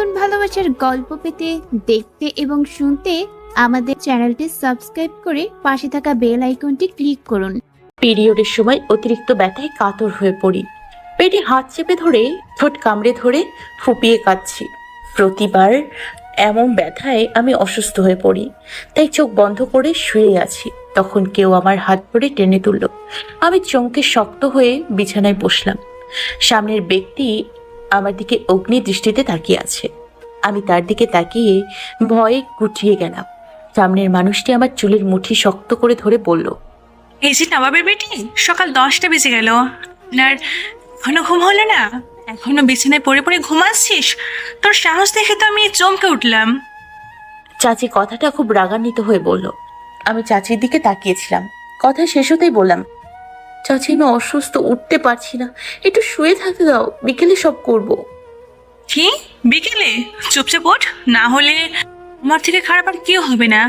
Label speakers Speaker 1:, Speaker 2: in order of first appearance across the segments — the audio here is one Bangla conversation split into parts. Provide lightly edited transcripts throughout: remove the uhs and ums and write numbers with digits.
Speaker 1: নতুন ভালোবাসার গল্প পেতে, দেখতে এবং শুনতে আমাদের চ্যানেলটি সাবস্ক্রাইব করে পাশে থাকা বেল আইকনটি ক্লিক করুন।
Speaker 2: পিরিয়ডের সময় অতিরিক্ত ব্যথায় কাতর হয়ে পড়ি। পেটে হাত চেপে ধরে, ঠোঁট কামড়ে ধরে ফুপিয়ে কাঁদছি। প্রতিবার এমন ব্যথায় আমি অসুস্থ হয়ে পড়ি, তাই চোখ বন্ধ করে শুয়ে আছি। তখন কেউ আমার হাত ধরে টেনে তুলল। আমি চমকে শক্ত হয়ে বিছানায় বসলাম। সামনের ব্যক্তি আমার দিকে অগ্নি দৃষ্টিতে তাকিয়ে আছে। আমি তার দিকে তাকিয়ে ভয়ে গুটিয়ে গেলাম। সামনের মানুষটি আমার চুলের মুঠি শক্ত করে ধরে বলল,
Speaker 3: এই যে নবাবের বেটি, সকাল 10টা বেজে গেল, আর এখনো ঘুম হলো না? এখনো বিছানায় পড়ে পড়ে ঘুমাচ্ছিস? তোর সাহস দেখে তো আমি চমকে উঠলাম।
Speaker 2: চাচি কথাটা খুব রাগান্বিত হয়ে বলল। আমি চাচির দিকে তাকিয়েছিলাম। কথা শেষ হতেই বললাম, চাচি আমি অসুস্থ, উঠতে পারছি না, একটু শুয়ে থাকতে দাও, বিকেলে সব করব।
Speaker 3: কি বিকেলে? চুপচাপ ওঠ, না হলে আমার থেকে খারাপ আর কেউ হবে না।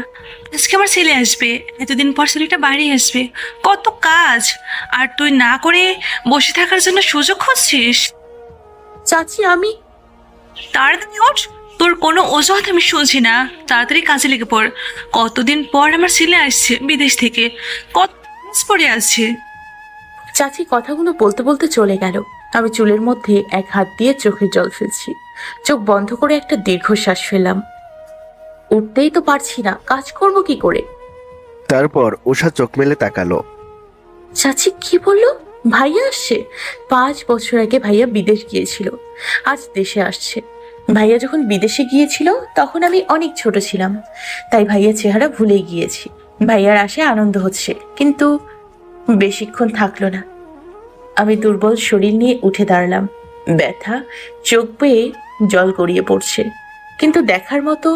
Speaker 3: আজকে আমার ছেলে আসবে, এতদিন পর ছেলেটা বাড়ি আসবে, কত কাজ, আর তুই না করে বসে থাকার জন্য সুযোগ খুঁজছিস?
Speaker 2: চাচি আমি
Speaker 3: তাড়াতাড়ি ওঠ, তোর কোনো অজুহাত আমি শুনছি না, তাড়াতাড়ি কাজে লেগে পড়। কতদিন পর আমার ছেলে আসছে বিদেশ থেকে, কত কাজ পড়ে আছে।
Speaker 2: চাচি কথাগুলো বলতে বলতে চলে গেল। আমি চুলের মধ্যে এক হাত দিয়ে চোখের জল ফেলছি। চোখ বন্ধ করে একটা দীর্ঘশ্বাস ফেললাম। উঠতেই তো পারছি না, কাজ করব কি করে?
Speaker 4: তারপর উষা চোখ মেলে তাকালো।
Speaker 2: চাচি কি বললো? ভাইয়া আসছে? 5 বছর আগে ভাইয়া বিদেশ গিয়েছিল, আজ দেশে আসছে। ভাইয়া যখন বিদেশে গিয়েছিল তখন আমি অনেক ছোট ছিলাম, তাই ভাইয়া চেহারা ভুলে গিয়েছি। ভাইয়ার আশায় আনন্দ হচ্ছে, কিন্তু বেশিক্ষণ থাকলো না। আমি দুর্বল শরীর নিয়ে উঠে দাঁড়ালাম। ব্যথা চোখ বেয়ে জল গড়িয়ে পড়ছে, কিন্তু দেখার মতো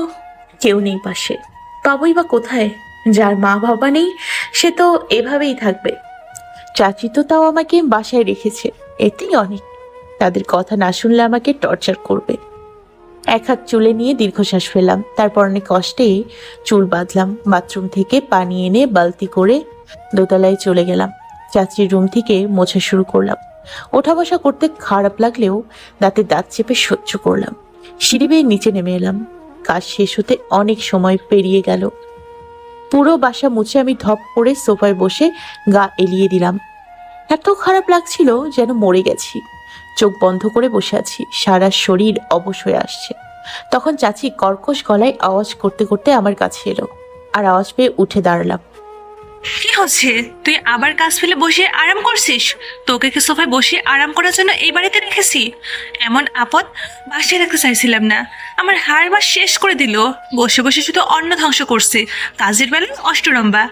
Speaker 2: কেউ নেই পাশে। পাবই বা কোথায়? যার মা বাবা নেই সে তো এভাবেই থাকবে। চাচি তো তাও আমাকে বাসায় রেখেছে, এতেই অনেক। তাদের কথা না শুনলে আমাকে টর্চার করবে। এক হাত চুলে নিয়ে দীর্ঘশ্বাস ফেললাম। তারপর অনেক কষ্টে চুল বাঁধলাম। বাথরুম থেকে পানি এনে বালতি করে দোতলায় চলে গেলাম। চাচির রুম থেকে মোছা শুরু করলাম। ওঠা বসা করতে খারাপ লাগলেও দাঁতে দাঁত চেপে সহ্য করলাম। সিঁড়ি বেয়ে নিচে নেমে এলাম। কাজ শেষ হতে অনেক সময় পেরিয়ে গেল। পুরো বাসা মুছে আমি ধপ করে সোফায় বসে গা এলিয়ে দিলাম। এত খারাপ লাগছিল যেন মরে গেছি। চোখ বন্ধ করে বসে আছি, সারা শরীর অবশ হয়ে আসছে। তখন চাচি কর্কশ গলায় আওয়াজ করতে করতে আমার কাছে এলো, আর আওয়াজ পেয়ে উঠে দাঁড়ালাম।
Speaker 3: কি হচ্ছে? তুই আবার কাজ ফেলে বসে আরাম করছিস? তোকে কি সোফায় বসে আরাম করার জন্য এই বাড়িতে রেখেছি? এমন আপদ বাসায় রাখতে চাইছিলাম না। আমার হাড় মাস শেষ করে দিল। বসে বসে শুধু অন্ন ধ্বংস করছে, কাজের বেলা অষ্টরম্বা।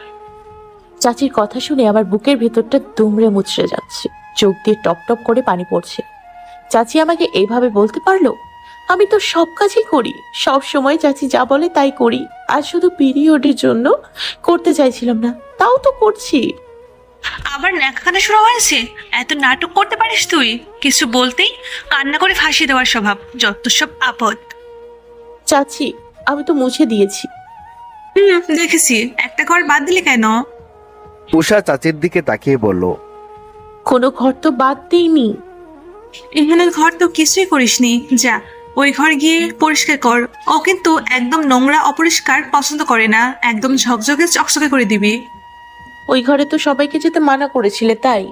Speaker 2: চাচির কথা শুনে আমার বুকের ভেতরটা দুমড়ে মুচড়ে যাচ্ছে, চোখ দিয়ে টপ টপ করে পানি পড়ছে। চাচি আমাকে এইভাবে বলতে পারলো? আমি তো সব কাজই করি, সব সময় চাচি যা বলে তাই করি। আর শুধু পিরিয়ডের জন্য করতে চাইছিলাম না, তাও তো করছি।
Speaker 3: আবার ন্যাকানা শুরু হয়েছে? এত নাটক করতে পারিস তুই? কিছু বলতেই কান্না করে ফাঁসিয়ে দেওয়ার স্বভাব, যত সব আপদ।
Speaker 2: চাচি আমি তো মুছে দিয়েছি।
Speaker 3: দেখেছি, একটা ঘর বাদ দিলে কেন?
Speaker 4: উষা চাচির দিকে তাকিয়ে বলল,
Speaker 2: কোনো ঘর তো বাদ দিইনি।
Speaker 3: এখানে ঘর তো কিছুই করিসনি, যা ওই ঘর গিয়ে পরিষ্কার কর। ও কিন্তু একদম নোংরা অপরিষ্কার পছন্দ করে না, একদম ঝকঝকে চকচকে করে দিবি।
Speaker 2: ওই ঘরে তো সবাইকে যেতে মানা করেছিলে, তাই।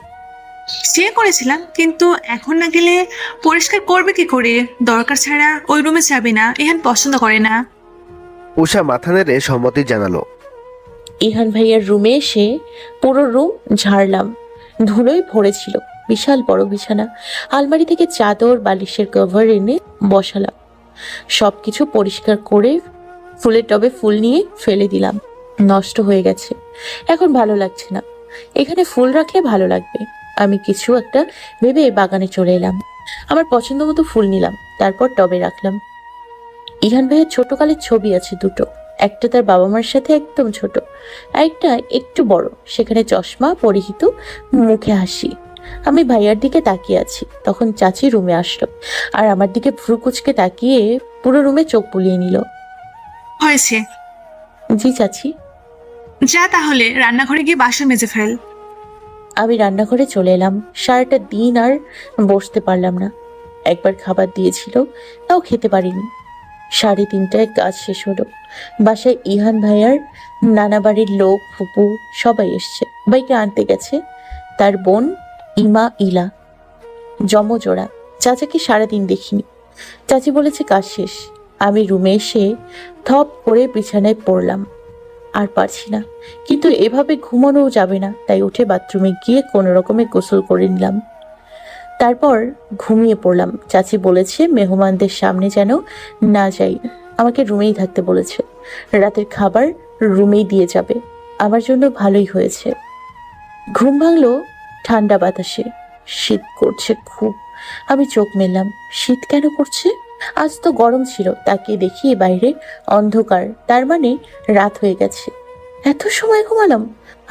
Speaker 3: সে করেছিলাম, কিন্তু এখন না গেলে পরিষ্কার করবে কি করে? দরকার ছাড়া ওই রুমে যাবে না, এখান পছন্দ করে না।
Speaker 4: উষা মাথা নেড়ে সম্মতি জানালো।
Speaker 2: ইহান ভাইয়ার রুমে এসে পুরো রুম ঝাড়লাম। ধুলোয় ভরেছিল। বিশাল বড় বিছানা, আলমারি থেকে চাদর বালিশের কভার এনে বসালাম। সবকিছু পরিষ্কার করে ফুলের টবে ফুল নিয়ে ফেলে দিলাম। নষ্ট হয়ে গেছে, এখন ভালো লাগছে না। এখানে ফুল রাখলে ভালো লাগবে। আমি কিছু একটা ভেবে বাগানে চলে এলাম। আমার পছন্দ মতো ফুল নিলাম, তারপর টবে রাখলাম। ইহান ভাইয়ের ছোটকালের ছবি আছে দুটো। একটা তার বাবা মার সাথে একদম ছোট, আরেকটা একটু বড়, সেখানে চশমা পরিহিত, মুখে হাসি। আমি ভাইয়ার দিকে তাকিয়ে আছি, তখন চাচি রুমে আসলো, আর আমার দিকে ভ্রু কুচকে তাকিয়ে পুরো রুমে চোখ বুলিয়ে নিল।
Speaker 3: হয়েছে,
Speaker 2: জি চাচি।
Speaker 3: যা তাহলে রান্নাঘরে গিয়ে বাসন মেজে ফেল।
Speaker 2: আমি রান্নাঘরে চলে এলাম। সারাটা দিন আর বসতে পারলাম না। একবার খাবার দিয়েছিল, তাও খেতে পারিনি। 3:30টায় কাজ শেষ হলো। বাসায় ইহান ভাইয়ার নানা বাড়ির লোক, ফুপু সবাই এসছে। ভাইকে আনতে গেছে তার বোন ইমা, ইলা, জমজোড়া। চাচাকে সারাদিন দেখিনি। চাচি বলেছে কাজ শেষ। আমি রুমে এসে থপ করে বিছানায় পড়লাম। আর পারছি না, কিন্তু এভাবে ঘুমানোও যাবে না, তাই উঠে বাথরুমে গিয়ে কোনো রকমে গোসল করে নিলাম। তারপর ঘুমিয়ে পড়লাম। চাচি বলেছে মেহমানদের সামনে যেন না যাই, আমাকে রুমেই থাকতে বলেছে। রাতের খাবার রুমেই দিয়ে যাবে। আমার জন্য ভালোই হয়েছে। ঘুম ভাঙলো ঠান্ডা বাতাসে। শীত করছে খুব। আমি চোখ মেললাম। শীত কেন করছে? আজ তো গরম ছিল। তাকিয়ে দেখি বাইরে অন্ধকার, তার মানে রাত হয়ে গেছে। এত সময় ঘুমালাম?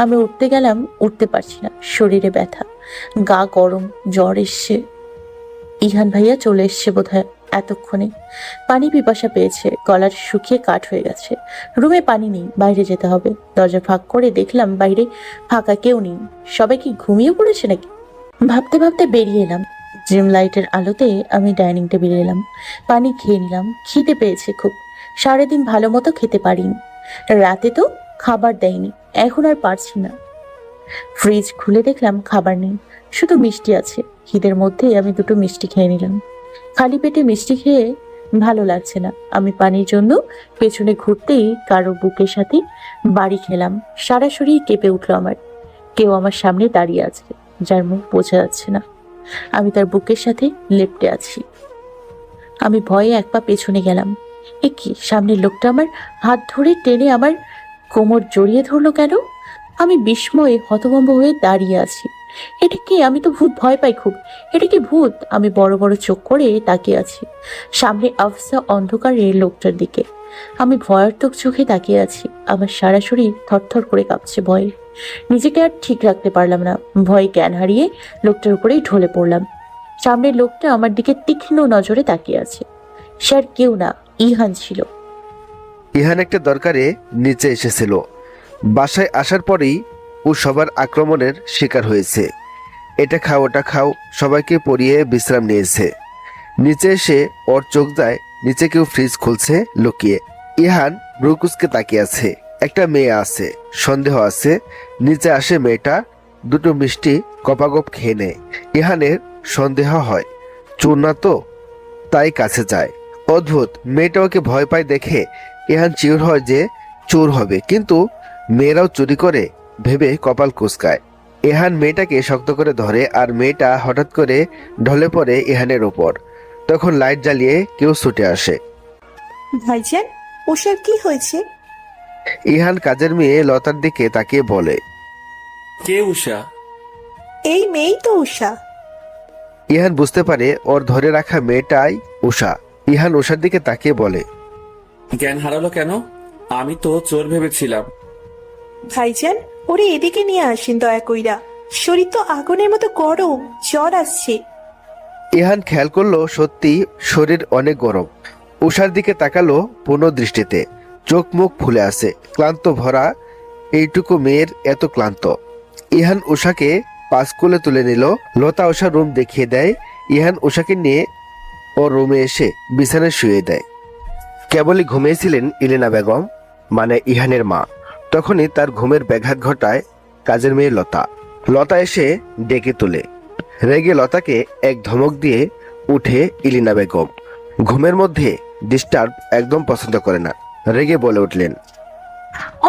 Speaker 2: আমি উঠতে গেলাম, উঠতে পারছি না। শরীরে ব্যথা, গা গরম, জ্বর এসছে। ইহান ভাইয়া চলে এসছে বোধহয় এতক্ষণে। পানি পিপাসা পেয়েছে, গলার শুকিয়ে কাঠ হয়ে গেছে। রুমে পানি নেই, বাইরে যেতে হবে। দরজা ফাঁক করে দেখলাম বাইরে ফাঁকা, কেউ নেই। সবাই কি ঘুমিয়ে পড়েছে নাকি? ভাবতে ভাবতে বেরিয়ে এলাম। জিম লাইটের আলোতে আমি ডাইনিং টেবিলে এলাম। পানি খেয়ে নিলাম। খিদে পেয়েছে খুব। সারাদিন ভালো মতো খেতে পারিনি। রাতে তো খাবার দেয়নি, এখন আর পারছি না। ফ্রিজ খুলে দেখলাম খাবার নেই, শুধু মিষ্টি আছে। খিদের মধ্যেই আমি 2টো মিষ্টি খেয়ে নিলাম। খালি পেটে মিষ্টি খেয়ে ভালো লাগছে না। আমি পানির জন্য পেছনে ঘুরতেই কারো বুকের সাথে বাড়ি খেলাম। সারা শরীর কেঁপে উঠলো আমার। কেউ আমার সামনে দাঁড়িয়ে আছে, যার মুখ বোঝা যাচ্ছে না। আমি তার বুকের সাথে লেপ্টে আছি। আমি ভয়ে এক পা পেছনে গেলাম। এ কি, সামনের লোকটা আমার হাত ধরে টেনে আমার কোমর জড়িয়ে ধরলো কেন? আমি বিস্ময়ে হতভম্ব হয়ে দাঁড়িয়ে আছি। এটা কি? আমি তো ভূত ভয় পাই খুব। এটা কি ভূত? আমি বড় বড় চোখ করে তাকিয়ে আছি সামনে আফসা অন্ধকারের লোকটার দিকে। আমি ভয়ার্থক চোখে তাকিয়ে আছি। আমার সারা শরীর থরথর করে কাঁপছে ভয়ে। নিজেকে আর ঠিক রাখতে পারলাম না। ভয়ে জ্ঞান হারিয়ে লোকটার উপরেই ঢলে পড়লাম। সামনের লোকটা আমার দিকে তীক্ষ্ণ নজরে তাকিয়ে আছে। সে আর কেউ না, ইহান ছিল।
Speaker 4: ইহান একটা দরকারে নিচে এসেছিল। বাসায় আসার পরেই ও সবার আক্রমণের শিকার হয়েছে। এটা খাও, ওটা খাও, সবাইকে পরিয়ে বিশ্রাম নিয়েছে। নিচে এসে ওর চোখ যায় নিচে কেউ ফ্রিজ খুলছে লুকিয়ে। ইহান ব্রুকুসকে তাকিয়ে আছে। একটা মেয়ে আছে, সন্দেহ আছে। নিচে আসে মেয়েটা, 2টো মিষ্টি গপাগপ খেয়ে নেয়। ইহানের সন্দেহ হয় চোর না তো, তাই কাছে যায়। অদ্ভুত, মেয়েটা ওকে ভয় পায় দেখে ইহান চিওর হয় যে চোর হবে, কিন্তু মেয়েরাও চুরি করে ভেবে কপাল কুঁচকায়। ইহান মেয়েটাকে শক্ত করে ধরে আর মেয়েটা হঠাৎ করে ঢলে পড়ে ইহানের ওপর। তখন লাইট জ্বালিয়ে কেউ ছুটে আসে।
Speaker 5: ভাইজান, ওষার কি হয়েছে?
Speaker 4: ইহান কাজের মেয়ে লতার দিকে তাকিয়ে বলে,
Speaker 6: কে উষা?
Speaker 5: এই মেয়েই তো উষা।
Speaker 4: ইহান বুঝতে পারে ওর ধরে রাখা মেয়েটাই উষা। ইহান উষার দিকে তাকিয়ে বলে,
Speaker 6: জ্ঞান হারালো কেন? আমি তো চোর ভেবেছিলাম।
Speaker 5: ভাইজান, ওরে এদিকে নিয়ে আসেন দয়া কইরা। শরীর তো আগুনের মতো গরম, জ্বর আসছে।
Speaker 4: ইহান খেয়াল করলো সত্যি শরীর অনেক গরম। উষার দিকে তাকালো পূর্ণ দৃষ্টিতে। চোখ মুখ ফুলে আছে, ক্লান্ত ভরা। এইটুকু মেয়ের এত ক্লান্ত। ইহান উষাকে পাঁচকুলে তুলে নিল। লতা উষার রুম দেখিয়ে দেয়। ইহান উষাকে নিয়ে ও রুমে এসে বিছানায় শুয়ে দেয়। কেবলই ঘুমিয়েছিলেন ইলেনা বেগম, মানে ইহানের মা। তখনই তার ঘুমের ব্যাঘাত ঘটায় কাজের মেয়ে লতা। লতা এসে ডেকে তোলে। রেগে লতাকে এক ধমক দিয়ে উঠে ইলিনা বেগম। ঘুমের মধ্যে ডিস্টার্ব একদম পছন্দ করে না। রেগে বলে উঠলেন,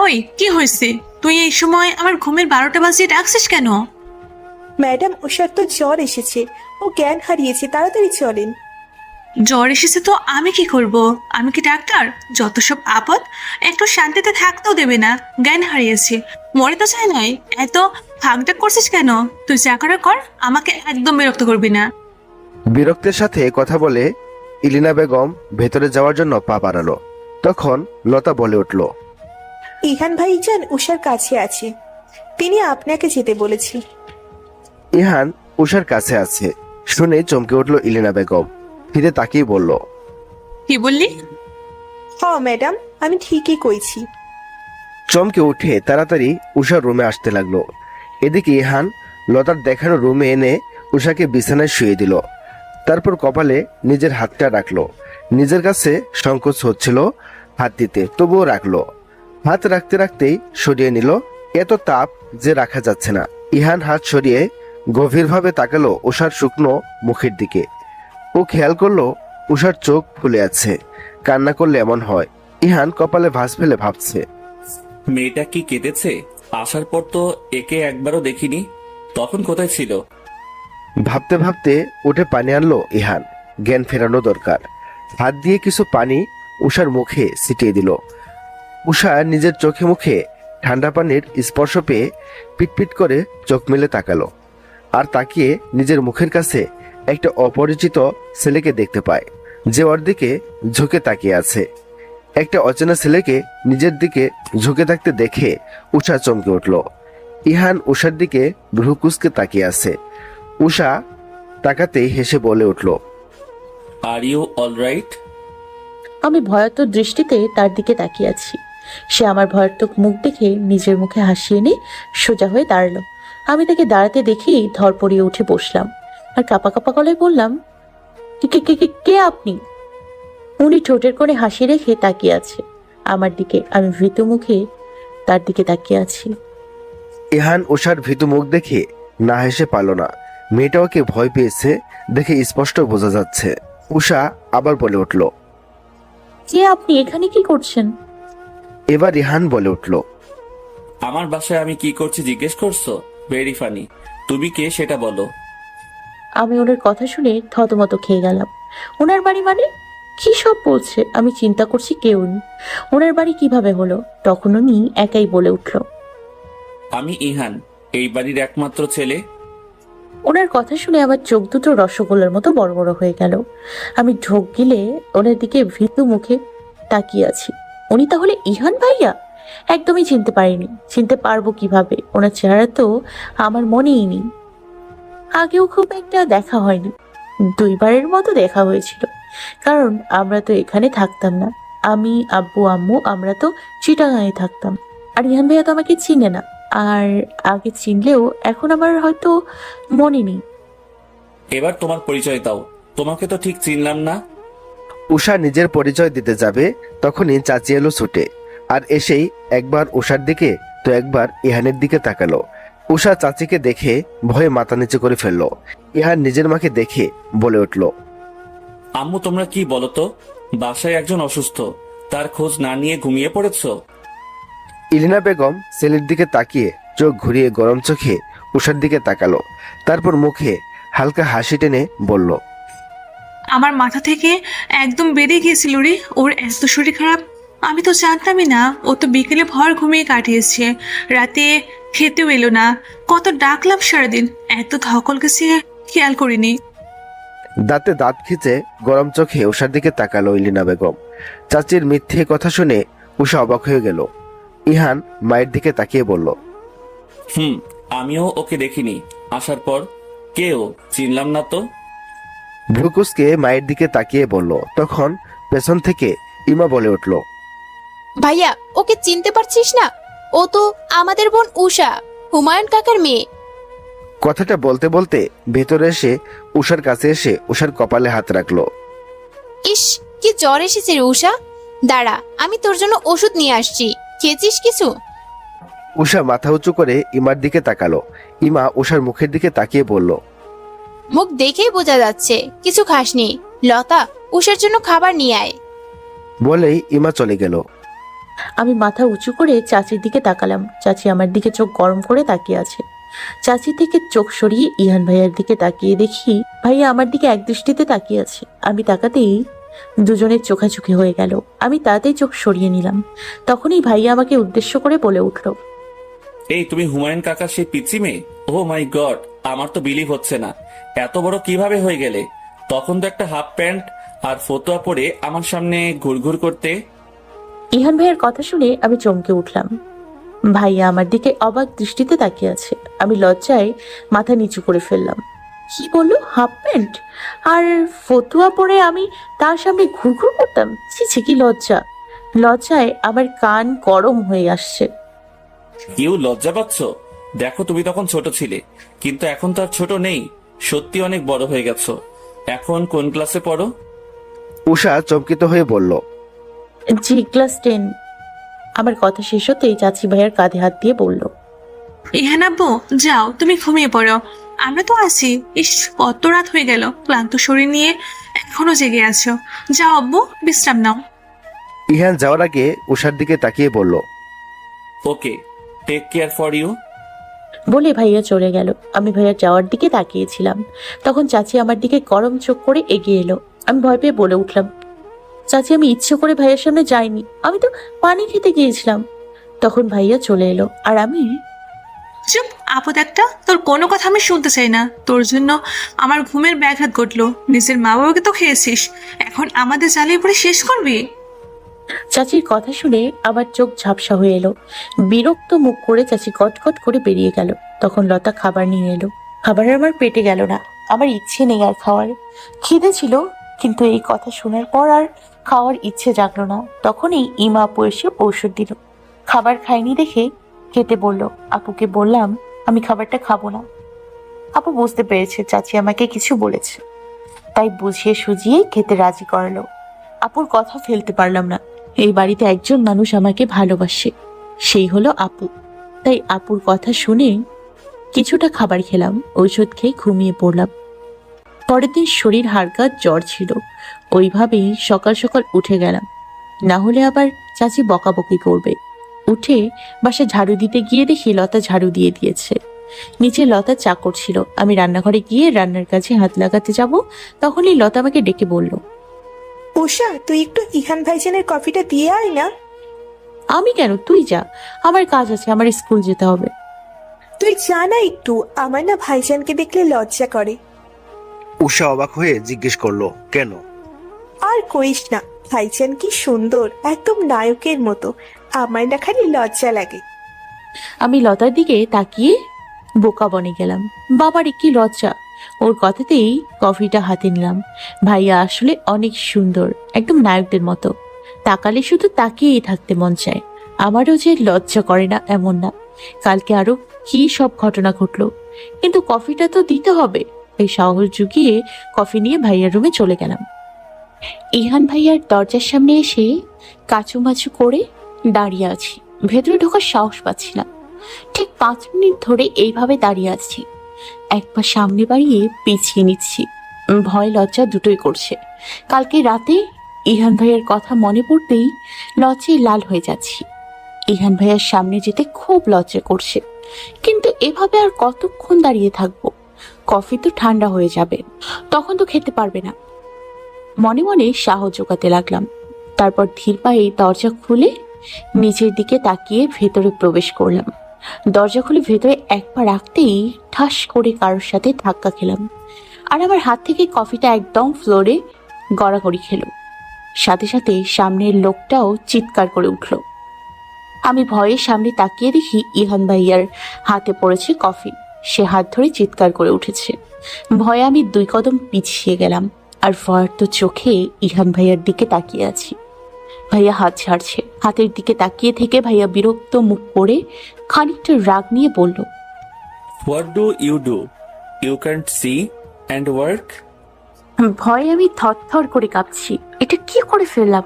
Speaker 3: ওই কি হয়েছে? তুই এই সময় আমার ঘুমের 12টা বাজিয়ে ডাকছিস কেন?
Speaker 5: ম্যাডাম, ওষার তো জ্বর এসেছে, ও জ্ঞান হারিয়েছে, তাড়াতাড়ি চলেন।
Speaker 3: জ্বর এসেছে তো আমি কি করব? আমি কি ডাক্তার? যত সব আপদ, একটু শান্তিতে থাকতেও দেবে না। জ্ঞান হারিয়েছে, মরে তো চাই নয়। এত ফাঁকডাক করছিস কেন? তুই যা করার কর, আমাকে একদম বিরক্ত করবি না।
Speaker 4: বিরক্তের সাথে কথা বলে ইলিনা বেগম ভেতরে যাওয়ার জন্য পা বাড়ালো। তখন লতা বলে উঠল,
Speaker 5: ইহান ভাইজান উষার কাছে আছে, তিনি আপনাকে যেতে বলেছি।
Speaker 4: ইহান উষার কাছে আছে শুনে চমকে উঠল ইলিনা বেগম। ফিরে তাকিয়ে বলল,
Speaker 3: কি বললি?
Speaker 5: ম্যাডাম, আমি ঠিকই কইছি।
Speaker 4: চমকে উঠে তাড়াতাড়ি উষার রুমে আসতে লাগলো। এদিকে ইহান লতার দেখানো রুমে এনে উষাকে বিছানায় শুয়ে দিল। তারপর কপালে নিজের হাতটা রাখলো। নিজের কাছে সংকোচ হচ্ছিল হাত দিতে, তবুও রাখলো। হাত রাখতে রাখতেই সরিয়ে নিল। এত তাপ যে রাখা যাচ্ছে না। ইহান হাত সরিয়ে গভীরভাবে তাকালো উষার শুকনো মুখের দিকে। ও খেয়াল করলো উষার চোখ ফুলে আছে। কান্না করলে এমন হয়। ইহান কপালে ভাঁজ ফেলে ভাবছে,
Speaker 6: মেয়েটা কি কেঁদেছে? আসার পর তো একে একবারও দেখিনি, তখন কোথায় ছিল?
Speaker 4: ভাবতে ভাবতে উঠে পানি আনলো ইহান। জ্ঞান ফেরানো দরকার। হাত দিয়ে কিছু পানি উষার মুখে ছিটিয়ে দিল। উষা নিজের চোখে মুখে ঠান্ডা পানির স্পর্শ পেয়ে পিটপিট করে চোখ মেলে তাকালো। আর তাকিয়ে নিজের মুখের কাছে একটা অপরিচিত ছেলেকে দেখতে পায়, যে ওর দিকে ঝুঁকে তাকিয়ে আছে। একটা অচেনা ছেলেকে নিজের দিকে ঝুঁকে থাকতে দেখে উষা চমকে উঠল। ইহান উষার দিকে ভ্রু কুঁচকে তাকিয়ে আছে। উষা তাকাতেই হেসে বলে উঠল,
Speaker 6: আর ইউ অলরাইট?
Speaker 2: আমি ভয়ার্থক দৃষ্টিতে তার দিকে তাকিয়ে আছি। সে আমার ভয়ার্থক মুখ দেখে নিজের মুখে হাসি এনে সোজা হয়ে দাঁড়ালো। আমি তাকে দাঁড়াতে দেখেই ধরপড়িয়ে উঠে বসলাম আর কাপা কাপা গলায় বললাম, কে আপনি? উনি ঠোঁটের কোণে হাসি রেখে তাকিয়ে আছে আমার দিকে। আমি ভীতু মুখে তার দিকে তাকিয়ে আছি।
Speaker 4: ইহান উষার ভীতু মুখ দেখে না হেসে পারল না। মেয়েটা ওকে ভয় পেয়েছে দেখে স্পষ্ট বোঝা যাচ্ছে। উষা আবার বলে উঠল,
Speaker 2: কে আপনি? এখানে কি করছেন?
Speaker 4: এবার ইহান বলে উঠল,
Speaker 6: আমার বাসায় আমি কি করছি জিজ্ঞেস করছো? Very funny. তুমি কে সেটা বলো।
Speaker 2: আমি ওনার কথা শুনে থতমত খেয়ে গেলাম। ওনার বাড়ি মানে? কি সব বলছে? আমি চিন্তা করছি কে উনি, ওনার বাড়ি কিভাবে হলো। তখন উনি একাই বলে উঠল,
Speaker 6: আমি ইহান, এই বাড়ির একমাত্র ছেলে।
Speaker 2: ওনার কথা শুনে আমার চোখ দুটো রসগোল্লার মতো বড় বড় হয়ে গেল। আমি ঢোক গিলে ওনার দিকে ভীতু মুখে তাকিয়ে আছি। উনি তাহলে ইহান ভাইয়া? একদমই চিনতে পারিনি। চিনতে পারবো কিভাবে? ওনার চেহারা তো আমার মনেই নেই। আগেও খুব একটা দেখা হয়নি, দুইবারের মতো দেখা হয়েছিল। কারণ আমরা তো এখানে থাকতাম না। আমি, আব্বু, আম্মু আমরা তো চিটাগাঁয়ে থাকতাম। আর ইহান ভাইয়া তো আমাকে চিনে না। আর আগে চিনলেও এখন আমার হয়তো মনে নেই।
Speaker 6: এবার তোমার পরিচয় দাও। তোমাকে তো ঠিক চিনলাম না।
Speaker 4: উষা নিজের পরিচয় দিতে যাবে তখনই চাচি এলো ছুটে। আর এসেই একবার উষার দিকে তো একবার ইহানের দিকে তাকালো। উষা চাচিকে দেখে ভয়ে মাথা নিচু করে ফেললো। ইহান নিজের মাকে দেখে বলে উঠল,
Speaker 6: আম্মু তোমরা কি বলো তো? বাসায় একজন অসুস্থ, তার খোঁজ না নিয়ে ঘুমিয়ে পড়েছো?
Speaker 4: ইলিনা বেগম ছেলের দিকে তাকিয়ে চোখ ঘুরিয়ে গরম চোখে উষার দিকে তাকালো। তারপর মুখে হালকা হাসি টেনে বলল,
Speaker 3: আমার মাথা থেকে একদম বেরিয়ে গিয়েছিল রে, ওর এত শরীর খারাপ। আমি তো জানতামই না। ও তো বিকেলে ভর ঘুমিয়ে কাটিয়েছে, রাতে খেতেও এলো না। কত ডাকলাম সারাদিন, এত ধকল গেছে খেয়াল করিনি।
Speaker 4: দাঁতে দাঁত খিচে গরম চোখে উষার দিকে তাকালো ইলিনা বেগম। চাচির মিথ্যে কথা শুনে উষা অবাক হয়ে গেল। ইহান মায়ের দিকে তাকিয়ে বলল,
Speaker 6: আমিও ওকে দেখিনি আসার পর। কে ও? চিনলাম না তো।
Speaker 4: ভ্রুকুসকে মায়ের দিকে তাকিয়ে বলল। তখন পেছন থেকে ইমা বলে উঠল,
Speaker 1: ভাইয়া, ওকে চিনতে পারছিস না? ও তো আমাদের বোন উষা, হুমায়ুন কাকার মেয়ে।
Speaker 4: কথাটা বলতে বলতে ভেতরে এসে উষার কাছে এসে উষার কপালে হাত রাখলো।
Speaker 1: ইস, কি জ্বর এসেছে রে উষা। দাঁড়া, আমি তোর জন্য ওষুধ নিয়ে আসছি। খেয়েছিস কিছু?
Speaker 4: উষা মাথা উঁচু করে ইমার দিকে তাকালো। ইমা উষার মুখের দিকে তাকিয়ে বলল,
Speaker 1: মুখ দেখেই বোঝা যাচ্ছে কিছু খাসনি। লতা, উষার জন্য খাবার নিয়ে আয়।
Speaker 4: বলেই ইমা চলে গেল।
Speaker 2: আমি মাথা উঁচু করে চাচির দিকে তাকালাম। চাচি আমার দিকে চোখ গরম করে তাকিয়ে আছে। চাচি থেকে চোখ সরিয়ে ইহান ভাইয়ার দিকে তাকিয়ে দেখি ভাইয়া আমার দিকে এক দৃষ্টিতে তাকিয়ে আছে। আমি তাকাতেই দুজনের চোখাচোখি হয়ে গেল। আমি তাতেই চোখ সরিয়ে নিলাম। তখনই ভাইয়া আমাকে উদ্দেশ্য করে বলে উঠল,
Speaker 6: এই তুমি হুমায়ুন কাকার সেই পিচ্চি মেয়ে? ও মাই গড, আমার তো বিলিভ হচ্ছে না। এত বড় কিভাবে হয়ে গেলে? তখন তো একটা হাফ প্যান্ট আর ফতুয়া পরে আমার সামনে ঘুরঘুর করতে।
Speaker 2: ইহান ভাইয়ের কথা শুনে আমি চমকে উঠলাম। ভাইয়া আমার দিকে অবাক দৃষ্টিতে তাকিয়ে আছে। আমি লজ্জায় মাথা নিচু করে ফেললাম। কি বললো? হাফ প্যান্ট আর ফতুয়া পরে আমি তার সামনে ঘুরঘুর করতাম? ছি, কি লজ্জা! লজ্জায় আমার কান গরম হয়ে আসছে।
Speaker 6: কেউ লজ্জা পাচ্ছ? দেখো তুমি তখন ছোট ছিলে, কিন্তু এখন তো আর ছোট নেই। সত্যি অনেক বড় হয়ে গেছো। এখন কোন ক্লাসে পড়ো?
Speaker 4: উষা চমকিত হয়ে বলল,
Speaker 2: জি ক্লাস 10। আমার কথা শেষ হতেই চাচি ভাইয়ার কাঁধে হাত দিয়ে বলল,
Speaker 3: ইহান আব্বু যাও, তুমি ঘুমিয়ে পড়ো, আমরা তো আছি। ইস, কত রাত হয়ে গেল, ক্লান্ত শরীর নিয়ে এখনো জেগে আছো। যাও আব্বু, বিশ্রাম নাও।
Speaker 4: ইহান যাওয়ার আগে উষার দিকে তাকিয়ে বলল,
Speaker 6: ওকে, টেক কেয়ার ফর ইউ।
Speaker 2: বলে ভাইয়া চলে গেল। আমি ভাইয়ার যাওয়ার দিকে তাকিয়েছিলাম। তখন চাচি আমার দিকে গরম চোখ করে এগিয়ে এলো। আমি ভয় পেয়ে বলে উঠলাম, চাচি আমি ইচ্ছে করে ভাইয়ার সামনে যাইনি, আমি তো পানি খেতে গিয়েছিলাম। তখন ভাইয়া চলে এলো আর আমি
Speaker 3: চুপ আপদ একটা, তোর কোনো কথা আমি শুনতে চাই না। তোর জন্য আমার ঘুমের ব্যাঘাত ঘটলো, নিজের মা বাবাকে তো খেয়েছিস, এখন আমাদের জ্বালিয়ে পড়ে শেষ করবি?
Speaker 2: চাচির কথা শুনে আমার চোখ ঝাপসা হয়ে এলো। বিরক্ত মুখ করে চাচি কটকট করে বেরিয়ে গেল। তখন লতা খাবার নিয়ে এলো। খাবার আমার পেটে গেল না, আমার ইচ্ছে নেই আর খাওয়ার। খিদে ছিল, কিন্তু এই কথা শোনার পর আর খাওয়ার ইচ্ছে জাগলো না। তখনই ইমা আপু এসে ঔষধ দিল। খাবার খাইনি দেখে খেতে বলল। আপুকে বললাম আমি খাবারটা খাবো না। আপু বুঝতে পেরেছে চাচি আমাকে কিছু বলেছে, তাই বুঝিয়ে সুজিয়ে খেতে রাজি করালো। আপুর কথা ফেলতে পারলাম না। এই বাড়িতে একজন মানুষ আমাকে ভালোবাসে, সেই হলো আপু। তাই আপুর কথা শুনে কিছুটা খাবার খেলাম, ঔষধ খেয়ে ঘুমিয়ে পড়লাম। পরের দিন শরীর হালকা জ্বর ছিল, ওইভাবেই সকাল সকাল উঠে গেলাম, না হলে আবার চাচি বকাবকি করবে। উঠে বাসা ঝাড়ু দিতে গিয়ে দেখি লতা ঝাড়ু দিয়ে দিয়েছে। নিচে লতা চাকর ছিল। আমি রান্নাঘরে গিয়ে রান্নার কাছে হাত লাগাতে যাব, তখনই লতা আমাকে ডেকে বলল,
Speaker 5: উষা তুই একটু ইহান ভাইজানের কফিটা দিয়ে আয় না।
Speaker 2: আমি কেন, তুই যা, আমার কাজ আছে, আমার স্কুল যেতে হবে।
Speaker 5: তুই যা না একটু, আমার না ভাইজানকে দেখলে লজ্জা করে।
Speaker 4: উষা অবাক হয়ে জিজ্ঞেস করলো, কেন?
Speaker 5: আর কইস না, ভাইজান কি সুন্দর, একদম নায়কের মতো, আমার না খালি লজ্জা লাগে।
Speaker 2: আমি লতার দিকে তাকিয়ে বোকা বনে গেলাম। বাবারে কি লজ্জা! ওর কথাতেই কফিটা হাতে নিলাম। ভাইয়া আসলে অনেক সুন্দর, একদম নায়কদের মতো। তাকালে শুধু তাকিয়েই থাকতে মন চায়। আমারও যে লজ্জা করে না এমন না, কালকে আরো কি সব ঘটনা ঘটলো, কিন্তু কফিটা তো দিতে হবে। এই সাহস জুগিয়ে কফি নিয়ে ভাইয়ার রুমে চলে গেলাম। ইহান ভাইয়ার দরজার সামনে এসে কাচুমাচু করে দাঁড়িয়ে আছি। ভেতরে ঢোকার সাহস পাচ্ছি না। ঠিক 5 মিনিট ধরে এইভাবে দাঁড়িয়ে আছি, একবার সামনে বাড়িয়ে পিছিয়ে নিচ্ছি। ভয় লজ্জা দুটোই করছে। কালকে রাতে ইহান ভাইয়ের কথা মনে পড়তেই লজ্জায় লাল হয়ে যাচ্ছি। ইহান ভাইয়ের সামনে যেতে খুব লজ্জা করছে, কিন্তু এভাবে আর কতক্ষণ দাঁড়িয়ে থাকবো? কফি তো ঠান্ডা হয়ে যাবে, তখন তো খেতে পারবে না। মনে মনে সাহস জোগাতে লাগলাম। তারপর ধীর পায়ে দরজা খুলে নিচের দিকে তাকিয়ে ভেতরে প্রবেশ করলাম। দরজা খুলে ভেতরে এক পা রাখতেই ঠাস করে কারোর সাথে ধাক্কা খেলাম, আর আমার হাত থেকে কফিটা একদম ফ্লোরে গড়াগড়ি খেলো। সাথে সাথে সামনের লোকটাও চিৎকার করে উঠল। আমি ভয়ে সামনে তাকিয়ে দেখি ইহান ভাইয়ার হাতে পড়েছে কফি। সে হাত ধরে চিৎকার করে উঠেছে। ভয়ে আমি 2 কদম পিছিয়ে গেলাম, আর ভয়ার্ত চোখে ইহান ভাইয়ার দিকে তাকিয়ে আছি। ভাইয়া হাত ছাড়ছে। হাতের দিকে তাকিয়ে থেকে ভাইয়া বিরক্ত মুখ করে খানিকটা রাগ নিয়ে বলল,
Speaker 6: what do? You can't see and work?
Speaker 2: ভয়ে আমি থরথর করে কাঁপছি। এটা কি করে ফেললাম?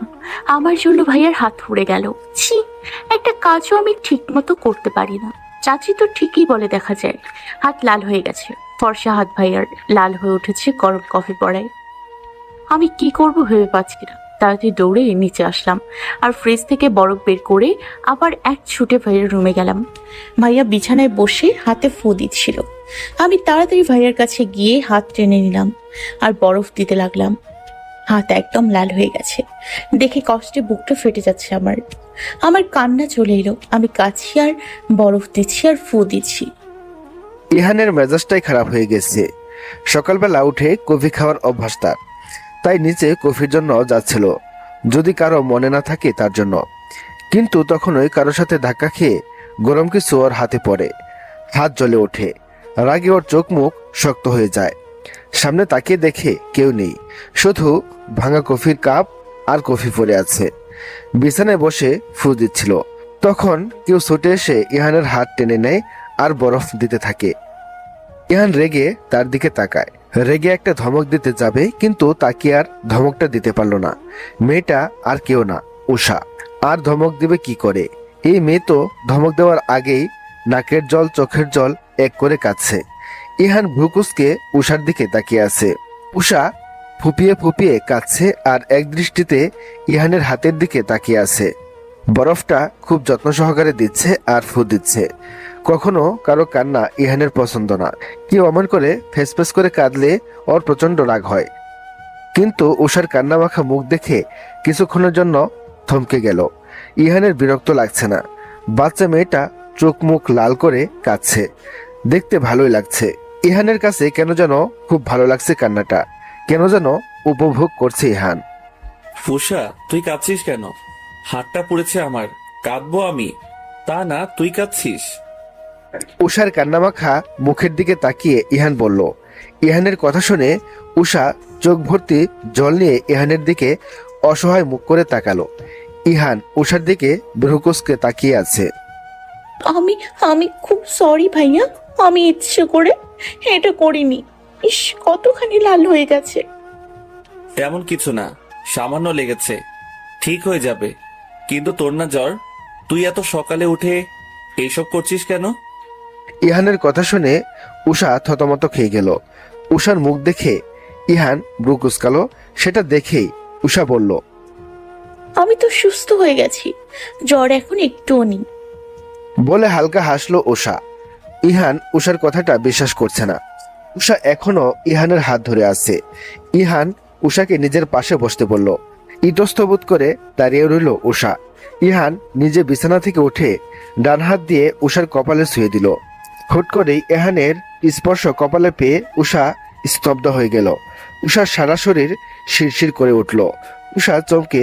Speaker 2: আমার জন্য ভাইয়ার হাত পুড়ে গেল। ছি, একটা কাজও আমি ঠিক মতো করতে পারি না। চাচি তো ঠিকই বলে, দেখা যায় হাত লাল হয়ে গেছে। ফর্সা হাত ভাইয়ার লাল হয়ে উঠেছে গরম কফি পড়ায়। আমি কি করব ভেবে পাচ্ছি না। তাড়াতাড়ি দৌড়ে নিচে আসলাম আর ফ্রিজ থেকে বরফ বের করে আবার এক ছুটে ভাইয়ের রুমে গেলাম। ভাইয়া বিছানায় বসে হাতে ফু দিচ্ছিল। আমি তাড়াতাড়ি ভাইয়ার কাছে গিয়ে হাত টেনে নিলাম আর বরফ দিতে লাগলাম। হাত একদম লাল হয়ে গেছে দেখে কষ্টে বুকটা ফেটে যাচ্ছে আমার কান্না চলে এলো। আমি কাছি আর বরফ দিচ্ছি আর ফু দিচ্ছি।
Speaker 4: ইহানের মেজাজটাই খারাপ হয়ে গেছে। সকালবেলা উঠে কফি খাওয়ার অভ্যাস তার, তাই নিচে কফির জন্য যাচ্ছিল, যদি কারো মনে না থাকে তার জন্য। কিন্তু তখনই কারোর সাথে ধাক্কা খেয়ে গরম কিছু ওর হাতে পড়ে। হাত জ্বলে ওঠে, রাগে ওর চোখ মুখ শক্ত হয়ে যায়। সামনে তাকিয়ে দেখে কেউ নেই, শুধু ভাঙা কফির কাপ আর কফি পড়ে আছে। বিছানায় বসে ফু দিচ্ছিল। তখন কেউ ছুটে এসে ইহানের হাত টেনে নেয় আর বরফ দিতে থাকে। ইহান রেগে তার দিকে তাকায়। রেগে একটা ধমক দিতে যাবে, কিন্তু তাকে আর ধমকটা দিতে পারলো না। মেয়েটা আর কেউ না, উষা। আর ধমক দিবে কি করে? এই মেয়ে তো ধমক দেওয়ার আগেই নাকের জল চোখের জল এক করে কাঁদছে। ইহান ভ্রুকুসকে উষার দিকে তাকিয়ে আছে। উষা ফুপিয়ে ফুপিয়ে কাঁদছে আর এক দৃষ্টিতে ইহানের হাতের দিকে তাকিয়ে আছে। বরফটা খুব যত্ন সহকারে দিচ্ছে আর ফু দিচ্ছে। কখনো কারো কান্না ইহানের পছন্দ না। কেউ অমন করে ফেসফেস করে কাঁদলে ওর প্রচন্ড রাগ হয়। কিন্তু উষার কান্না মাখা মুখ দেখে কিছুক্ষণের জন্য থমকে গেল। ইহানের বিরক্ত লাগছে না। বাচ্চা মেয়েটা চোখ মুখ লাল করে কাঁদছে, দেখতে ভালোই লাগছে। ইহানের কাছে কেন যেন খুব ভালো লাগছে কান্নাটা, কেন যেন উপভোগ করছে ইহান।
Speaker 6: ফুসা, তুই কাঁদছিস কেন? হাতটা পুড়েছে আমার, কাঁদবো আমি? তা না, তুই কাঁদছিস।
Speaker 4: উষার কান্নামাখা মুখের দিকে তাকিয়ে ইহান বলল। ইহানের কথা শুনে উষা চোখ ভর্তি জল নিয়ে ইহানের দিকে অসহায় মুখ করে তাকালো। ইহান উষার দিকে ভ্রুকুসকে তাকিয়ে আছে।
Speaker 2: আমি আমি খুব সরি ভাইয়া, আমি ইচ্ছে করে এটা করিনি। ইস, কতখানি লাল হয়ে গেছে।
Speaker 6: তেমন কিছু না, সামান্য লেগেছে, ঠিক হয়ে যাবে। কিন্তু তোর না জ্বর? তুই এত সকালে উঠে এইসব করছিস কেন?
Speaker 4: ইহানের কথা শুনে উষা থতমত খেয়ে গেল। উষার মুখ দেখে ইহান ভ্রু কুঁচকালো। সেটা দেখেই উষা বলল,
Speaker 2: আমি তো সুস্থ হয়ে গেছি, জ্বর এখন একটুও নেই।
Speaker 4: বলে হালকা হাসলো উষা। ইহান উষার কথাটা বিশ্বাস করছে না। উষা এখনো ইহানের হাত ধরে আছে। ইহান উষাকে নিজের পাশে বসতে বলল। ইতস্তবোধ করে দাঁড়িয়ে রইল উষা। ইহান নিজে বিছানা থেকে উঠে ডান হাত দিয়ে উষার কপালে ছুঁয়ে দিল। হুট করেই ইহানের স্পর্শ কপালে পেয়ে উষা স্তব্ধ হয়ে গেল। উষার সারা শরীর শিরশির করে উঠল। উষা চমকে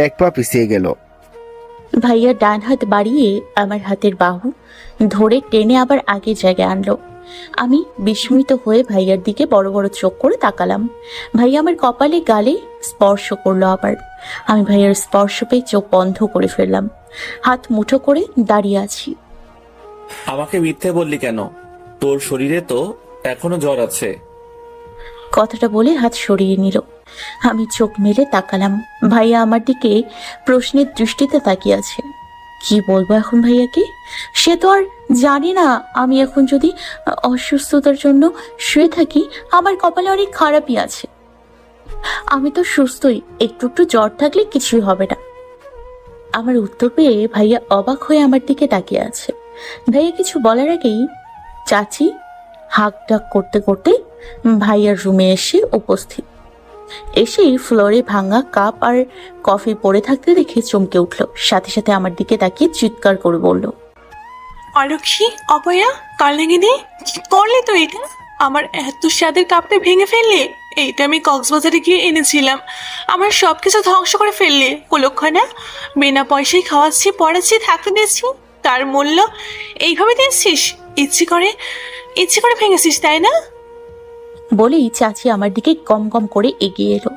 Speaker 4: এক পা পিছিয়ে গেল।
Speaker 2: ভাইয়া ডান হাত বাড়িয়ে আমার হাতের বাহু ধরে টেনে আবার আগের জায়গায় আনলো। আমি বিস্মিত হয়ে ভাইয়ার দিকে বড় বড় চোখ করে তাকালাম। ভাইয়া আমার কপালে গালে স্পর্শ করলো আবার। আমি ভাইয়ার স্পর্শ পেয়ে চোখ বন্ধ করে ফেললাম, হাত মুঠো করে দাঁড়িয়ে আছি।
Speaker 6: আমাকে মিথ্যে বললি কেন? তোর শরীরে তো এখনো জ্বর আছে।
Speaker 2: কথাটা বলে হাত সরিয়ে নিল। আমি চোখ মেলে তাকালাম। ভাইয়া আমার দিকে প্রশ্নের দৃষ্টিতে তাকিয়ে আছে। কি বলবো এখন ভাইয়াকে? সে তো আর জানে না আমি এখন যদি অসুস্থতার জন্য শুয়ে থাকি, আমার কপালে অনেক খারাপই আছে। আমি তো সুস্থই, একটু একটু জ্বর থাকলে কিছুই হবে না। আমার উত্তর পেয়ে ভাইয়া অবাক হয়ে আমার দিকে তাকিয়ে আছে। ভাইয়া কিছু বলার আগেই চাচি হাঁক ডাক করতে করতে ভাইয়ার রুমে এসে উপস্থিত। এসেই ফ্লোরে ভাঙা কাপ আর কফি পড়ে থাকতে দেখে চমকে উঠল। সাথে সাথে আমার দিকে তাকিয়ে চিৎকার করে বলল,
Speaker 3: অলক্ষী, অপয়া, কালনাগিনী, কি করলে তো এটা? আমার এত স্বাদের কাপটা ভেঙে ফেললে। এইটা আমি কক্সবাজারে গিয়ে এনেছিলাম, আমার সব কিছু ধ্বংস করে ফেললে। কুলক্ষণা, বিনা পয়সায় খাওয়াচ্ছি, পড়াচ্ছি, থাকতে দিয়েছি, তার মূল্য এইভাবে দিয়েছিস? ইচ্ছে করে ভেঙেছিস, তাই না?
Speaker 2: বলেই চাচি আমার দিকে গম গম করে এগিয়ে এলো।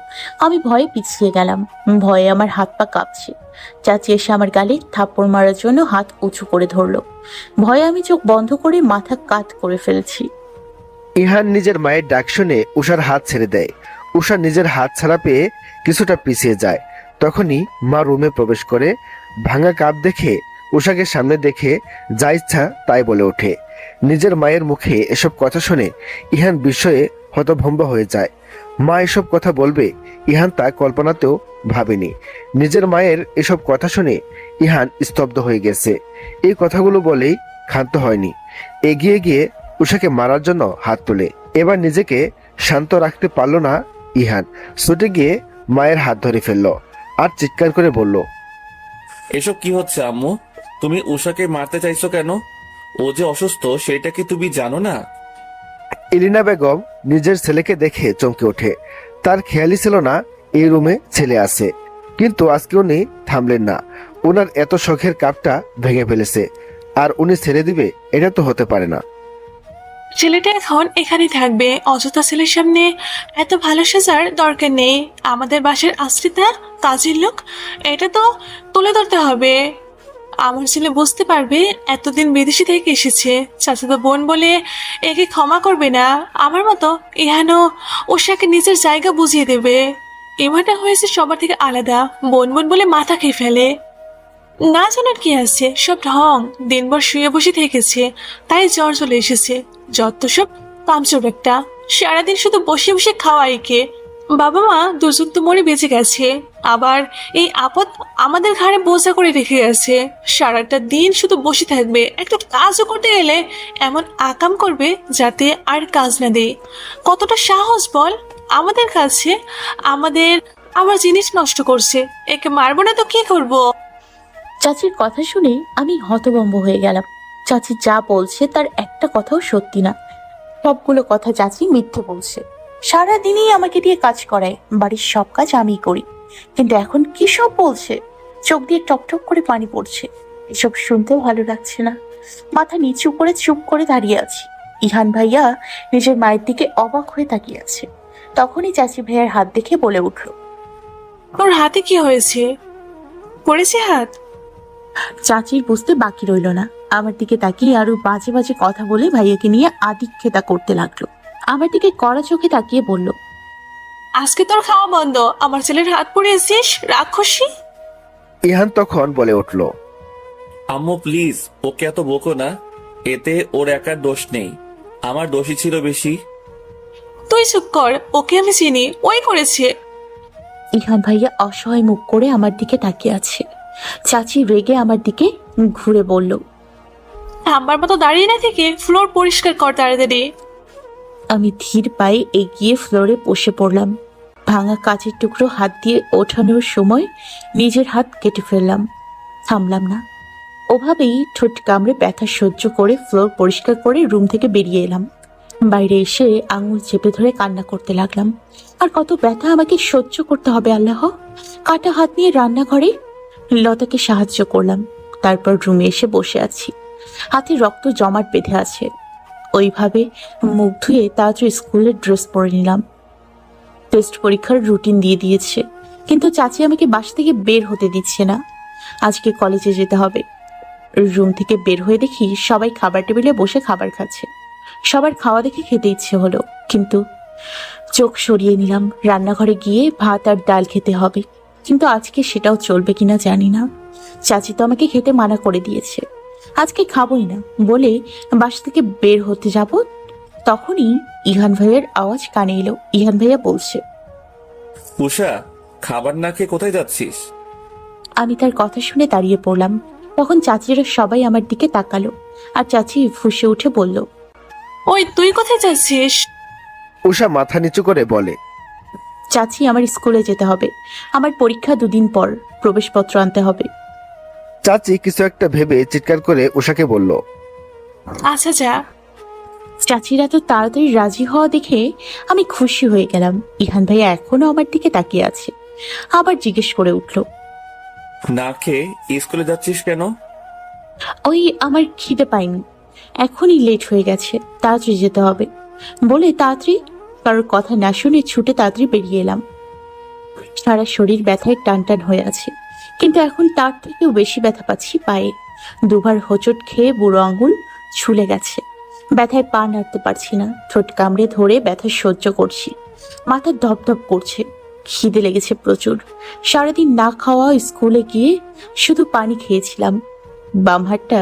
Speaker 2: আমি ভয়ে পিছিয়ে গেলাম। ভয়ে আমার হাত পা কাঁপছে। চাচি এসে আমার গালে থাপ্পড় মারার জন্য হাত উঁচু করে ধরলো। ভয়ে আমি চোখ বন্ধ করে মাথা কাত করে ফেলছি।
Speaker 4: ইহান নিজের মায়ের ডাক শুনে উষার হাত ছেড়ে দেয়। উষা নিজের হাত ছাড়া পেয়ে কিছুটা পিছিয়ে যায়। তখনই মা রুমে প্রবেশ করে। ভাঙা কাপ দেখে উষাকে সামনে দেখে যা ইচ্ছা তাই বলে ওঠে। নিজের মায়ের মুখে এসব কথা শুনে ইহান বিস্ময়ে হতভম্ব হয়ে যায়। মা এসব কথা বলবে, ইহান তা কল্পনাতেও ভাবেনি। নিজের মায়ের এসব কথা শুনে ইহান স্তব্ধ হয়ে গেছে। এই কথাগুলো বলেই ক্ষান্ত হয়নি। এগিয়ে গিয়ে উষাকে মারার জন্য হাত তোলে। এবার নিজেকে শান্ত রাখতে পারল না ইহান। ছুটে গিয়ে মায়ের হাত ধরে ফেলল আর চিৎকার করে বলল,
Speaker 6: এসব কি হচ্ছে আম্মু? তুমি উষাকে মারতে চাইছো কেন? ও যে অসুস্থ সেটা কি তুমি জানো না?
Speaker 4: ইলিনা বেগম নিজের ছেলেকে দেখে চমকে ওঠে। তার খেয়ালই ছিল না এই রুমে ছেলে আছে। কিন্তু আজকে উনি থামলেন না। ওনার এত শখের কাপটা ভেঙে ফেলেছে আর উনি ছেড়ে দিবে? এটা তো হতে পারে না।
Speaker 3: ছেলেটা এখন এখানেই থাকবে। অযথা ছেলের সামনে এত ভালো সাজার দরকার নেই। আমাদের বাসার আশ্রিতা, কাজের লোক, এটা তো তুলে ধরতে হবে। আমার ছেলে বুঝতে পারবে এতদিন বিদেশি থেকে এসেছে, চাচাতো বোন বলে একে ক্ষমা করবে না। আমার মতো ইহানও ওষাকে নিজের জায়গা বুঝিয়ে দেবে। এবারটা হয়েছে সবার থেকে আলাদা, বোন বোন বলে মাথা খেয়ে ফেলে। না জানার কি আছে, সব ঢং। দিনভর শুয়ে বসে থেকেছে, তাই জ্বর চলে এসেছে। যত সব কামচোর একটা, সারাদিন শুধু বসে বসে খাওয়াই কে। বাবা মা দুজন তো মরে বেঁচে গেছে, আবার এই আপদ আমাদের ঘাড়ে বোঝা করে রেখে গেছে। সারাটা দিন শুধু বসে থাকবে, একটা কাজও করতে গেলে এমন আকাম করবে যাতে আর কাজ না দেয়। কতটা সাহস বল আমাদের কাছে, আমাদের আবার জিনিস নষ্ট করছে। একে মারবো না তো কি করবো?
Speaker 2: চাচির কথা শুনে আমি হতভম্ব হয়ে গেলাম। চাচি যা বলছে তার একটা কথাও সত্যি না, সবগুলো কথা চাচি মিথ্যে বলছে। সারাদিনই আমাকে দিয়ে কাজ করায়, বাড়ির সব কাজ আমিই করি, কিন্তু এখন কি সব বলছে। চোখ দিয়ে টপটপ করে পানি পড়ছে। এসব শুনতেও ভালো লাগছে না। মাথা নিচু করে চুপ করে দাঁড়িয়ে আছি। ইহান ভাইয়া নিজের মায়ের দিকে অবাক হয়ে তাকিয়ে আছে। তখনই চাচি ভাইয়ার হাত দেখে বলে উঠল,
Speaker 3: তোর হাতে কি হয়েছে? পড়েছে হাত?
Speaker 2: চাচির বুঝতে বাকি রইল না। আমার দিকে তাকিয়ে আরো বাজে বাজে কথা বলে ভাইয়াকে নিয়ে আদিক্ষেতা করতে লাগলো। আমার দিকে কড়া চোখে তাকিয়ে বলল,
Speaker 3: আজকে তোর খাওয়া বন্ধ। আমার ছেলের হাত পড়েছিস, রাক্ষসী।
Speaker 4: ইহান তখন বলে উঠল,
Speaker 6: আম্মু প্লিজ ওকে এত বকো না, এতে ওর একার দোষ নেই, আমার দোষই ছিল বেশি।
Speaker 3: তুই চুপ কর, ওকে আমি চিনি, ওই করেছে।
Speaker 2: ইহান ভাইয়া অসহায় মুখ করে আমার দিকে তাকিয়ে আছে। চাচি রেগে আমার দিকে ঘুরে বলল,
Speaker 3: আমার মতো দাঁড়িয়ে না থেকে ফ্লোর পরিষ্কার কর তাড়াতাড়ি।
Speaker 2: আমি ধীর পায়ে এগিয়ে ফ্লোরে বসে পড়লাম। ভাঙা কাচের টুকরো হাত দিয়ে ওঠানোর সময় নিজের হাত কেটে ফেললাম। থামলাম না, ওভাবেই ঠোঁট কামড়ে ব্যথা সহ্য করে ফ্লোর পরিষ্কার করে রুম থেকে বেরিয়ে এলাম। বাইরে এসে আঙুল চেপে ধরে কান্না করতে লাগলাম। আর কত ব্যথা আমাকে সহ্য করতে হবে আল্লাহ। কাটা হাত নিয়ে রান্নাঘরে লতাকে সাহায্য করলাম। তারপর রুমে এসে বসে আছি, হাতে রক্ত জমাট বেঁধে আছে। ওইভাবে মুখ ধুয়ে তাড়াতাড়ি স্কুলের ড্রেস পরে নিলাম। টেস্ট পরীক্ষার রুটিন দিয়ে দিয়েছে, কিন্তু চাচি আমাকে বাসা থেকে বের হতে দিচ্ছে না। আজকে কলেজে যেতে হবে। রুম থেকে বের হয়ে দেখি সবাই খাবার টেবিলে বসে খাবার খাচ্ছে। সবার খাওয়া দেখে খেতে ইচ্ছে হলো, কিন্তু চোখ সরিয়ে নিলাম। রান্নাঘরে গিয়ে ভাত আর ডাল খেতে হবে, কিন্তু আজকে সেটাও চলবে কিনা জানি না। চাচি তো আমাকে খেতে মানা করে দিয়েছে, আজকে খাবোই না বলে বাসা থেকে বের হতে যাব। তখনই ইহান ভাইয়ের আওয়াজ কানে এলো। ইহান ভাইয়া বলছে,
Speaker 6: উষা, খাবার না খেয়ে কোথায় যাচ্ছিস?
Speaker 2: আমি তার কথা শুনে দাঁড়িয়ে পড়লাম। তখন চাচিরা সবাই আমার দিকে তাকালো, আর চাচি ফুঁসে উঠে বলল,
Speaker 3: ওই তুই কোথায় যাচ্ছিস?
Speaker 4: উষা মাথা নিচু করে বলে,
Speaker 2: চাচি আমার স্কুলে যেতে হবে, আমার পরীক্ষা 2 দিন পর, প্রবেশপত্র আনতে হবে।
Speaker 4: চাচি কিছু একটা ভেবে চিৎকার করে উষাকে বলল,
Speaker 3: আচ্ছা যা।
Speaker 2: চাচিরা তো তাড়াতাড়ি রাজি হওয়া দেখে আমি খুশি হয়ে গেলাম। ইহান ভাইয়া এখনো আমার দিকে তাকিয়ে আছে। আবার জিজ্ঞেস করে উঠল,
Speaker 6: না খেয়ে স্কুলে যাচ্ছিস কেন?
Speaker 2: ওই আমার খিদে পাইনি, এখনই লেট হয়ে গেছে, তাড়াতাড়ি যেতে হবে বলে তাড়াতাড়ি কারোর কথা না শুনে ছুটে তাড়াতাড়ি বেরিয়ে এলাম। সারা শরীর ব্যথায় টান টান হয়ে আছে, কিন্তু এখন তার থেকেও বেশি ব্যথা পাচ্ছি পায়ে। 2বার হোঁচট খেয়ে বুড়ো আঙুল ছুলে গেছে। ব্যথায় পা নাড়তে পারছি না, ঠোঁট কামড়ে ধরে ব্যথা সহ্য করছি। মাথা ধপধপ করছে, খিদে লেগেছে প্রচুর। সারাদিন না খাওয়া স্কুলে গিয়ে শুধু পানি খেয়েছিলাম। বাম হাতটা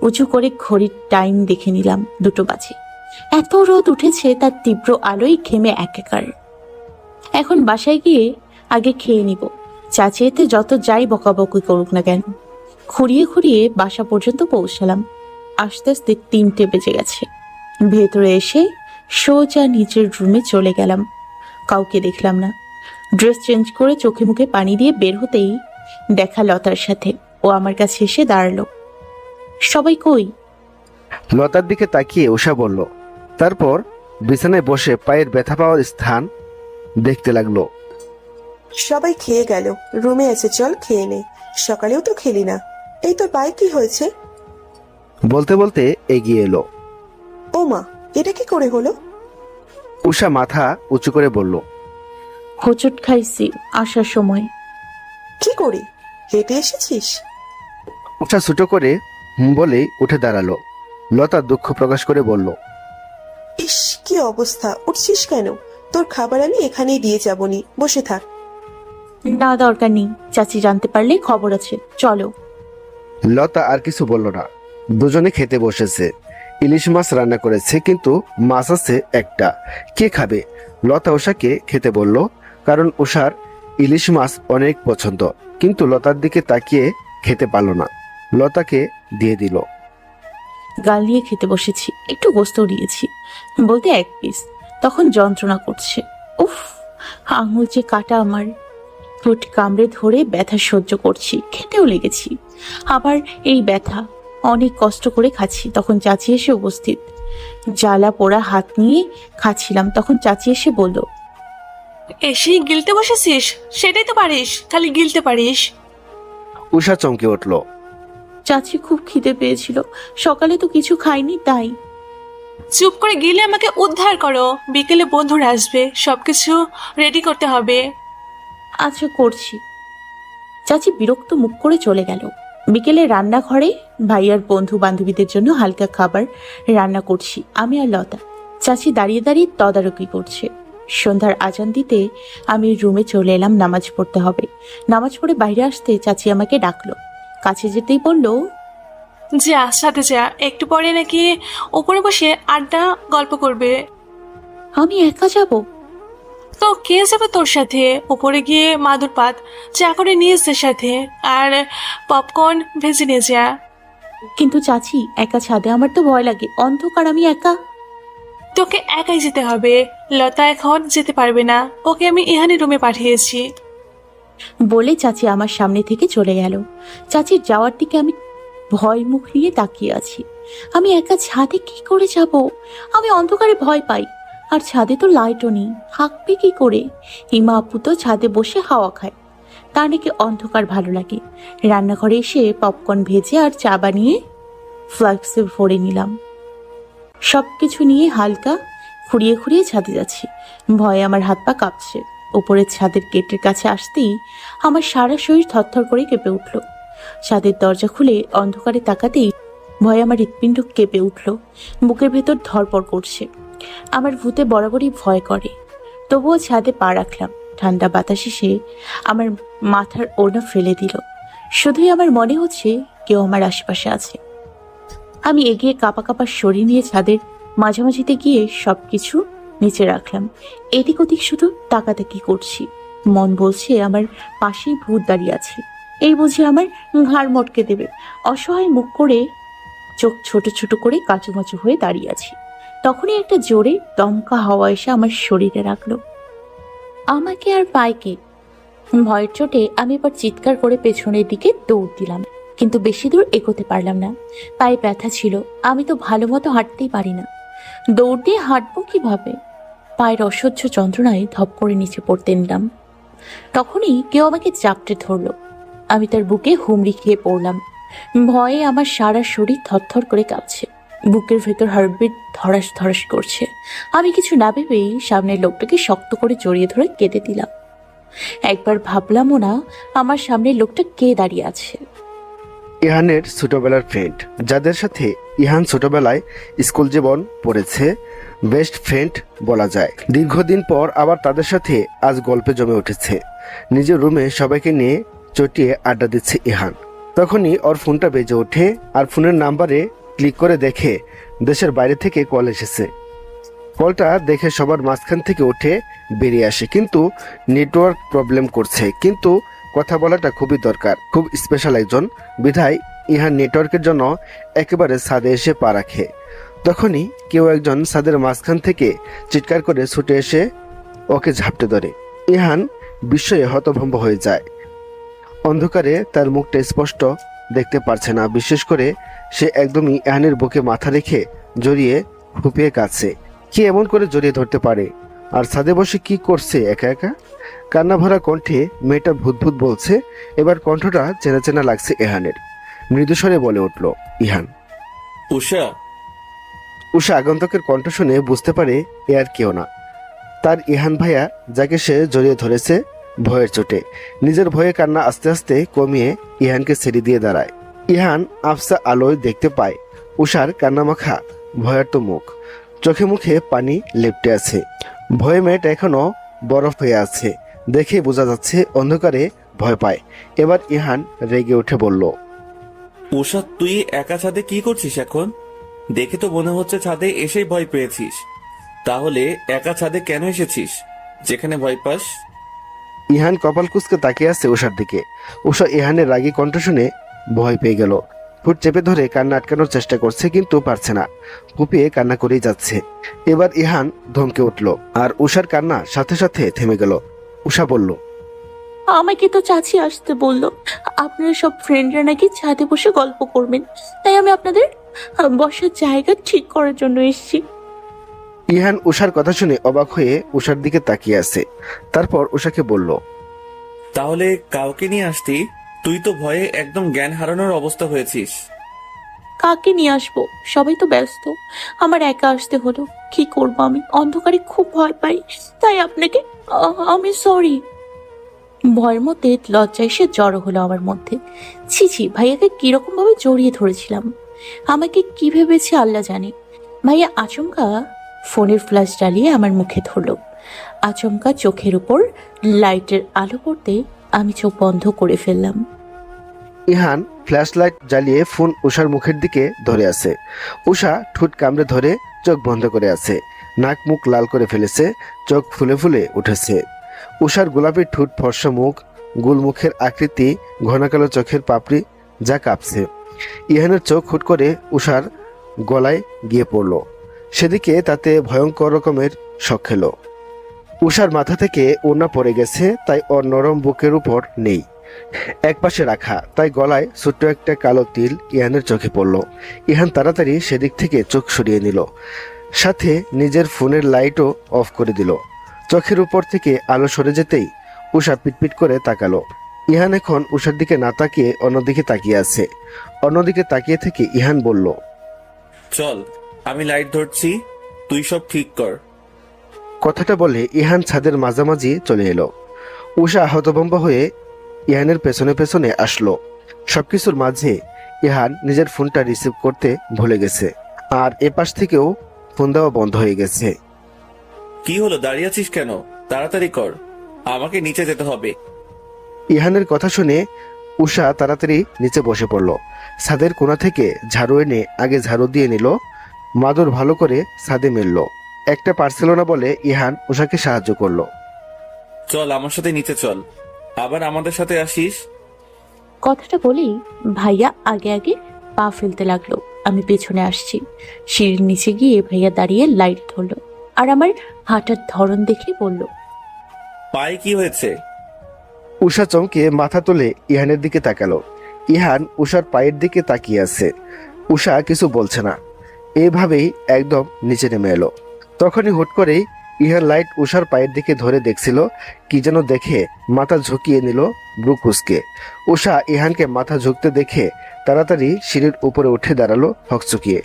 Speaker 2: উঁচু করে ঘড়ির টাইম দেখে নিলাম, 2টো বাজে। এত রোদ উঠেছে, তার তীব্র আলোয় ঘেমে একাকার। এখন বাসায় গিয়ে আগে খেয়ে নিব, চাচি এতে যত যাই বকাবকি করুক না কেন। খুঁড়িয়ে খুঁড়িয়ে বাসা পর্যন্ত পৌঁছালাম। আস্তে আস্তে 3টে বেজে গেছে। ভেতরে এসে সোজা নিচের রুমে চলে গেলাম। কাউকে দেখলাম না। ড্রেস চেঞ্জ করে চোখে মুখে পানি দিয়ে বের হতেই দেখা লতার সাথে। ও আমার কাছে এসে দাঁড়ালো। সবাই কই?
Speaker 4: লতার দিকে তাকিয়ে উষা বলল, তারপর বিছানায় বসে পায়ের ব্যথা পাওয়ার স্থান দেখতে লাগলো।
Speaker 5: সবাই খেয়ে গেল, রুমে আছে, চল খেয়ে নে। সকালেও তো খেলি না। এই তোর পায়ে কি হয়েছে?
Speaker 4: বলতে বলতে এগিয়ে এলো।
Speaker 5: ও মা, এটা কি করে হলো?
Speaker 4: উষা মাথা উঁচু করে বলল,
Speaker 2: হোঁচট খাইছি আসার সময়।
Speaker 5: কি করে? হেঁটে এসেছিস?
Speaker 4: উষা ছুটো করে বলেই উঠে দাঁড়ালো। লতা দুঃখ প্রকাশ করে বলল,
Speaker 5: ইস, কি অবস্থা! উঠছিস কেন? তোর খাবার আমি এখানেই দিয়ে যাবনি, বসে থাক।
Speaker 2: না, দরকার নেই। চাচি জানতে পারলে খবর আছে, চলো।
Speaker 4: লতা আর কিছু বলল না। দুজনে খেতে বসেছে। ইলিশ মাছ রান্না করেছে, কিন্তু মাছ আছে একটা। কে খাবে? লতা উষাকে খেতে বলল, কারণ উষার ইলিশ মাছ অনেক পছন্দ। কিন্তু লতার দিকে তাকিয়ে খেতে পারল না। লতাকে দিয়ে দিল।
Speaker 2: গাল নিয়ে খেতে বসেছি, একটু গোস্ত দিয়েছি, বলতে 1 পিস। তখন যন্ত্রণা করছে। উফ, আঙুল যে কাটা আমার। ঠোঁট কামড়ে ধরে ব্যথা সহ্য করছি, খেতেও লেগেছি। আবার এই ব্যথা, অনেক কষ্ট করে খাচ্ছি। তখন চাচি এসে উপস্থিত। জ্বালা পোড়া হাত নিয়ে খাচ্ছিলাম, তখন চাচি এসে বলল,
Speaker 3: এসেই গিলতে বসেছিস? সেটাই তো পারিস, খালি গিলতে পারিস।
Speaker 4: উষা চমকে উঠল।
Speaker 2: চাচি খুব খিদে পেয়েছিল, সকালে তো কিছু খাইনি তাই।
Speaker 3: চুপ করে গিলে আমাকে উদ্ধার করো, বিকেলে বন্ধুরা আসবে, সবকিছু রেডি করতে হবে।
Speaker 2: আচ্ছা, করছি। চাচি বিরক্ত মুখ করে চলে গেল। বিকেলে রান্নাঘরে ভাইয়ার বন্ধু বান্ধবীদের জন্য হালকা খাবার রান্না করছি আমি আর লতা। চাচি দাঁড়িয়ে দাঁড়িয়ে তদারকি করছে। সন্ধ্যার আজান দিতে আমি রুমে চলে এলাম, নামাজ পড়তে হবে। নামাজ পড়ে বাইরে আসতে চাচি আমাকে ডাকলো। কাছে যেতেই বলল,
Speaker 3: যা, সাথে যা, একটু পরে নাকি উপরে বসে আড্ডা গল্প করবে।
Speaker 2: আমি একা যাব?
Speaker 3: তো কে যাবে তোর সাথে? উপরে গিয়ে মাদুর পাত, চা করে নিয়ে এসে সাথে, আর পপকর্ন ভেজে নিয়ে যা।
Speaker 2: কিন্তু চাচি, একা ছাদে আমার তো ভয় লাগে, অন্ধকার, আমি একা।
Speaker 3: তোকে একাই যেতে হবে, লতা এখন যেতে পারবে না, ওকে আমি ইহানি রুমে পাঠিয়েছি।
Speaker 2: বলে চাচি আমার সামনে থেকে চলে গেল। চাচির যাওয়ার দিকে আমি ভয় মুখ নিয়ে তাকিয়ে আছি। আমি একা ছাদে কি করে যাব? আমি অন্ধকারে ভয় পাই, আর ছাদে তো লাইটও নেই, থাকবে কি করে? হিমা আপু তো ছাদে বসে হাওয়া খায়, তার নাকি অন্ধকার ভালো লাগে। রান্নাঘরে এসে পপকর্ন ভেজে আর চা বানিয়ে ফ্লাস্কে ভরে নিলাম। সবকিছু নিয়ে হালকা খুঁড়িয়ে খুঁড়িয়ে ছাদে যাচ্ছি। ভয়ে আমার হাত পা কাঁপছে। উপরের ছাদের গেটের কাছে আসতেই আমার সারা শরীর থরথর করে কেঁপে উঠল। ছাদের দরজা খুলে অন্ধকারে তাকাতেই ভয়ে আমার হৃৎপিণ্ড কেঁপে উঠল, বুকের ভেতর ধরপড় করছে। আমার ভূতে বরাবরই ভয় করে, তবুও ছাদে পা রাখলাম। ঠান্ডা বাতাস এসে আমার মাথার ওড়না ফেলে দিল। শুধুই আমার মনে হচ্ছে কেউ আমার আশেপাশে আছে। আমি এগিয়ে কাঁপা কাঁপা শরীর নিয়ে ছাদের মাঝামাঝিতে গিয়ে সবকিছু নিচে রাখলাম। এদিক ওদিক শুধু তাকাতাকি করছি। মন বলছে আমার পাশেই ভূত দাঁড়িয়ে আছে, এই বুঝে আমার ঘাড় মটকে দেবে। অসহায় মুখ করে চোখ ছোট ছোট করে কাচুমাচু হয়ে দাঁড়িয়ে আছি। তখনই একটা জোরে দমকা হাওয়া এসে আমার শরীরে রাখলো, আমাকে আর পায়কে। ভয়ের চোটে আমি এবার চিৎকার করে পেছনের দিকে দৌড় দিলাম, কিন্তু বেশি দূর এগোতে পারলাম না। পায়ে ব্যথা ছিল, আমি তো ভালো মতো হাঁটতেই পারি না। দৌড় দিয়ে হাঁটবো কিভাবে? পায়ের অসহ্য যন্ত্রণায় ধপ করে নিচে পড়তে নিলাম। তখনই কেউ আমাকে চাপটে ধরলো। আমি তার বুকে হুমড়ি খেয়ে পড়লাম। ভয়ে আমার সারা শরীর থরথর করে কাঁপছে, বুকের ভেতর হার্টবিট ধরাস ধরাস করছে। আমি কিছু না ভেবেই সামনের লোকটাকে শক্ত করে জড়িয়ে ধরে কেঁদে দিলাম। একবার ভাবলামও না আমার সামনের লোকটা কে দাঁড়িয়ে আছে।
Speaker 4: ইহানের ছোটবেলার ফ্রেন্ড, যাদের সাথে ইহান ছোটবেলায় স্কুল জীবন পড়েছে, বেস্ট ফ্রেন্ড বলা যায়। দীর্ঘদিন পর আবার তাদের সাথে আজ গল্পে জমে উঠেছে। নিজের রুমে সবাইকে নিয়ে চটিয়ে আড্ডা দিচ্ছে ইহান। তখনই ওর ফোনটা বেজে ওঠে, আর ফোনের নাম্বারে ক্লিক করে দেখে দেশের বাইরে থেকে কল এসেছে। কলটা দেখে সবার মাঝখান থেকে উঠে বেরিয়ে আসে, কিন্তু নেটওয়ার্ক প্রবলেম করছে। কিন্তু কথা বলাটা খুবই দরকার, খুব স্পেশাল একজন, বিধায় ইহান নেটওয়ার্কের জন্য একেবারে ছাদে এসে পা রাখে। তখনই কেউ একজন ছাদের মাঝখান থেকে চিৎকার করে ছুটে এসে ওকে ঝাপটে ধরে। ইহান বিস্ময়ে হতভম্ব হয়ে যায়। অন্ধকারে তার মুখটা স্পষ্ট দেখতে পারছে না, বিশেষ করে সে একদমই ইহানের বুকে মাথা রেখে জড়িয়ে ফুপিয়ে কাঁদছে। কি এমন করে জড়িয়ে ধরতে পারে? আর ছাদে বসে কি করছে একা একা? কান্না ভরা কণ্ঠে মেয়েটা ভূত ভূত বলছে। এবার কণ্ঠটা চেনা চেনা লাগছে ইহানের। মৃদুস্বরে বলে উঠল, ইহান।
Speaker 6: উষা।
Speaker 4: উষা আগন্তকের কণ্ঠ শুনে বুঝতে পারে এ আর কেউ না, তার ইহান ভাইয়া, যাকে সে জড়িয়ে ধরেছে ভয়ের চোটে। নিজের ভয়ে কান্না আস্তে আস্তে কমিয়ে ইহানকে ছেড়ে দিয়ে দাঁড়ায়। ইহান আফসা আলোয় দেখতে পায় উষার কান্নামাখা ভয়ার্ত মুখ, চোখে মুখে পানি লেপ্টে আছে। ভয়ে মেয়েটা এখনো বরফ হয়ে আছে, দেখে বোঝা যাচ্ছে অন্ধকারে ভয় পায়। এবার ইহান রেগে উঠে বলল,
Speaker 6: উষা, তুই একা ছাদে কি করছিস এখন? দেখে তো মনে হচ্ছে ছাদে এসেই ভয় পেয়েছিস। তাহলে একা ছাদে কেন এসেছিস যেখানে ভয় পাস?
Speaker 4: ইহান কপাল কুঁচকে তাকিয়ে আছে উষার দিকে। উষা ইহানের রাগী কণ্ঠ শুনে ভয় পেয়ে গেল। ঠোঁট চেপে ধরে কান্না আটকানোর চেষ্টা করছে, কিন্তু পারছে না, ফুপিয়ে কান্না করেই যাচ্ছে। এবার ইহান ধমকে উঠল, আর উষার কান্না সাথে সাথে থেমে গেল। উষা বলল,
Speaker 2: আমাকে তো চাচি আসতে বললো, আপনারা সব ফ্রেন্ডরা নাকি ছাদে বসে গল্প করবেন, তাই আমি আপনাদের বসার জায়গা ঠিক করার জন্য এসেছি।
Speaker 4: ইহান উষার কথা শুনে অবাক হয়ে উষার দিকে তাকিয়ে আছে। তারপর উষাকে বলল,
Speaker 6: তাহলে কাউকে নিয়ে আসতি? তুই তো ভয়ে একদম জ্ঞান হারানোর অবস্থা হয়েছিস।
Speaker 2: কাকে নিয়ে আসবো? সবাই তো ব্যস্ত, আমার একা আসতে হলো। কি করবো, আমি অন্ধকারে খুব ভয় পাই, তাই আপনাকে আমি সরি। ভয়ের মধ্যে লজ্জা এসে জড়ো হলো আমার মধ্যে। ছি ছি, ভাইয়াকে কিরকম ভাবে জড়িয়ে ধরেছিলাম, আমাকে কি ভেবেছে আল্লাহ জানে। ভাইয়া আচমকা ফোনের ফ্ল্যাশ জ্বালিয়ে আমার মুখে ধরলো। আচমকা চোখের উপর লাইটের আলো পড়তে আমি চোখ বন্ধ করে ফেললাম।
Speaker 4: ইহান ফ্ল্যাশ লাইট জ্বালিয়ে ফোন উষার মুখের দিকে ধরে আছে। উষা ঠোঁট কামড়ে ধরে চোখ বন্ধ করে আছে, নাক মুখ লাল করে ফেলেছে, চোখ ফুলে ফুলে উঠেছে। উষার গোলাপি ঠোঁট, ফর্সা মুখ, গোল মুখের আকৃতি, ঘনকালো চোখের পাপড়ি যা কাঁপছে। ইহানের চোখ হুট করে উষার গলায় গিয়ে পড়ল। সেদিকে তাতে ভয়ঙ্কর রকমের শক খেল। উষার মাথা থেকে ওড়না পড়ে গেছে, তাই ওর নরম বুকের উপর নেই, একপাশে রাখা, তাই গলায় ছোট্ট একটা কালো তিল ইহানের চোখে পড়ল। ইহান তাড়াতাড়ি সেদিক থেকে চোখ সরিয়ে নিল, সাথে নিজের ফোনের লাইটও অফ করে দিল। চোখের উপর থেকে আলো সরে যেতেই উষা পিটপিট করে তাকালো। ইহান এখন উষার দিকে না তাকিয়ে অন্যদিকে তাকিয়ে আছে। অন্যদিকে তাকিয়ে থেকে ইহান বলল,
Speaker 6: চল, আমি লাইট ধরছি, তুই সব ঠিক কর।
Speaker 4: কথাটা বলে ইহান ছাদের মাঝামাঝি চলে এলো। উষা হতভম্ব হয়ে ইহানের পেছনে পেছনে আসলো। সবকিছুর মাঝে ইহান নিজের ফোনটা রিসিভ করতে ভুলে গেছে, আর এপাশ থেকেও ফোন দেওয়া বন্ধ হয়ে গেছে।
Speaker 6: কি হলো, দাঁড়িয়ে আছিস কেন? তাড়াতাড়ি কর, আমাকে নিচে যেতে হবে।
Speaker 4: ইহানের কথা শুনে উষা তাড়াতাড়ি নিচে বসে পড়ল। ছাদের কোণা থেকে ঝাড়ু এনে আগে ঝাড়ু দিয়ে নিল, মাদুর ভালো করে ছাদে মেলল। একটা পারছিল না বলে ইহান উষাকে সাহায্য করলো।
Speaker 6: চল আমার সাথে নিচে চল, আবার আমাদের সাথে আসিস।
Speaker 2: কথাটা বলেই ভাইয়া আগে আগে পা ফেলতে লাগলো। আমি পেছনে আসছি। সিঁড়ির নিচে গিয়ে ভাইয়া দাঁড়িয়ে লাইট ধরলো, আর আমার হাঁটার ধরন দেখে বলল,
Speaker 6: পায়ে কি হয়েছে?
Speaker 4: উষা চমকে মাথা তুলে ইহানের দিকে তাকালো। ইহান উষার পায়ের দিকে তাকিয়ে আছে। উষা কিছু বলছে না, এভাবেই একদম নিচে নেমে এলো। তখনই হুট করেই ইহান লাইট উষার পায়ের দিকে ধরে দেখছিল, কি যেন দেখে মাথা ঝুঁকিয়ে নিল ব্রু কুঁচকে। উষা ইহানকে মাথা ঝুঁকতে দেখে তাড়াতাড়ি সিঁড়ির উপরে উঠে দাঁড়ালো হকচকিয়ে।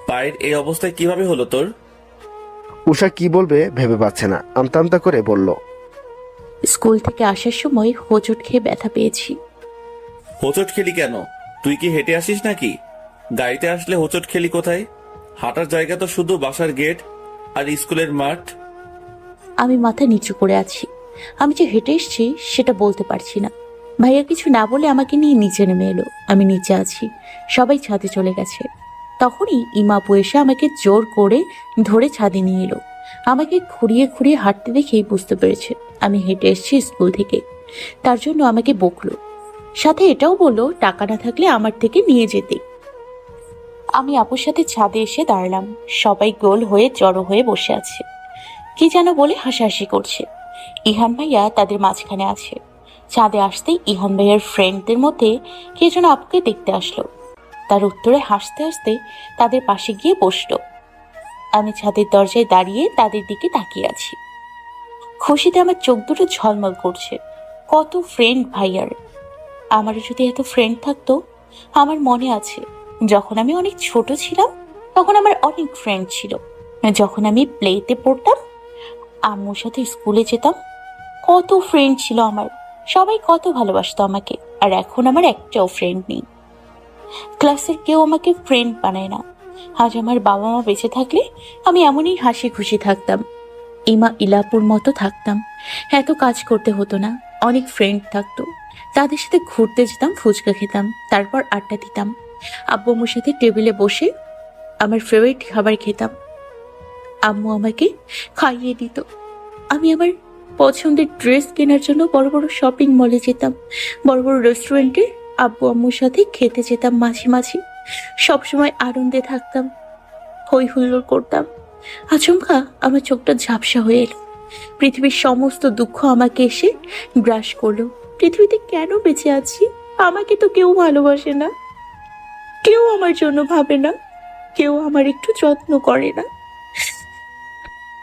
Speaker 6: পায়ের এই অবস্থায় কিভাবে হলো তোর?
Speaker 4: উষা কি বলবে ভেবে পাচ্ছে না, আমতা আমতা করে বলল,
Speaker 2: স্কুল থেকে আসার সময় হোঁচট খেয়ে ব্যথা পেয়েছি।
Speaker 6: হোঁচট খেলি কেন? তুই কি হেঁটে আসিস নাকি? গাড়িতে আসলে হোঁচট খেলি কোথায়? হাঁটার জায়গা তো শুধু বাসার গেট আর স্কুলের মাঠ।
Speaker 2: আমি মাথা নিচু করে আছি, আমি যে হেঁটে এসেছি সেটা বলতে পারছি না। ভাইয়া কিছু না বলে আমাকে নিয়ে নিচে নেমে এলো। আমি নিচে আছি, সবাই ছাদে চলে গেছে। তখনই ইমাপু এসে আমাকে জোর করে ধরে ছাদে নিয়ে এলো। আমাকে খুঁড়িয়ে খুঁড়িয়ে হাঁটতে দেখেই বুঝতে পেরেছে আমি হেঁটে এসেছি স্কুল থেকে, তার জন্য আমাকে বকলো। সাথে এটাও বললো টাকা না থাকলে আমার থেকে নিয়ে যেতে। আমি আপুর সাথে ছাদে এসে দাঁড়ালাম। সবাই গোল হয়ে জড়ো হয়ে বসে আছে, কি যেন বলে হাসাহাসি করছে। ইহান ভাইয়া তাদের মাঝখানে আছে। ছাদে আসতেই ইহান ভাইয়ার ফ্রেন্ডদের মধ্যে কে যেন আপুকে দেখতে আসলো। তার উত্তরে হাসতে হাসতে তাদের পাশে গিয়ে বসলো। আমি ছাদের দরজায় দাঁড়িয়ে তাদের দিকে তাকিয়ে আছি। খুশিতে আমার চোখ দুটো ঝলমল করছে। কত ফ্রেন্ড ভাইয়ার! আমারও যদি এত ফ্রেন্ড থাকতো। আমার মনে আছে যখন আমি অনেক ছোট ছিলাম তখন আমার অনেক ফ্রেন্ড ছিল। যখন আমি প্লেতে পড়তাম, আম্মুর সাথে স্কুলে যেতাম, কত ফ্রেন্ড ছিল আমার। সবাই কত ভালোবাসতো আমাকে, আর এখন আমার একটাও ফ্রেন্ড নেই। ক্লাসের কেউ আমাকে ফ্রেন্ড বানায় না। আজ আমার বাবা মা বেঁচে থাকলে আমি এমনই হাসি খুশি থাকতাম, ইমা ইলাপুর মতো থাকতাম। এত কাজ করতে হতো না, অনেক ফ্রেন্ড থাকতো, তাদের সাথে ঘুরতে যেতাম, ফুচকা খেতাম, তারপর আড্ডা দিতাম। আব্বু আম্মুর সাথে টেবিলে বসে আমার ফেভারিট খাবার খেতাম। আম্মু আমাকে খাইয়ে দিত। আমি আমার পছন্দের ড্রেস কেনার জন্য বড় বড় শপিং মলে যেতাম, বড় বড় রেস্টুরেন্টে আব্বু আম্মুর সাথে খেতে যেতাম মাঝে মাঝে। সবসময় আনন্দে থাকতাম, হই হুল্লোড় করতাম। আচমকা আমার চোখটা ঝাপসা হয়ে এলো। পৃথিবীর সমস্ত দুঃখ আমাকে এসে গ্রাস করলো। পৃথিবীতে কেন বেঁচে আছি? আমাকে তো কেউ ভালোবাসে না, কেউ আমার জন্য ভাবে না, কেউ আমার একটু যত্ন করে না,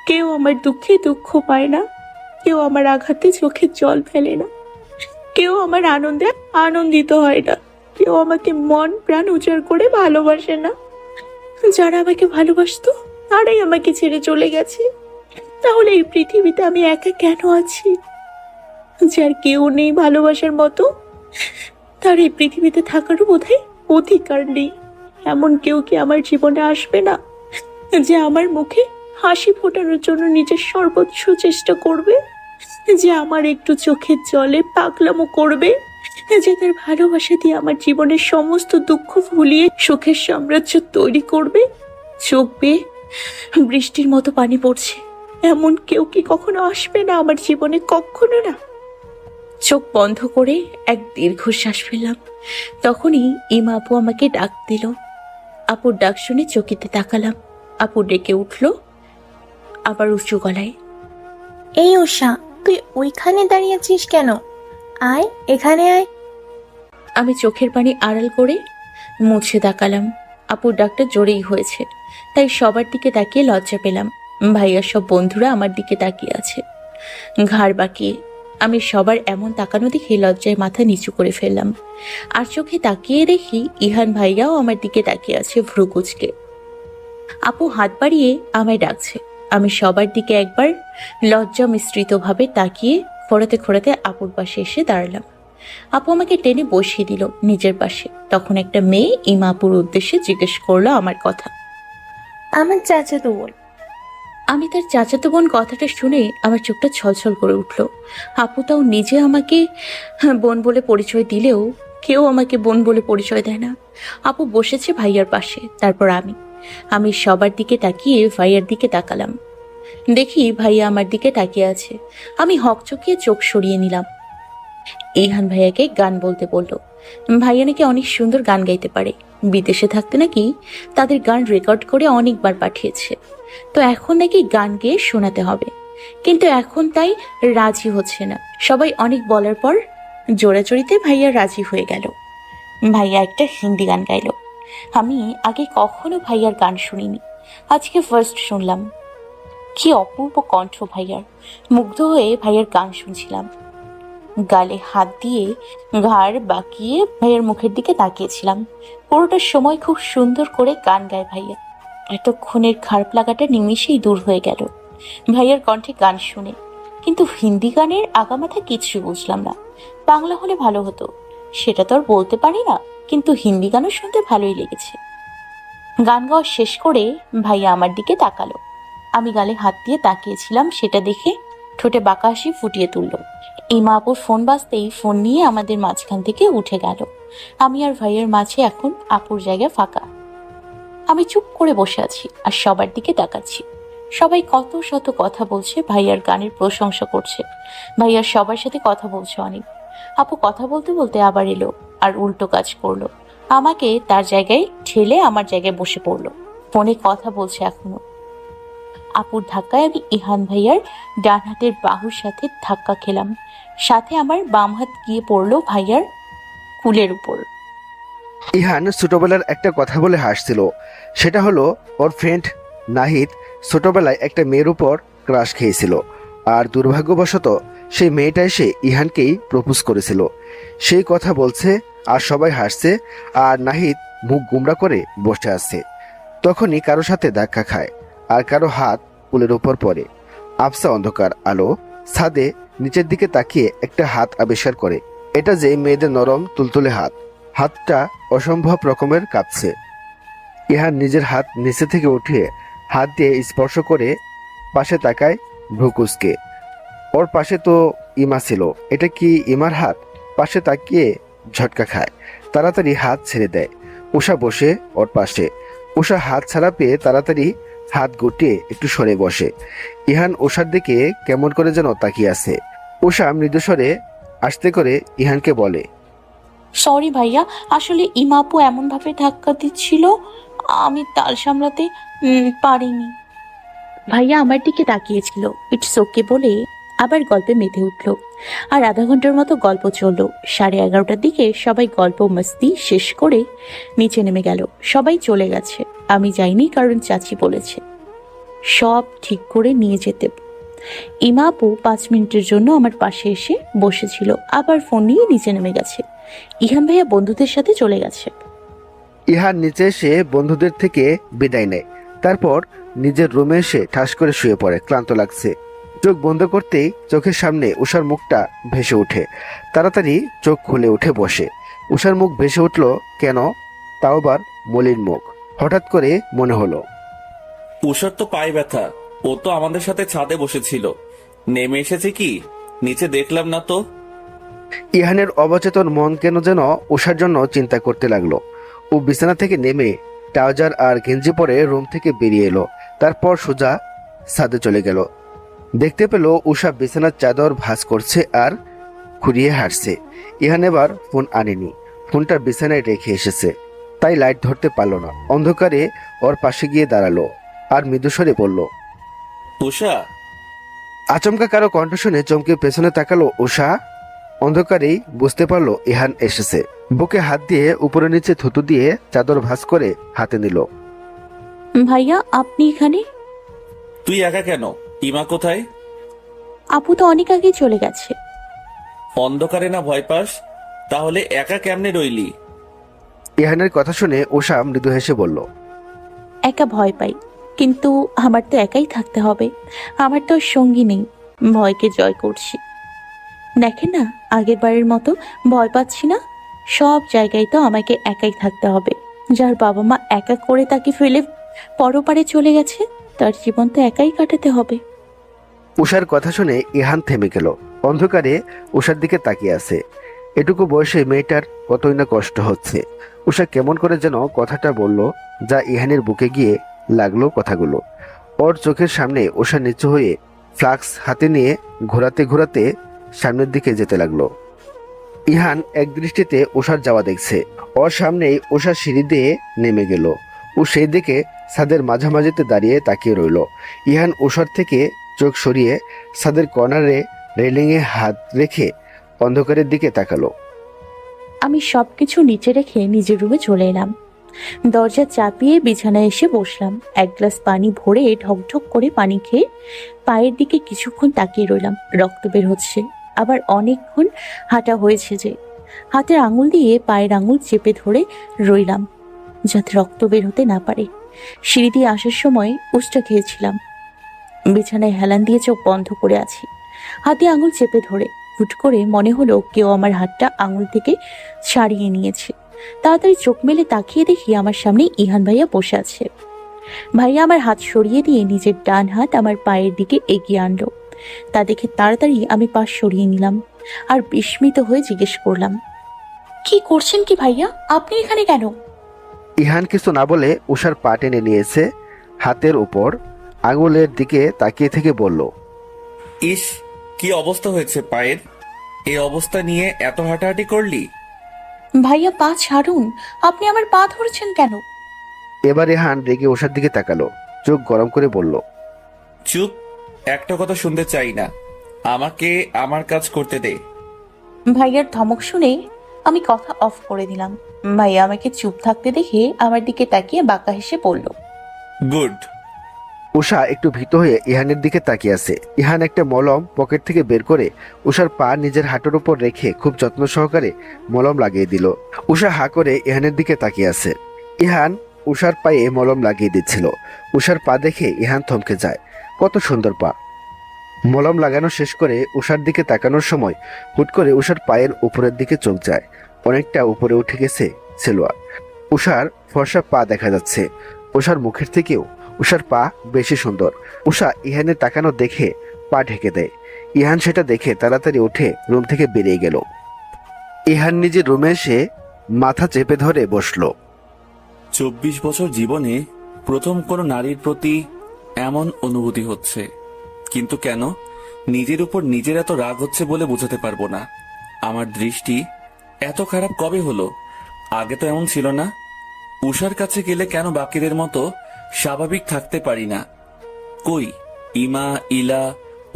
Speaker 2: কেউ আমার দুঃখে দুঃখ পায় না, কেউ আমার আঘাতে চোখে জল ফেলে না, কেউ আমার আনন্দে আনন্দিত হয় না, কেউ আমাকে মন প্রাণ উজাড় করে ভালোবাসে না। যারা আমাকে ভালোবাসতো তারাই আমাকে ছেড়ে চলে গেছে। তাহলে এই পৃথিবীতে আমি একা কেন আছি? যার কেউ নেই ভালোবাসার মতো, তার এই পৃথিবীতে থাকারও বোধহয় অধিকার নেই। এমন কেউ কি আমার জীবনে আসবে না, যে আমার মুখে হাসি ফোটানোর জন্য নিজের সর্বোচ্চ চেষ্টা করবে, যে আমার একটু চোখের জলে পাগলামো করবে, যে তার ভালোবাসা দিয়ে আমার জীবনের সমস্ত দুঃখ ভুলিয়ে সুখের সাম্রাজ্য তৈরি করবে? চোখ বেয়ে বৃষ্টির মতো পানি পড়ছে, এমন কেউ কি কখনো আসবে না আমার জীবনে? কখনো না। চোখ বন্ধ করে এক দীর্ঘশ্বাস ফেললাম। তখনই ইমা আপু আমাকে ডাক দিল। আপুর ডাক শুনে চকিতে তাকালাম। আপু ডেকে উঠল আবার উঁচু গলায়,
Speaker 7: এই উষা, তুই ওইখানে দাঁড়িয়েছিস কেন? আয়, এখানে আয়।
Speaker 2: আমি চোখের পানি আড়াল করে মুছে তাকালাম। আপুর ডাকটা জোরেই হয়েছে, তাই সবার দিকে তাকিয়ে লজ্জা পেলাম। ভাইয়ার সব বন্ধুরা আমার দিকে তাকিয়ে আছে ঘাড় বাঁকিয়ে। আমি সবার এমন তাকানো দেখে লজ্জায় মাথা নিচু করে ফেললাম। আর চোখে তাকিয়ে দেখি ইহান ভাইয়াও আমার দিকে তাকিয়ে আছে ভ্রু কুঁচকে। আপু হাত বাড়িয়ে আমায় ডাকছে। আমি সবার দিকে একবার লজ্জা মিশ্রিতভাবে তাকিয়ে খোঁড়াতে খোঁড়াতে আপুর পাশে এসে দাঁড়ালাম। আপু আমাকে টেনে বসিয়ে দিল নিজের পাশে। তখন একটা মেয়ে ইমা আপুর উদ্দেশ্যে জিজ্ঞেস করলো আমার কথা।
Speaker 7: আমার চাচাতো বোন।
Speaker 2: আমি তার চাচাতো বোন কথাটা শুনে আমার চোখটা ছলছল করে উঠল। আপু তাও নিজে আমাকে বোন বলে পরিচয় দিলেও কেউ আমাকে বোন বলে পরিচয় দেয় না। আপু বসেছে ভাইয়ার পাশে, তারপর আমি সবার দিকে তাকিয়ে ভাইয়ার দিকে তাকালাম। দেখি ভাইয়া আমার দিকে তাকিয়ে আছে। আমি হকচকিয়ে চোখ সরিয়ে নিলাম। ইহান ভাইয়াকে গান বলতে বলল। ভাইয়া নাকি অনেক সুন্দর গান গাইতে পারে। বিদেশে থাকতে নাকি তাদের গান রেকর্ড করে অনেকবার পাঠিয়েছে। তো এখন নাকি গান গেয়ে শোনাতে হবে, কিন্তু এখন তাই রাজি হচ্ছে না। সবাই অনেক বলার পর জোড়াজড়িতে ভাইয়া রাজি হয়ে গেল। ভাইয়া একটা হিন্দি গান গাইলো। আমি আগে কখনো ভাইয়ার গান শুনিনি, আজকে ফার্স্ট শুনলাম। কি অপূর্ব কণ্ঠ ভাইয়ার। মুগ্ধ হয়ে ভাইয়ার গান শুনছিলাম। গালে হাত দিয়ে ঘাড় বাঁকিয়ে ভাইয়ার মুখের দিকে তাকিয়েছিলাম। পুরোটা সময় খুব সুন্দর করে গান গায় ভাইয়া। এতক্ষণের খারাপ লাগাটা নিমিষেই দূর হয়ে গেল ভাইয়ার কণ্ঠে গান শুনে। কিন্তু হিন্দি গানের আগামাথা কিছু বুঝলাম না। বাংলা হলে ভালো হতো, সেটা তো আর বলতে পারি না, কিন্তু হিন্দি গানও শুনতে ভালোই লেগেছে। গান গাওয়া শেষ করে ভাইয়া আমার দিকে তাকালো। আমি গালে হাত দিয়ে তাকিয়েছিলাম, সেটা দেখে ঠোঁটে বাঁকা হাসি ফুটিয়ে তুলল। ইমা আপুর ফোন বাজতেই ফোন নিয়ে আমাদের মাঝখান থেকে উঠে গেল। আমি আর ভাইয়ের মাঝে এখন আপুর জায়গা ফাঁকা। আমি চুপ করে বসে আছি আর সবার দিকে তাকাচ্ছি। সবাই কত শত কথা বলছে, ভাইয়ার গানের প্রশংসা করছে, ভাইয়ার সবার সাথে কথা বলছে অনেক। আপু কথা বলতে বলতে আবার এলো আর উল্টো কাজ করলো। আমাকে তার জায়গায় ঠেলে আমার জায়গায় বসে পড়লো। ফোনে কথা বলছে এখনো। আপুর ধাক্কায় আমি ইহান ভাইয়ার ডান হাতের বাহুর সাথে ধাক্কা খেলাম। সাথে আমার বাম হাত গিয়ে পড়লো ভাইয়ার কুলের উপর।
Speaker 4: ইহান ছোটবেলার একটা কথা বলে হাসছিল। সেটা হলো ওর ফ্রেন্ড নাহিদ ছোটবেলায় একটা মেয়ের উপর ক্রাশ খেয়েছিল, আর দুর্ভাগ্যবশত সেই মেয়েটা এসে ইহানকেই প্রপোজ করেছিল। সেই কথা বলছে আর সবাই হাসছে, আর নাহিদ মুখ গুমরা করে বসে আছে। তখনই কারো সাথে ধাক্কা খায় আর কারো হাত পুলের উপর পড়ে। আবসা অন্ধকার আলো ছাদে নিচের দিকে তাকিয়ে একটা হাত আবিষ্কার করে। এটা যে মেয়েদের নরম তুলতুলে হাত। হাতটা অসম্ভব রকমের কাঁপছে। ইহান নিজের হাত নিচে থেকে উঠিয়ে হাত দিয়ে স্পর্শ করে পাশে তাকায় ভ্রুকুসকে। ওর পাশে তো ইমা ছিল, এটা কি ইমার হাত? পাশে তাকিয়ে ঝটকা খায়, তাড়াতাড়ি হাত ছেড়ে দেয়। উষা বসে ওর পাশে। উষা হাত ছাড়া পেয়ে তাড়াতাড়ি হাত গুটিয়ে একটু সরে বসে। ইহান উষার দিকে কেমন করে যেন তাকিয়ে আছে। উষা মৃদুস্বরে আস্তে করে ইহানকে বলে,
Speaker 2: সরি ভাইয়া, আসলে ইমাপু এমনভাবে ধাক্কা দিচ্ছিল, আমি তাল সামলাতে পারিনি। ভাইয়া আমার দিকে তাকিয়েছিল, ইটস ওকে বলে আবার গল্পে মেতে উঠল। আর আধা ঘন্টার মতো গল্প চললো। 11:30টার দিকে সবাই গল্প মস্তি শেষ করে নিচে নেমে গেল। সবাই চলে গেছে, আমি যাইনি কারণ চাচি বলেছে সব ঠিক করে নিয়ে যেতে। ইমাপু 5 মিনিটের জন্য আমার পাশে এসে বসেছিল, আবার ফোন নিয়ে নিচে নেমে গেছে। ইহান ভাইয়া বন্ধুদের সাথে চলে গেছে।
Speaker 4: ইহান নিচে এসে বন্ধুদের থেকে বিদায় নেয়। তারপর নিজের রুমে এসে ঠাস করে শুয়ে পড়ে, ক্লান্ত লাগছে। চোখ বন্ধ করতেই চোখের সামনে উষার মুখটা ভেসে ওঠে। তাড়াতাড়ি চোখ খুলে উঠে বসে। উষার মুখ ভেসে উঠল কেন, তাও আবার মলিন মুখ। হঠাৎ করে মনে হলো,
Speaker 6: উষার তো পায়ে ব্যথা, ও তো আমাদের সাথে ছাদে বসেছিল, নেমে এসেছে কি নিচে দেখলাম না তো।
Speaker 4: ইহানের অবচেতন মন কেন যেন উষার জন্য চিন্তা করতে লাগলো। ও বিছানা থেকে নেমে ট্রাউজার আর গেঞ্জি পরে রুম থেকে বেরিয়ে এলো। তারপর সোজা ছাদে চলে গেল। দেখতে পেল উষা বিছানার চাদর ভাঁজ করছে আর ঘুরিয়ে হাঁটছে। ইহান এবার ফোন আনেনি, ফোনটা বিছানায় রেখে এসেছে, তাই লাইট ধরতে পারল না। অন্ধকারে ওর পাশে গিয়ে দাঁড়ালো আর মৃদুস্বরে বলল,
Speaker 6: উষা।
Speaker 4: আচমকা কারো কণ্ঠ শুনে চমকে পেছনে তাকালো উষা। অন্ধকারেই বুঝতে পারলো ইহান এসেছে। বুকে হাত দিয়ে উপরে নিচে থুতু দিয়ে চাদর ভাঁজ করে হাতে নিল।
Speaker 2: ভাইয়া আপনি এখানে?
Speaker 6: তুই একা কেন? ইমা কোথায়?
Speaker 2: আপু তো অনেক আগেই চলে গেছে।
Speaker 6: অন্ধকারে না ভয় পাস? তাহলে একা কেমনে রইলি?
Speaker 4: ইহানের কথা শুনে উষা মৃদু হেসে বলল,
Speaker 2: একা ভয় পাই, কিন্তু আমার তো একাই থাকতে হবে, আমার তো আর সঙ্গী নেই। ভয়কে জয় করছি। দেখেন না, আগের বারের মতো ভয় পাচ্ছি না। সব জায়গায় তো আমাকে একাই থাকতে হবে। যার বাবা মা একা করে তাকে ফেলে পরপারে চলে গেছে, তার জীবন তো একাই কাটাতে হবে।
Speaker 4: উষার কথা শুনে ইহান থেমে গেল। অন্ধকারে উষার দিকে তাকিয়ে আছে। এটুকু বয়সে মেয়েটার কতই না কষ্ট হচ্ছে। উষা কেমন করে যেন কথাটা বলল, যা ইহানের বুকে গিয়ে লাগলো কথাগুলো। ওর চোখের সামনে উষা নিচু হয়ে ফ্লাক্স হাতে নিয়ে ঘোরাতে ঘোরাতে সামনের দিকে যেতে লাগলো। ইহান এক দৃষ্টিতে উষার যাওয়া দেখছে। ওর সামনেই উষা সিঁড়ি দিয়ে নেমে গেল। ও সেই দিকে ছাদের মাঝামাঝিতে দাঁড়িয়ে তাকিয়ে রইল। ইহান উষার থেকে চোখ সরিয়ে ছাদের কর্নারে রেলিংয়ে হাত রেখে অন্ধকারের দিকে তাকালো।
Speaker 2: আমি সবকিছু নিচে রেখে নিজের রুমে চলে এলাম। দরজা চাপিয়ে বিছানায় এসে বসলাম। 1 গ্লাস পানি ভরে ঢকঢক করে পানি খেয়ে পায়ের দিকে কিছুক্ষণ তাকিয়ে রইলাম। রক্ত বের হচ্ছে, আবার অনেকক্ষণ হাঁটা হয়েছে যে। হাতের আঙুল দিয়ে পায়ের আঙুল চেপে ধরে রইলাম যাতে রক্ত বের হতে না পারে। সিঁড়ি দিয়ে আসার সময় উষ্টা খেয়েছিলাম। বিছানায় হেলান দিয়ে চোখ বন্ধ করে আছি, হাতে আঙুল চেপে ধরে। হুট করে মনে হলো কেউ আমার হাতটা আঙুল থেকে ছাড়িয়ে নিয়েছে। তাড়াতাড়ি চোখ মেলে তাকিয়ে দেখি আমার সামনে ইহান ভাইয়া বসে আছে। ভাইয়া আমার হাত সরিয়ে দিয়ে নিজের ডান হাত আমার পায়ের দিকে এগিয়ে আনলো। তা দেখে তাড়াতাড়ি আমি পাশ সরিয়ে নিলাম আর বিস্মিত হয়ে জিজ্ঞেস করলাম, কি করছেন কি ভাইয়া? আপনি এখানে কেন?
Speaker 4: ইহান কিছু না বলে উষার পা টেনে নিয়েছে হাতের উপর, আঙুলের দিকে তাকিয়ে থেকে বলল,
Speaker 6: ইস, কি অবস্থা হয়েছে পায়ের? এই অবস্থা নিয়ে এত হাঁটাহাঁটি করলি?
Speaker 2: ভাইয়া পা ছাড়ুন, আপনি আমার পা ধরছেন কেন?
Speaker 4: এবার ইহান রেগে উষার দিকে তাকালো, চোখ গরম করে বলল,
Speaker 6: চুপ, একটা কথা শুনতে চাই না, আমাকে আমার কাজ করতে দে।
Speaker 2: ভাইয়ার ধমক শুনে আমি কথা অফ করে দিলাম। ভাইয়া আমাকে চুপ থাকতে দেখে আমার দিকে তাকিয়ে বাঁকা হেসে বলল,
Speaker 6: গুড।
Speaker 4: উষা একটু ভীত হয়ে ইহানের দিকে তাকিয়ে আছে। ইহান একটা মলম পকেট থেকে বের করে উষার পা নিজের হাঁটুর উপর রেখে খুব যত্ন সহকারে মলম লাগিয়ে দিল। উষা হা করে ইহানের দিকে তাকিয়ে আছে। ইহান উষার পায়ে মলম লাগিয়ে দিচ্ছিল। উষার পা দেখে ইহান থমকে যায়। কত সুন্দর পা! মলম লাগানো শেষ করে উষার দিকে তাকানোর সময় হুট করে উষার পায়ের উপরের দিকে চোখ যায়। অনেকটা উপরে উঠে গেছে সেলোয়ার। উষার ফর্সা পা দেখা যাচ্ছে। উষার মুখের থেকেও উষার পা বেশি সুন্দর। উষা ইহানের তাকানো দেখে পা ঢেকে দেয়। ইহান সেটা দেখে তাড়াতাড়ি উঠে রুম থেকে বেরিয়ে গেল। ইহান নিজের রুমে এসে মাথা চেপে ধরে বসলো।
Speaker 6: 24 বছর জীবনে প্রথম কোনো নারীর প্রতি এমন অনুভূতি হচ্ছে, কিন্তু কেন নিজের উপর নিজের এত রাগ হচ্ছে বলে বোঝাতে পারবো না। আমার দৃষ্টি এত খারাপ কবে হলো? আগে তো এমন ছিল না। উষার কাছে গেলে কেন বাকিদের মতো স্বাভাবিক থাকতে পারি না? কই ইমা, ইলা,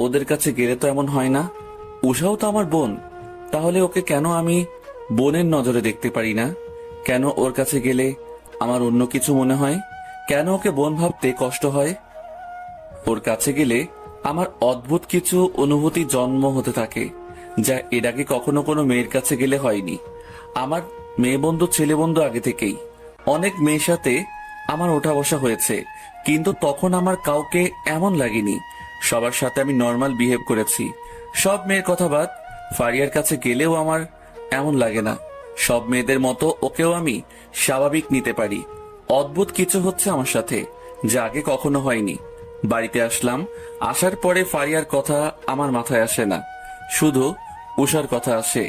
Speaker 6: ওদের কাছে গেলে তো এমন হয় না। উষাও তো আমার বোন, তাহলে ওকে কেন আমি বোনের নজরে দেখতে পারি না? কেন ওর কাছে গেলে আমার অন্য কিছু মনে হয়? কেন ওকে বোন ভাবতে কষ্ট হয়? ওর কাছে গেলে আমার অদ্ভুত কিছু অনুভূতি জন্ম হতে থাকে, যা এর আগে কখনো কোনো মেয়ের কাছে গেলে হয়নি। আমার মেয়ে বন্ধু, ছেলে বন্ধু আগে থেকেই। অনেক মেয়ের সাথে আমার ওঠা বসা হয়েছে, কিন্তু তখন আমার কাউকে এমন লাগেনি। সবার সাথে আমি নর্মাল বিহেভ করেছি। সব মেয়ের কথা বাদ, ফারিয়ার কাছে গেলেও আমার এমন লাগে না। সব মেয়েদের মতো ওকেও আমি স্বাভাবিক নিতে পারি। অদ্ভুত কিছু হচ্ছে আমার সাথে, যা আগে কখনো হয়নি। বাড়িতে আসলাম, আসার পরে ফারিয়ার কথা আমার মাথায় আসে না, শুধু উষার কথা আসে।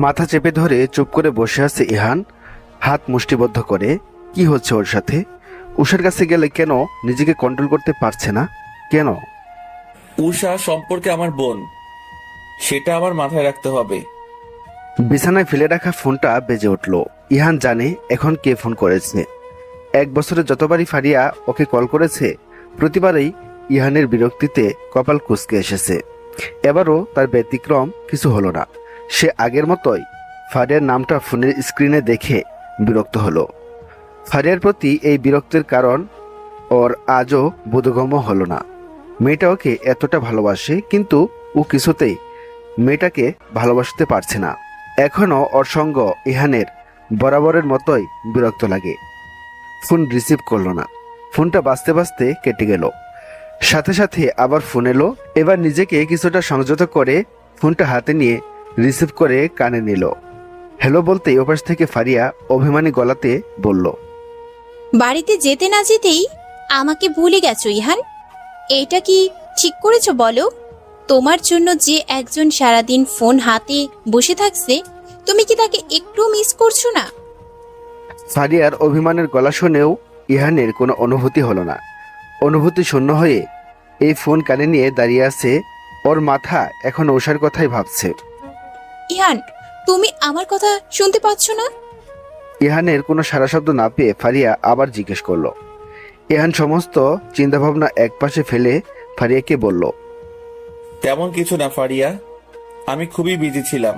Speaker 4: মাথা চেপে ধরে চুপ করে বসে আছে ইহান, হাত মুষ্টিবদ্ধ করে। কি হচ্ছে ওর সাথে? উষার কাছে গেলে কেন নিজেকে কন্ট্রোল করতে পারছে না? কেন?
Speaker 6: উষা সম্পর্কে আমার বোন, সেটা আমার মাথায় রাখতে হবে।
Speaker 4: বিছানায় ফেলে রাখা ফোনটা বেজে উঠল। ইহান জানে এখন কে ফোন করেছে। 1 বছরে যতবারই ফারিয়া ওকে কল করেছে, প্রতিবারই ইহানের বিরক্তিতে কপাল কুঁচকে এসেছে। এবারও তার ব্যতিক্রম কিছু হলো না। সে আগের মতোই ফারিয়ার নামটা ফোনের স্ক্রিনে দেখে বিরক্ত হলো। ফারিয়ার প্রতি এই বিরক্তির কারণ ওর আজও বোধগম্য হলো না। মেয়েটা ওকে এতটা ভালোবাসে, কিন্তু ও কিছুতেই মেয়েটাকে ভালোবাসতে পারছে না। এখনও ওর সঙ্গ ইহানের বরাবরের মতোই বিরক্ত লাগে। ফোন রিসিভ করলো না। ফোনটা বাজতে বাজতে কেটে গেল। সাথে সাথে আবার ফোন এলো। এবার নিজেকে কিছুটা সংযত করে ফোনটা হাতে নিয়ে রিসিভ করে কানে নিল। হ্যালো বলতেই ওপাশ থেকে ফারিয়া অভিমানী গলাতে বলল,
Speaker 8: বাড়িতে যেতে না যেতেই আমাকে ভুলে গেছো ইহান। এটা কি ঠিক করেছো বলো? তোমার জন্য যে একজন সারাদিন ফোন হাতে বসে থাকছে, তুমি কি তাকে একটু মিস করছো না?
Speaker 4: ফারিয়ার অভিমানের গলা শুনেও ইহানের কোনো অনুভূতি হলো না। অনুভূতি শূন্য হয়ে এই ফোন কানে নিয়ে দাঁড়িয়ে আছে। ওর মাথা এখন উষার কথাই ভাবছে।
Speaker 8: ইহান, তুমি আমার কথা শুনতে পাচ্ছ না?
Speaker 4: ইহানের কোনো সারা শব্দ না পেয়ে ফারিয়া আবার জিজ্ঞেস করলো। ইহান সমস্ত চিন্তাভাবনা একপাশে ফেলে ফারিয়াকে বলল,
Speaker 6: তেমন কিছু না ফারিয়া, আমি খুবই বিজি ছিলাম।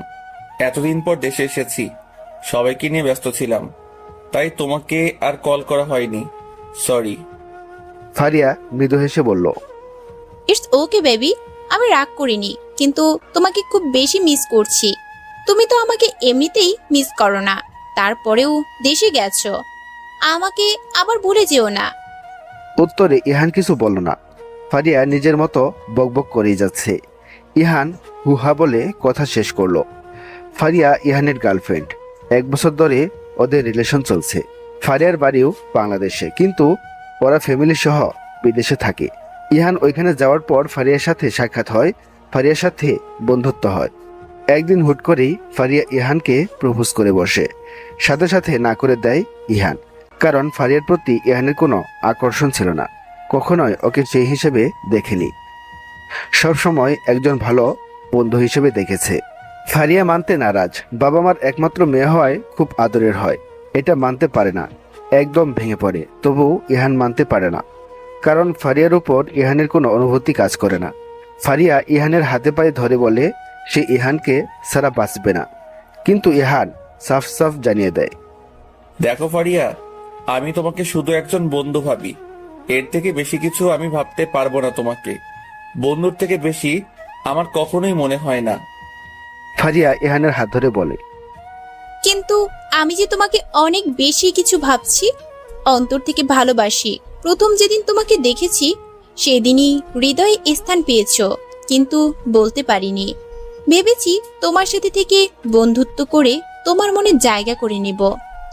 Speaker 6: এতদিন পর দেশে এসেছি, সবাইকে নিয়ে ব্যস্ত ছিলাম, তাই তোমাকে আর কল করা হয়নি। সরি।
Speaker 4: ফারিয়া মৃদু হেসে বলল,
Speaker 8: ইটস ওকে বেবি, আমি রাগ করিনি, কিন্তু তোমাকে খুব বেশি মিস করছি। তুমি তো আমাকে এমনিতেই মিস করো না, তারপরেও দেশে গেছো। আমাকে আবার ভুলে যেও না।
Speaker 4: উত্তরে ইহান কিছু বলল না। ফারিয়া নিজের মতো বকবক করেই যাচ্ছে। ইহান হুহা বলে কথা শেষ করলো। ফারিয়া ইহানের গার্লফ্রেন্ড। 1 বছর ধরে ওদের রিলেশন চলছে। ফারিয়ার বাড়িও বাংলাদেশে, কিন্তু ওরা ফ্যামিলি সহ বিদেশে থাকে। ইহান ওইখানে যাওয়ার পর ফারিয়ার সাথে সাক্ষাৎ হয়, ফারিয়ার সাথে বন্ধুত্ব হয়। একদিন হুট করেই ফারিয়া ইহানকে প্রপোজ করে বসে। সাথে সাথে না করে দেয় ইহান, কারণ ফারিয়ার প্রতি ইহানের কোনো আকর্ষণ ছিল না। কখনোই ওকে সেই হিসেবে দেখেনি, সবসময় একজন ভালো বন্ধু হিসেবে দেখেছে। ফারিয়া মানতে নারাজ। বাবা মার একমাত্র মেয়ে হওয়ায় খুব আদরের হয়, এটা মানতে পারে না, একদম ভেঙে পড়ে। তবুও ইহান মানতে পারে না, কারণ ফারিয়ার উপর ইহানের কোনো অনুভূতি কাজ করে না। ফারিয়া ইহানের হাতে পায়ে ধরে বলে সে ইহানকে ছাড়া বাঁচবে না, কিন্তু ইহান সাফ সাফ জানিয়ে দেয়,
Speaker 6: দেখো ফারিয়া, আমি তোমাকে শুধু একজন বন্ধু ভাবি, এর থেকে বেশি কিছু আমি ভাবতে পারবো না তোমাকে। বন্ধুর থেকে বেশি আমার কখনোই মনে হয় না।
Speaker 4: ফারিয়া ইহানের হাত ধরে বলে,
Speaker 8: কিন্তু আমি যে তোমাকে অনেক বেশি কিছু ভাবছি, অন্তর থেকে ভালোবাসি। প্রথম যেদিন তোমাকে দেখেছি সেদিনই হৃদয়ে স্থান পেয়েছো, কিন্তু বলতে পারিনি। ভেবেছি তোমার সাথে থেকে বন্ধুত্ব করে তোমার মনে জায়গা করে নেব,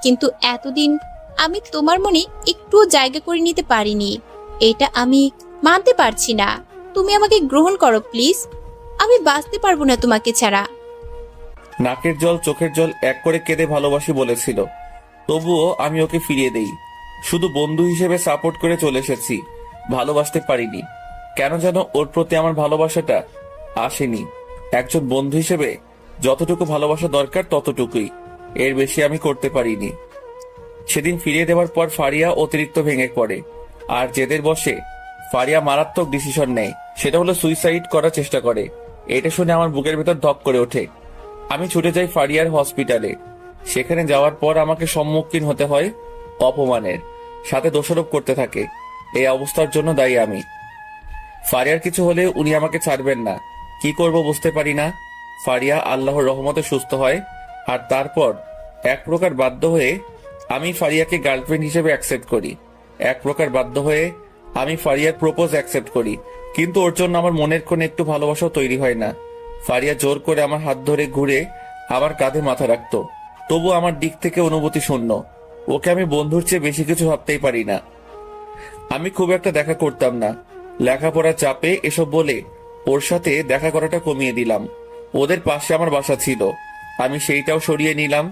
Speaker 8: কিন্তু এতদিন আমি তোমার মনে একটুও জায়গা করে নিতে পারিনি। এটা আমি মানতে পারছি না। তুমি আমাকে গ্রহণ করো প্লিজ। আমি বাঁচতে পারবো না তোমাকে ছাড়া।
Speaker 6: নাকের জল চোখের জল এক করে কেঁদে ভালোবাসি বলেছিল, তবুও আমি ওকে ফিরিয়ে দেই। শুধু বন্ধু হিসেবে সাপোর্ট করে চলে এসেছি, ভালোবাসতে পারিনি। কেন যেন ওর প্রতি আমার ভালোবাসাটা আসেনি। একজন বন্ধু হিসেবে যতটুকু ভালোবাসা দরকার ততটুকুই, এর বেশি আমি করতে পারিনি। সেদিন ফিরিয়ে দেওয়ার পর ফারিয়া অতিরিক্ত ভেঙে পড়ে, আর জেদের বসে ফারিয়া মারাত্মক ডিসিশন নেয়। সেটা হলো সুইসাইড করার চেষ্টা করে। এটা শুনে আমার বুকের ভেতর ধপ করে ওঠে। আমি ছুটে যাই ফারিয়ার হসপিটালে। সেখানে যাওয়ার পর আমাকে সম্মুখীন হতে হয় অপমানের, সাথে দোষারোপ করতে থাকে। এই অবস্থার জন্য দায়ী আমি। ফারিয়ার কিছু হলে উনি আমাকে ছাড়বেন না। কি করব বুঝতে পারি না। ফারিয়া আল্লাহর রহমতে সুস্থ হয়, আর তারপর এক প্রকার বাধ্য হয়ে আমি ফারিয়াকে গার্লফ্রেন্ড হিসেবে অ্যাকসেপ্ট করি। এক প্রকার বাধ্য হয়ে আমি ফারিয়ার প্রপোজ অ্যাকসেপ্ট করি, কিন্তু ওর জন্য আমার মনের কোণে একটু ভালোবাসাও তৈরি হয় না। ফারিয়া জোর করে আমার হাত ধরে ঘুরে আমার কাঁধে মাথা রাখতো, তবু আমার দিক থেকে অনুভূতি শূন্য। ওকে আমি বন্ধুর চেয়ে বেশি কিছু ভাবতেই পারি না। আমি খুব একটা দেখা করতাম না, লেখাপড়ার চাপে এসব বলে ওর সাথে দেখা করাটা কমিয়ে দিলাম। ওদের পাশে আমার বাসা ছিল, আমি সেইটাও সরিয়ে নিলাম,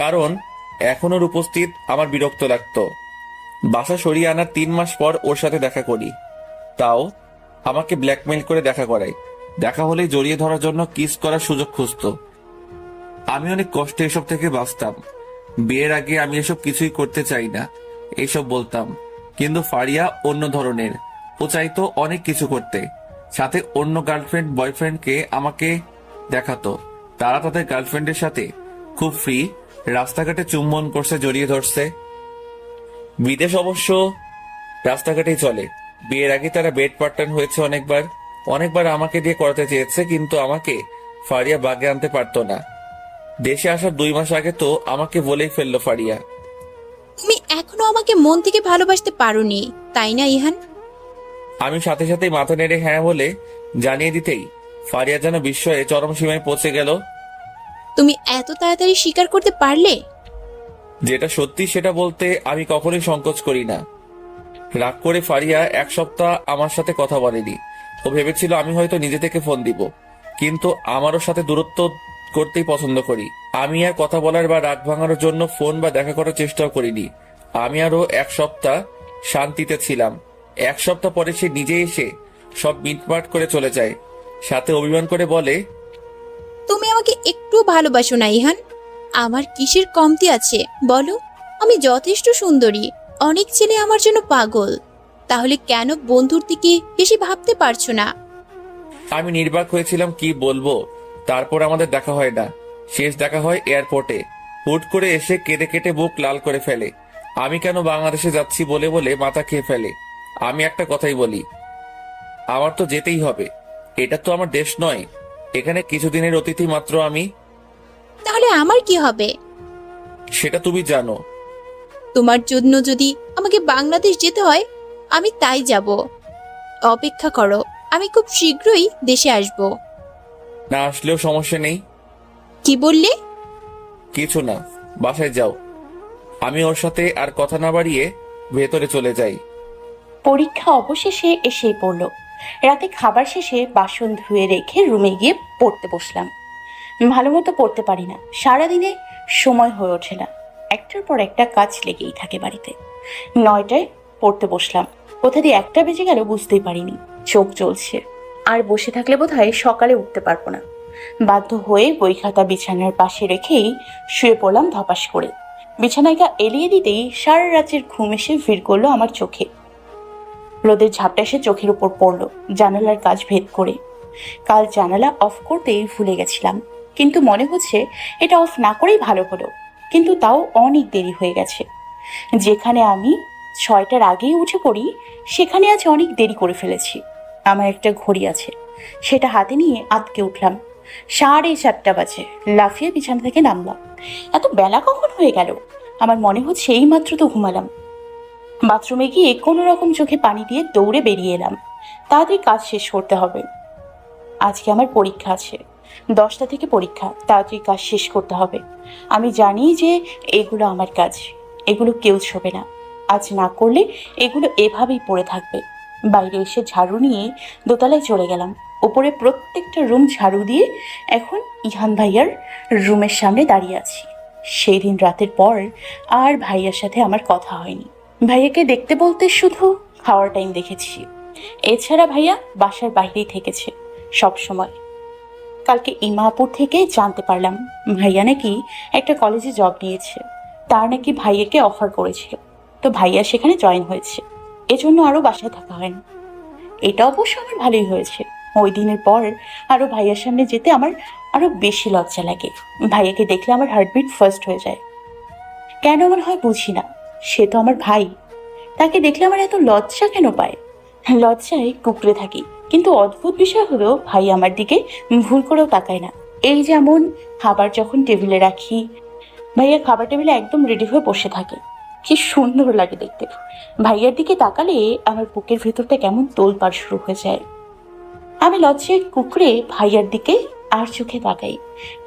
Speaker 6: কারণ এখন ওর উপস্থিত আমার বিরক্ত লাগতো। বাসা সরিয়ে আনার 3 মাস পর ওর সাথে দেখা করি, তাও আমাকে ব্ল্যাকমেইল করে দেখা করায়। দেখা হলেই জড়িয়ে ধরার জন্য কিস করার সুযোগ খুঁজতো। আমি অনেক কষ্টে এসব থেকে বাঁচতাম। বিয়ের আগে আমি এসব কিছুই করতে চাই না, এইসব বলতাম। কিন্তু ফারিয়া অন্য ধরনের। ও চাইতো অনেক কিছু করতে, সাথে অন্য গার্লফ্রেন্ড বয়ফ্রেন্ডকে আমাকে দেখাতো। তারা তাদের গার্লফ্রেন্ডের সাথে খুব ফ্রি, রাস্তাঘাটে চুম্বন করছে, জড়িয়ে ধরছে। বিদেশ অবশ্য রাস্তাঘাটেই চলে। বিয়ের আগে তারা বেড পার্টনার হয়েছে অনেকবার। অনেকবার আমাকে দিয়ে করাতে চেয়েছে, কিন্তু আমাকে ফারিয়া বাগে আনতে পারতো না। দেশে আসার 2 মাস আগে তো আমাকে বলেই ফেললো ফারিয়া।
Speaker 8: তুমি এখনো আমাকে মন থেকে ভালোবাসতে পারোনি, তাই না ইহান?
Speaker 6: আমি সাথে সাথেই মাথা নেড়ে হ্যাঁ বলে জানিয়ে দিতেই ফারিয়া যেন বিস্ময়ে চরম সীমায় পৌঁছে গেল।
Speaker 8: তুমি এত তাড়াতাড়ি স্বীকার করতে পারলে?
Speaker 6: যেটা সত্যি সেটা বলতে আমি কখনোই সংকোচ করি না। রাগ করে ফারিয়া 1 সপ্তাহ আমার সাথে কথা বলেনি। ও ভেবেছিল আমি হয়তো নিজে থেকে ফোন দিব, কিন্তু আমারও সাথে দূরত্ব করতেই পছন্দ করি। আমি আর কথা বলার বা রাগ ভাঙানোর জন্য ফোন বা দেখা করার চেষ্টাও করিনি। আমি আরো 1 সপ্তাহ শান্তিতে ছিলাম। 1 সপ্তাহ পরে সে নিজে এসে সব মিটমাট করে চলে যায়, সাথে অভিমান করে বলে,
Speaker 8: তুমি আমাকে একটু ভালোবাসো না ইহান? আমার কিসের কমতি আছে বলো? আমি যথেষ্ট সুন্দরী, অনেক ছেলে আমার জন্য পাগল। তাহলে কেন বন্ধুর দিকে বেশি ভাবতে পারছো না?
Speaker 6: আমি নির্বাক হয়েছিলাম, কি বলবো। তারপর আমাদের দেখা হয় না। শেষ দেখা হয় এয়ারপোর্টে। হুট করে এসে কেঁদে কেটে বুক লাল করে ফেলে। আমি কেন বাংলাদেশে যাচ্ছি বলে বলে মাথা খেয়ে ফেলে। আমি একটা কথাই বলি, আমার তো যেতেই হবে। এটা তো আমার দেশ নয়, এখানে কিছুদিনের অতিথি মাত্র আমি।
Speaker 8: তাহলে আমার কি হবে?
Speaker 6: সেটা তুমি জানো।
Speaker 8: তোমার জন্য যদি আমাকে বাংলাদেশ যেতে হয়, আমি তাই যাব। অপেক্ষা করো, আমি খুব শীঘ্রই দেশে আসব।
Speaker 6: না আসলেও সমস্যা নেই।
Speaker 8: কি বললে?
Speaker 6: কিছু না, বাসায় যাও। আমি ওর সাথে আর কথা না বাড়িয়ে ভেতরে চলে যাই।
Speaker 2: পরীক্ষা অবশেষে এসেই পড়ল। রাতে খাবার শেষে বাসন ধুয়ে রেখে রুমে গিয়ে পড়তে বসলাম। ভালো মতো পড়তে পারি না, সারাদিনে সময় হয়ে ওঠে না। একটার পর একটা কাজ লেগেই থাকে বাড়িতে। 9টায় পড়তে বসলাম, কোথা দিয়ে 1টা বেজে গেল বুঝতেই পারিনি। চোখ জ্বলছে, আর বসে থাকলে বোধহয় সকালে উঠতে পারবো না। বাধ্য হয়ে বই খাতা বিছানার পাশে রেখেই শুয়ে পড়লাম ধপাস করে। বিছানায় গা এলিয়ে দিতেই সারা রাতের ঘুম এসে ভিড় করলো আমার চোখে। রোদের ঝাপটা এসে চোখের উপর পড়লো, জানালার কাজ ভেদ করে। কাল জানালা অফ করতেই ভুলে গেছিলাম, কিন্তু মনে হচ্ছে এটা অফ না করেই ভালো হলো। কিন্তু তাও অনেক দেরি হয়ে গেছে। যেখানে আমি 6টার আগেই উঠে পড়ি, সেখানে আজ অনেক দেরি করে ফেলেছি। আমার একটা ঘড়ি আছে, সেটা হাতে নিয়ে আটকে উঠলাম। 4:30 বাজে। লাফিয়ে বিছানা থেকে নামলাম। এত বেলা কখন হয়ে গেল? আমার মনে হচ্ছে এই মাত্র তো ঘুমালাম। বাথরুমে গিয়ে কোনো রকম চোখে পানি দিয়ে দৌড়ে বেরিয়ে এলাম। তাড়াতাড়ি কাজ শেষ করতে হবে, আজকে আমার পরীক্ষা আছে। 10টা থেকে পরীক্ষা, তাড়াতাড়ি কাজ শেষ করতে হবে। আমি জানি যে এগুলো আমার কাজ, এগুলো কেউ ছোবে না। আজ না করলে এগুলো এভাবেই পড়ে থাকবে। বাইরে এসে ঝাড়ু নিয়ে দোতলায় চলে গেলাম। উপরে প্রত্যেকটা রুম ঝাড়ু দিয়ে এখন ইহান ভাইয়ার রুমের সামনে দাঁড়িয়ে আছি। সেই দিন রাতের পর আর ভাইয়ার সাথে আমার কথা হয়নি। ভাইয়াকে দেখতে বলতে শুধু খাওয়ার টাইম দেখেছি। এছাড়া ভাইয়া বাসার বাইরেই থেকেছে সব সময়। কালকে ইমাপুর থেকে জানতে পারলাম ভাইয়া নাকি একটা কলেজে জব নিয়েছে। তার নাকি ভাইয়াকে অফার করেছিল, তো ভাইয়া সেখানে জয়েন হয়েছে। এজন্য আরো বাসায় থাকা হয়নি। এটা অবশ্য আমার ভালোই হয়েছে। ওই দিনের পর আরো ভাইয়ার সামনে যেতে আমার আরো বেশি লজ্জা লাগে। ভাইয়াকে দেখলে আমার হার্টবিট ফার্স্ট হয়ে যায়। কেন এমন হয় বুঝি না। সে তো আমার ভাই, তাকে দেখলে আমার এত লজ্জা কেন পায়? লজ্জায় কুকড়ে থাকি। কিন্তু অদ্ভুত বিষয় হলো ভাই আমার দিকে ভুল করেও তাকায় না। এই যেমন খাবার যখন টেবিলে রাখি, ভাইয়া খাবার টেবিলে একদম রেডি হয়ে বসে থাকে। কি সুন্দর লাগে দেখতে। ভাইয়ার দিকে তাকালে আমার বুকের ভেতরটা কেমন তোলপাড় শুরু হয়ে যায়। আমি লজ্জায় কুকড়ে ভাইয়ার দিকে আর চোখে তাকাই,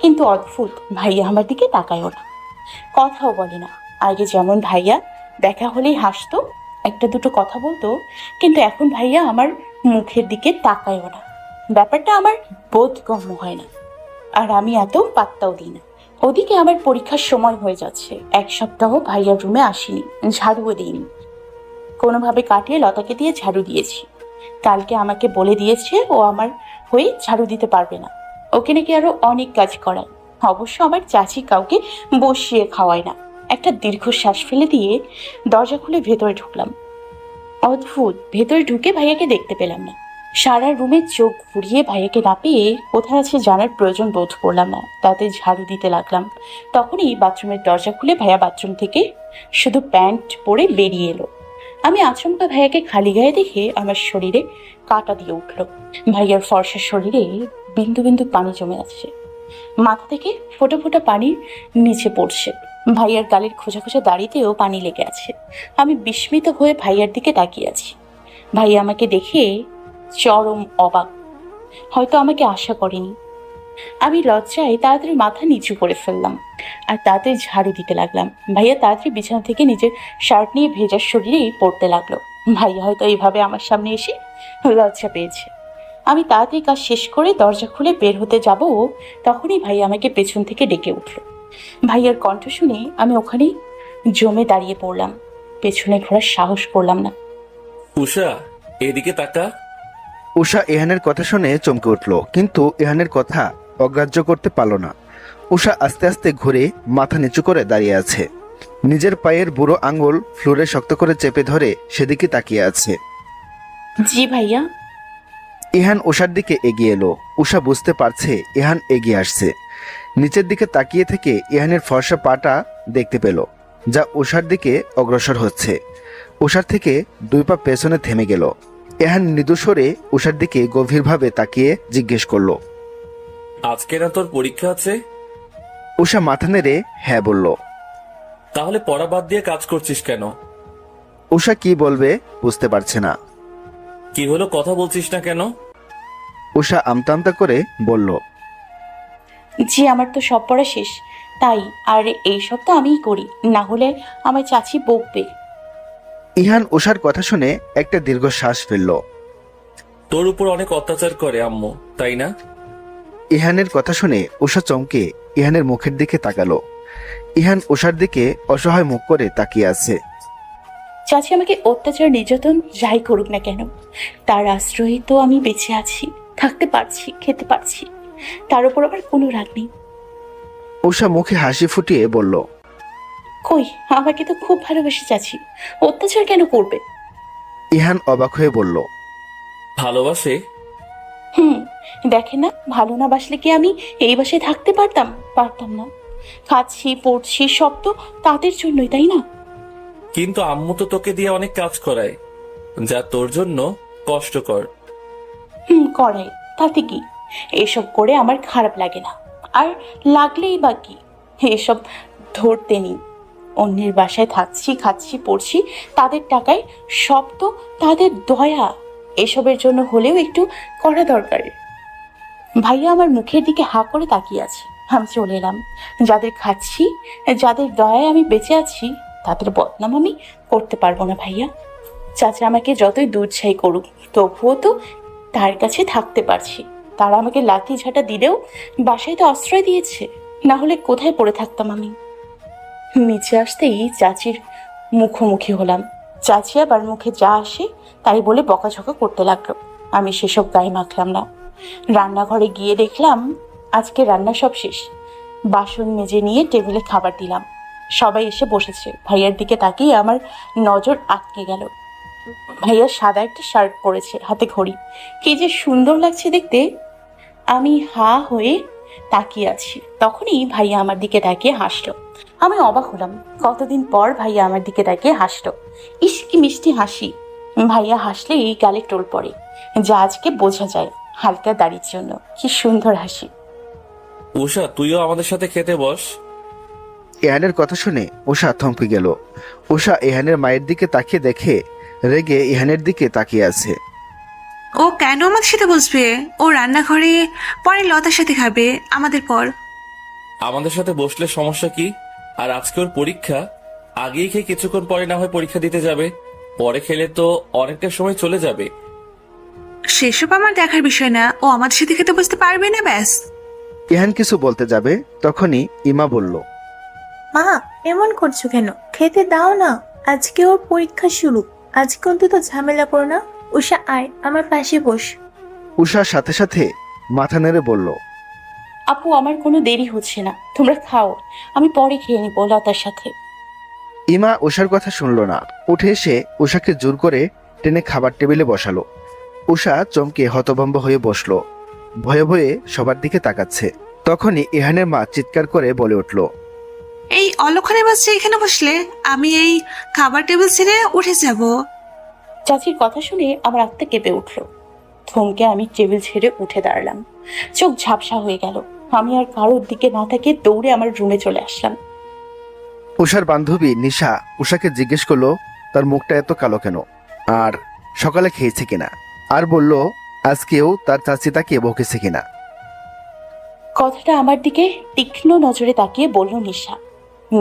Speaker 2: কিন্তু অদ্ভুত ভাইয়া আমার দিকে তাকায়ও না, কথাও বলে না। আগে যেমন ভাইয়া দেখা হলেই হাসতো, একটা দুটো কথা বলতো, কিন্তু এখন ভাইয়া আমার মুখের দিকে তাকায়ও না। ব্যাপারটা আমার বোধগম্য হয় না, আর আমি এত পাত্তাও দিই না। ওদিকে আমার পরীক্ষার সময় হয়ে যাচ্ছে। 1 সপ্তাহ ভাইয়ার রুমে আসিনি, ঝাড়ুও দিইনি। কোনোভাবে কাটিয়ে লতাকে দিয়ে ঝাড়ু দিয়েছি। কালকে আমাকে বলে দিয়েছে ও আমার হয়ে ঝাড়ু দিতে পারবে না, ওকে নাকি আরো অনেক কাজ করায়। অবশ্য আমার চাচি কাউকে বসিয়ে খাওয়ায় না। একটা দীর্ঘশ্বাস ফেলে দিয়ে দরজা খুলে ভেতরে ঢুকলাম। অদ্ভুত, ভেতরে ঢুকে ভাইয়াকে দেখতে পেলাম না। সারা রুমে চোখ ঘুরিয়ে ভাইয়াকে না পেয়ে কোথায় আছে জানার প্রয়োজন বোধ করলাম না। তাতে ঝাড়ু দিতে লাগলাম। তখনই বাথরুমের দরজা খুলে ভাইয়া বাথরুম থেকে শুধু প্যান্ট পরে বেরিয়ে এলো। আমি আচমকা ভাইয়াকে খালি গায়ে দেখে আমার শরীরে কাঁটা দিয়ে উঠলো। ভাইয়ার ফর্সা শরীরে বিন্দু বিন্দু পানি জমে আছে, মাথা থেকে ফোঁটা ফোঁটা পানি নিচে পড়ছে। ভাইয়ার গালের খোঁজা খোঁজা দাড়িতেও পানি লেগে আছে। আমি বিস্মিত হয়ে ভাইয়ার দিকে তাকিয়ে আছি। ভাইয়া আমাকে দেখে চরম অবাক, হয়তো আমাকে আশা করেনি। আমি লজ্জায় তাড়াতাড়ি মাথা নিচু করে ফেললাম আর তাড়াতাড়ি ঝাড়ু দিতে লাগলাম। ভাইয়া তাড়াতাড়ি বিছানা থেকে নিজের শার্ট নিয়ে ভেজা শরীরেই পড়তে লাগলো। ভাইয়া হয়তো এইভাবে আমার সামনে এসে লজ্জা পেয়েছে। আমি তাড়াতাড়ি কাজ শেষ করে দরজা খুলে বের হতে যাব, তখনই ভাইয়া আমাকে পেছন থেকে ডেকে উঠলো। ভাইয়ার কণ্ঠ শুনে আমি ওখানেই জমে দাঁড়িয়ে পড়লাম। পেছনে ঘোরার সাহস করলাম না।
Speaker 6: উষা, এদিকে তাকা।
Speaker 4: উষা ইহানের কথা শুনে চমকে উঠল, কিন্তু ইহানের কথা অগ্রাহ্য করতে পারল না। উষা আস্তে আস্তে ঘুরে মাথা নিচু করে দাঁড়িয়ে আছে। নিজের পায়ের বুড়ো আঙুল ফ্লোরে শক্ত করে চেপে ধরে সেদিকে তাকিয়ে আছে।
Speaker 2: জি ভাইয়া।
Speaker 4: ইহান উষার দিকে এগিয়ে এলো। উষা বুঝতে পারছে ইহান এগিয়ে আসছে। নিচের দিকে তাকিয়ে থেকে ইহানের ফর্সা পাটা দেখতে পেল, যা উষার দিকে অগ্রসর হচ্ছে। উষার থেকে 2 পা পেছনে থেমে গেল। ইহান মৃদুস্বরে উষার দিকে গভীরভাবে তাকিয়ে জিজ্ঞেস করলো,
Speaker 6: আজকে না তোর পরীক্ষা আছে?
Speaker 4: উষা মাথা নেড়ে হ্যাঁ বলল।
Speaker 6: তাহলে পড়া বাদ দিয়ে কাজ করছিস কেন?
Speaker 4: উষা কি বলবে বুঝতে পারছে না।
Speaker 6: কি হলো, কথা বলছিস না কেন?
Speaker 4: উষা আমতা আমতা করে বলল,
Speaker 2: জি আমার তো সব পড়া শেষ, তাই। আর এই সব তো আমিই করি, না হলে আমার চাচি বকবে।
Speaker 4: ইহান উষার কথা শুনে একটা দীর্ঘ শ্বাস ফেলল।
Speaker 6: তোর উপর অনেক অত্যাচার করে আম্মু, তাই না?
Speaker 4: ইহানের কথা শুনে উষা চমকে ইহানের মুখের দিকে তাকালো। ইহান উষার দিকে অসহায় মুখ করে তাকিয়ে আছে।
Speaker 2: চাচি আমাকে অত্যাচার নির্যাতন যাই করুক না কেন, তার আশ্রয়ে তো আমি বেঁচে আছি, থাকতে পারছি, খেতে পারছি। তার উপর আবার কোনো রাগ নেই।
Speaker 4: উষা মুখে হাসি ফুটিয়ে বলল,
Speaker 2: কই, আমাকে তো খুব ভালোবেসে চাচি, অত্যাচার কেন করবে?
Speaker 4: ইহান অবাক হয়ে বলল,
Speaker 6: ভালোবাসে?
Speaker 2: দেখেন না, ভালো না বাসলে কি আমি এই বাসায় থাকতে পারতাম? পারতাম না। খাচ্ছি, পড়ছি, সব তো তাদের জন্যই, তাই না?
Speaker 6: কিন্তু আম্মু তো তোকে দিয়ে অনেক কাজ করায়, যা তোর জন্য কষ্টকর।
Speaker 2: করাই, তাতে কি? এসব করে আমার খারাপ লাগে না, আর লাগলেই বা কি, এসব ধরতে নেই। অন্যের বাসায় থাকছি, খাচ্ছি, পড়ছি, তাদের টাকায়, সব তো তাদের দয়া। এসবের জন্য হলেও একটু করা দরকার। ভাইয়া আমার মুখের দিকে হা করে তাকিয়ে আছে। আমি চলে এলাম। যাদের খাচ্ছি, যাদের দয়ায় আমি বেঁচে আছি, তাদের বদনাম আমি করতে পারবো না ভাইয়া। চাচা আমাকে যতই দুধছাই করুক, তবুও তো তার কাছে থাকতে পারছি। তারা আমাকে লাথি ঝাঁটা দিলেও বাসায় তো আশ্রয় দিয়েছে, না হলে কোথায় পড়ে থাকতাম আমি। নিচে আসতেই চাচির মুখোমুখি হলাম। চাচি আবার মুখে যা আসে তাই বলে বকাঝকা করতে লাগলো। আমি সেসব গায়ে মাখলাম না। রান্নাঘরে গিয়ে দেখলাম আজকে রান্না সব শেষ। বাসন মেজে নিয়ে টেবিলে খাবার দিলাম। সবাই এসে বসেছে। ভাইয়ার দিকে তাকিয়ে আমার নজর আটকে গেল। ভাইয়া সাদা একটা শার্ট পরেছে, হাতে ঘড়ি, কি যে সুন্দর লাগছে দেখতে। আমি হা হয়ে তাকিয়ে আছি। তখনই ভাইয়া আমার দিকে তাকিয়ে হাসলো। আমি অবাক হলাম, কতদিন পর ভাইয়া আমার দিকে তাকিয়ে হাসলো। ইস কি মিষ্টি হাসি! ভাইয়া হাসলে এই গালে টোল পড়ে, যা আজকে বোঝা যায় হালকা দাড়ির জন্য। কি সুন্দর হাসি!
Speaker 6: উষা, তুইও আমাদের সাথে খেতে বস।
Speaker 4: ইহানের কথা শুনে উষা থমকে গেল। উষা ইহানের মায়ের দিকে তাকিয়ে দেখে রেগে ইহানের দিকে তাকিয়ে আছে।
Speaker 3: ও কেন আমাদের সাথে বসবে? ও রান্নাঘরে পরে লতার সাথে খাবে, আমাদের পর।
Speaker 6: আমাদের সাথে বসলে সমস্যা কি? আর আজকে ওর পরীক্ষা, আগেই খেয়ে কিছুক্ষণ পরে না হয় পরীক্ষা দিতে যাবে। পরে খেলে তো অনেকটা সময় চলে যাবে।
Speaker 3: সেসব আমার দেখার বিষয় না, ও আমাদের সাথে খেতে বসতে পারবে না, ব্যাস।
Speaker 4: ইহান কিছু বলতে যাবে, তখনই ইমা বলল,
Speaker 7: মা, এমন করছো কেন? খেতে দাও না, আজকে ওর পরীক্ষা শুরু। আজকে অন্তত ঝামেলা করো না। উষা, আয় আমার পাশে বস।
Speaker 4: উষার সাথে সাথে মাথা নেড়ে বলল,
Speaker 2: আপু, আমার কোনো দেরি হচ্ছে না, তোমরা খাও, আমি পরে খেয়ে নিবো লতার সাথে।
Speaker 4: ইমা উষার কথা শুনলো না। উঠে এসে উষাকে জোর করে টেনে খাবার টেবিলে বসালো। উষা চমকে হতভম্ব হয়ে বসলো, ভয়ে ভয়ে সবার দিকে তাকাচ্ছে। তখনই ইহানের মা চিৎকার করে বলে উঠল,
Speaker 3: এই অলক্ষণে বাচ্চা এখানে বসলে আমি এই খাবার টেবিল ছেড়ে উঠে যাব।
Speaker 2: চাচির কথা শুনে আমার আত্মা কেঁপে উঠলো। থমকে আমি টেবিল ছেড়ে উঠে দাঁড়ালাম। চোখ ঝাপসা হয়ে গেল। আমি আর কারোর দিকে না তাকিয়ে দৌড়ে আমার রুমে চলে আসলাম।
Speaker 4: উষার বান্ধবী নিশা উষাকে জিজ্ঞেস করলো তার মুখটা এত কালো কেন, আর সকালে খেয়েছে কিনা, আর বলল আজকেও তার চাচি তাকে বকেছে কিনা।
Speaker 2: কথাটা আমার দিকে তীক্ষ্ণ নজরে তাকিয়ে বলল নিশা।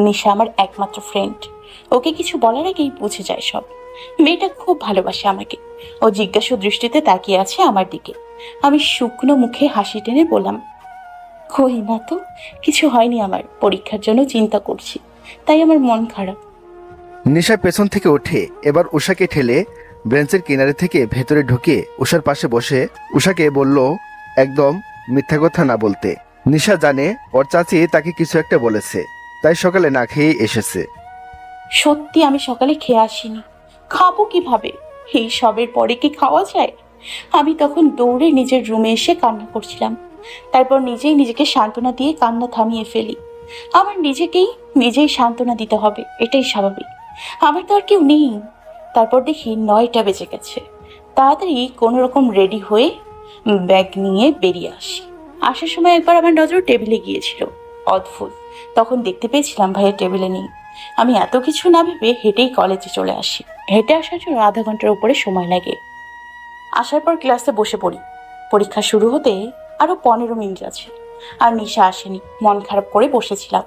Speaker 2: নিশা আমার একমাত্র ফ্রেন্ড। ওকে কিছু বলার আগেই বুঝে যায় সব। মেয়েটা খুব ভালোবাসে আমাকে। ও জিজ্ঞাসু দৃষ্টিতে তাকিয়ে আছে আমার দিকে। আমি শুকনো মুখে হাসি টেনে বললাম, কই না তো, কিছু হয়নি আমার। পরীক্ষার জন্য চিন্তা করছি, তাই আমার মন খারাপ।
Speaker 4: নিশা পেছন থেকে উঠে এবার উষাকে ঠেলে বেঞ্চের কিনারে থেকে ভেতরে ঢুকে উষার পাশে বসে উষাকে বলল একদম মিথ্যা কথা না বলতে। নিশা জানে ওর চাচি তাকে কিছু একটা বলেছে, তাই সকালে না খেয়ে এসেছে।
Speaker 2: সত্যি আমি সকালে খেয়ে আসিনি। খাবো কিভাবে? এই সবের পরে কি খাওয়া যায়? আমি তখন দৌড়ে নিজের রুমে এসে কান্না করছিলাম। তারপর নিজেই নিজেকে সান্ত্বনা দিয়ে কান্না থামিয়ে ফেলি। আমার নিজেই সান্ত্বনা দিতে হবে, এটাই স্বাভাবিক। আমার তো আর কেউ নেই। তারপর দেখি 9টা বেজে গেছে। তাড়াতাড়ি কোনো রকম রেডি হয়ে ব্যাগ নিয়ে বেরিয়ে আসি। আসার সময় একবার আমার নজর টেবিলে গিয়েছিল। অদ্ভুত, তখন দেখতে পেয়েছিলাম ভাইয়ের টেবিলে নেই। আমি এত কিছু না ভেবে হেঁটেই কলেজে চলে আসি। হেঁটে আসার জন্য আধা ঘন্টার উপরে সময় লাগে। আসার পর ক্লাসে বসে পড়ি। পরীক্ষা শুরু হতে আরো 15 মিনিট আছে, আর নিশা আসেনি। মন খারাপ করে বসেছিলাম।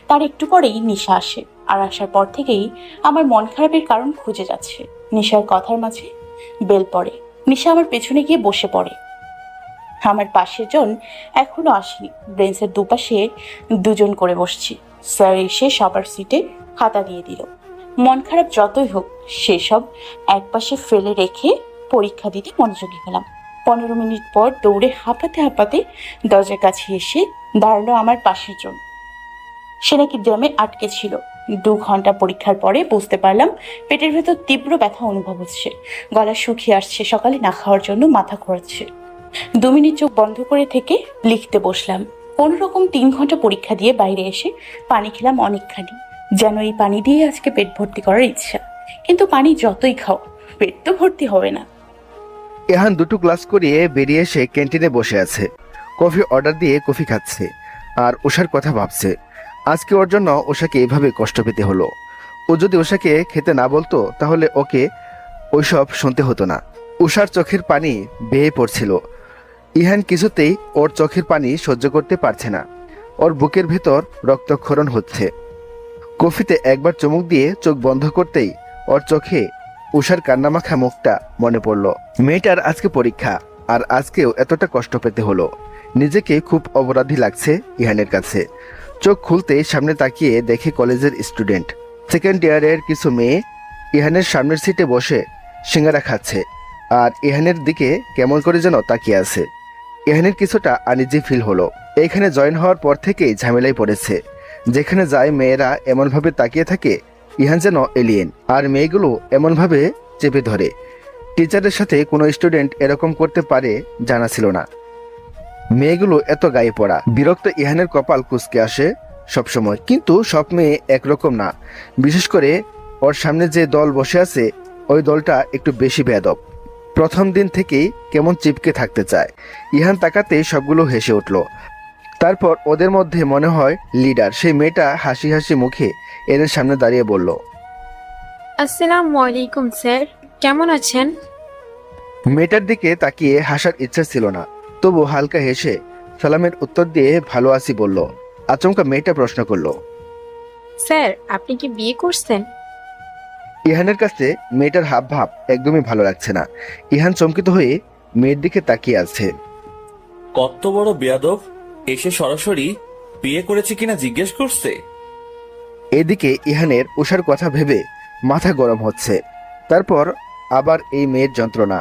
Speaker 2: তার একটু পরেই নিশা আসে, আর আসার পর থেকেই আমার মন খারাপের কারণ খুঁজে যাচ্ছে। নিশার কথার মাঝে বেল পড়ে। নিশা আমার পেছনে গিয়ে বসে পড়ে। আমার পাশের জন এখনো আসেনি। বেঞ্চের দুপাশে দুজন করে বসছি। স্যার এসে সবার সিটে খাতা দিয়ে দিল। মন খারাপ যতই হোক, সেসব একপাশে ফেলে রেখে পরীক্ষা দিতে মনোযোগী হলাম। 15 মিনিট পর দৌড়ে হাঁপাতে হাঁপাতে দরজার কাছে এসে দাঁড়ালো আমার পাশের জন। সে নাকি জ্যামে আটকে ছিল। 2 ঘন্টা পরীক্ষার পরে বুঝতে পারলাম পেটের ভেতর তীব্র ব্যথা অনুভব হচ্ছে। গলা শুকিয়ে আসছে। সকালে না খাওয়ার জন্য মাথা ঘোরাচ্ছে। 2 মিনিট চোখ বন্ধ করে থেকে লিখতে বসলাম। কোনো রকম 3 ঘন্টা পরীক্ষা দিয়ে বাইরে এসে পানি খেলাম অনেকখানি। যেন এই পানি দিয়ে আজকে পেট ভর্তি করার ইচ্ছা। কিন্তু পানি যতই খাও, পেট তো ভর্তি হবে না।
Speaker 4: এহান 2টো ক্লাস করিয়ে বেরিয়ে এসে ক্যান্টিনে বসে আছে। কফি অর্ডার দিয়ে কফি খাচ্ছে আর উষার কথা ভাবছে। আজকে ওর জন্য উষাকে এভাবে কষ্ট পেতে হলো। ও যদি উষাকে খেতে না বলতো তাহলে ওকে ওইসব শুনতে হতো না। উষার চোখের পানি বেয়ে পড়ছিল। ইহান কিছুতেই ওর চোখের পানি সহ্য করতে পারছে না। ওর বুকের ভেতর রক্তক্ষরণ হচ্ছে। কফিতে একবার চুমুক দিয়ে চোখ বন্ধ করতেই ওর চোখে উষার কান্নামাখা মুখটা মনে পড়ল। মেয়েটার আজকে পরীক্ষা, আর আজকেও এতটা কষ্ট পেতে হলো। নিজেকে খুব অপরাধী লাগছে ইহানের কাছে। চোখ খুলতেই সামনে তাকিয়ে দেখে কলেজের স্টুডেন্ট, সেকেন্ড ইয়ারের কিছু মেয়ে ইহানের সামনের সিটে বসে সিঙ্গারা খাচ্ছে, আর ইহানের দিকে কেমন করে যেন তাকিয়ে আছে। ইহানের কিছুটা আনইজি ফিল হলো। এইখানে জয়েন হওয়ার পর থেকেই ঝামেলায় পড়েছে। যেখানে যায় মেয়েরা এমনভাবে তাকিয়ে থাকে, ইহান যেন এলিয়েন, আর মেয়েগুলো এমনভাবে চেপে ধরে। টিচারের সাথে কোনো স্টুডেন্ট এরকম করতে পারে জানা ছিল না। মেয়েগুলো এত গায়ে পড়া। বিরক্ত ইহানের কপাল কুঁচকে আসে সবসময়, কিন্তু সব মেয়ে একরকম না। বিশেষ করে ওর সামনে যে দল বসে আছে, ওই দলটা একটু বেশি বেয়াদব। প্রথম দিন থেকেই কেমন চিপকে থাকতে চায়। ইহান তাকাতে সবগুলো হেসে উঠল। তারপর ওদের মধ্যে মনে হয় লিডার সেই মেয়েটা হাসি হাসি মুখে এদের সামনে দাঁড়িয়ে বলল,
Speaker 9: আসসালামু আলাইকুম স্যার, কেমন আছেন?
Speaker 4: মেয়েটার দিকে তাকিয়ে হাসার ইচ্ছা ছিল না, তবু হালকা হেসে সালামের উত্তর দিয়ে ভালো আছি বলল। আচমকা মেয়েটা প্রশ্ন করলো,
Speaker 9: স্যার আপনি কি বিয়ে করছেন?
Speaker 4: ইহানের কাছে মেয়েটার হাব ভাব একদমই ভালো লাগছে না। ইহান চমকিত হয়ে মেয়ের দিকে তাকিয়ে আছে।
Speaker 6: কত বড় বেয়াদব, এসে সরাসরি বিয়ে করেছে কিনা জিজ্ঞেস করছে।
Speaker 4: এদিকে ইহানের উষার কথা ভেবে মাথা গরম হচ্ছে। তারপর আবার এই মেয়ের যন্ত্রণা।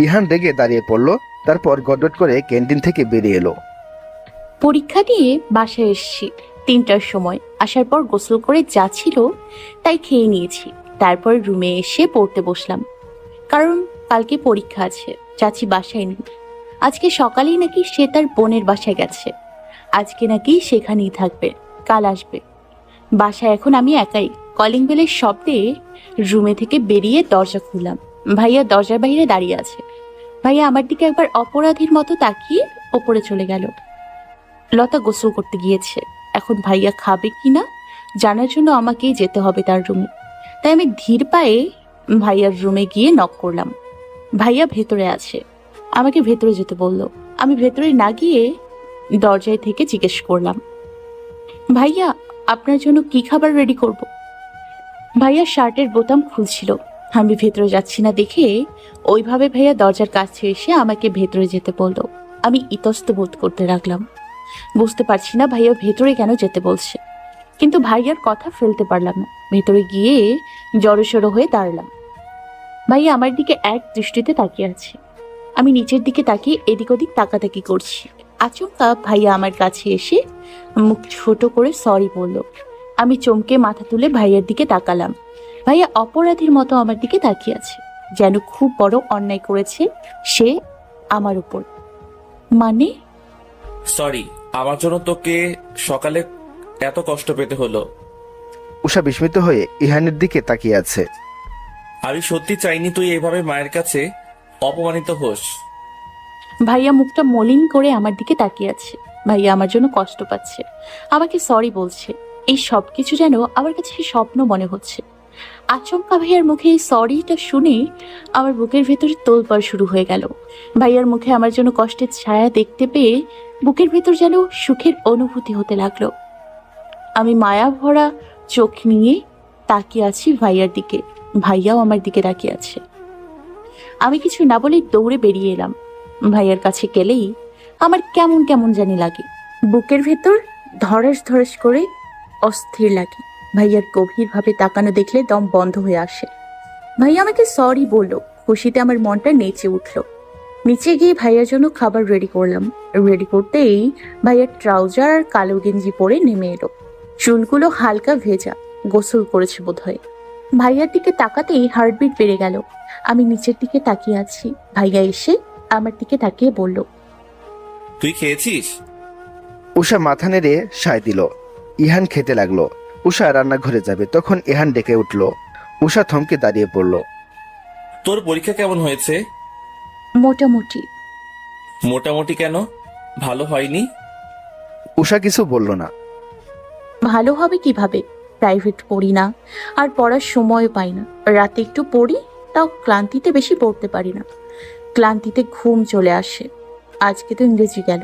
Speaker 4: ইহান রেগে দাঁড়িয়ে পড়ল। তারপর গডগড করে ক্যান্টিন থেকে বেরিয়ে এলো।
Speaker 2: পরীক্ষা দিয়ে বাসায় এসেছি 3টার সময়। আসার পর গোসল করে যা ছিল তাই খেয়ে নিয়েছি। তারপর রুমে এসে পড়তে বসলাম, কারণ কালকে পরীক্ষা আছে। চাচি বাসায় নেই। আজকে সকালেই নাকি সে তার বোনের বাসায় গেছে। আজকে নাকি সেখানেই থাকবে, কাল আসবে। বাসায় এখন আমি একাই। কলিং বেলের শব্দে রুমে থেকে বেরিয়ে দরজা খুললাম। ভাইয়া দরজার বাইরে দাঁড়িয়ে আছে। ভাইয়া আমার দিকে একবার অপরাধীর মতো তাকিয়ে ওপরে চলে গেল। লতা গোসল করতে গিয়েছে। এখন ভাইয়া খাবে কিনা জানার জন্য আমাকেই যেতে হবে তার রুমে। তাই আমি ধীর পায়ে ভাইয়ার রুমে গিয়ে নক করলাম। ভাইয়া ভেতরে আছে। আমাকে ভেতরে যেতে বলল। আমি ভেতরে না গিয়ে দরজায় থেকে জিজ্ঞেস করলাম, ভাইয়া আপনার জন্য কি খাবার রেডি করব? ভাইয়া শার্টের বোতাম খুলছিল। আমি ভেতরে যাচ্ছি না দেখে ওইভাবে ভাইয়া দরজার কাছে এসে আমাকে ভেতরে যেতে বলল। আমি ইতস্ত বোধ করতে লাগলাম। বুঝতে পারছি না ভাইয়া ভেতরে কেন যেতে বলছে, কিন্তু ভাইয়ার কথা ফেলতে পারলাম না। ভেতরে গিয়ে জড়সড় হয়ে দাঁড়ালাম। ভাইয়া আমার দিকে এক দৃষ্টিতে তাকিয়ে আছে। আমি নিচের দিকে তাকিয়ে এদিক ওদিক তাকাতাকি করছি। আচমকা ভাইয়া আমার কাছে এসে মুখ ছোট করে সরি বলল। আমি চমকে মাথা তুলে ভাইয়ার দিকে তাকালাম। ভাইয়া অপরাধীর মতো আমার দিকে তাকিয়ে আছে, যেন খুব বড় অন্যায় করেছে সে আমার উপর। মানে?
Speaker 6: সরি, আমার জন্য তোকে সকালে এত কষ্ট পেতে হলো।
Speaker 4: উষা বিস্মিত হয়ে ইহানের দিকে তাকিয়ে আছে।
Speaker 6: আমি সত্যি চাইনি তুই এভাবে মায়ের কাছে অপমানিত হোস।
Speaker 2: ভাইয়া মুখটা মলিন করে আমার দিকে তাকিয়ে আছে। ভাইয়া আমার জন্য কষ্ট পাচ্ছে, আমাকে সরি বলছে। এই সব কিছু যেন আমার কাছে স্বপ্ন মনে হচ্ছে। আচমকা ভাইয়ার মুখে এই সরিটা শুনে আমার বুকের ভেতরে তোলপাড় শুরু হয়ে গেল। ভাইয়ার মুখে আমার জন্য কষ্টের ছায়া দেখতে পেয়ে বুকের ভেতর যেন সুখের অনুভূতি হতে লাগলো। আমি মায়া ভরা চোখ নিয়ে তাকিয়ে আছি ভাইয়ার দিকে। ভাইয়াও আমার দিকে তাকিয়ে আছে। আমি কিছু না বলেই দৌড়ে বেরিয়ে এলাম। ভাইয়ার কাছে গেলেই আমার কেমন কেমন জানি লাগে। বুকের ভেতর ধরাস ধরাস করে অস্থির লাগে। ভাইয়ার গভীরভাবে তাকানো দেখলে দম বন্ধ হয়ে আসে। ভাইয়া আমাকে সরি বললো। খুশিতে আমার মনটা নেচে উঠল। নিচে গিয়ে ভাইয়ার জন্য খাবার রেডি করলাম। রেডি করতেই ভাইয়ার ট্রাউজার আর কালো গেঞ্জি পরে নেমে এলো। চুলগুলো হালকা ভেজা, গোসল করেছে বোধহয়। ভাইয়ার দিকে তাকাতেই হার্টবিট বেড়ে গেল। আমি নিচের দিকে তাকিয়ে আছি। ভাইয়া এসে আমার দিকে তাকিয়ে বলল,
Speaker 6: তুই খেয়েছিস?
Speaker 4: উষা মাথা নেড়ে সায় দিল। ইহান খেতে লাগলো। উষা রান্নাঘরে যাবে, তখন ইহান ডেকে উঠল। উষা থমকে দাঁড়িয়ে পড়ল।
Speaker 6: তোর পরীক্ষা কেমন হয়েছে?
Speaker 2: মোটামুটি।
Speaker 6: মোটামুটি কেন? ভালো হয়নি?
Speaker 4: উষা কিছু বলল না।
Speaker 2: ভালো হবে কিভাবে? প্রাইভেট পড়ি না, আর পড়ার সময়ও পাই না। রাতে একটু পড়ি, তাও ক্লান্তিতে বেশি পড়তে পারি না। ক্লান্তিতে ঘুম চলে আসে। আজকে তো ইংরেজি গেল।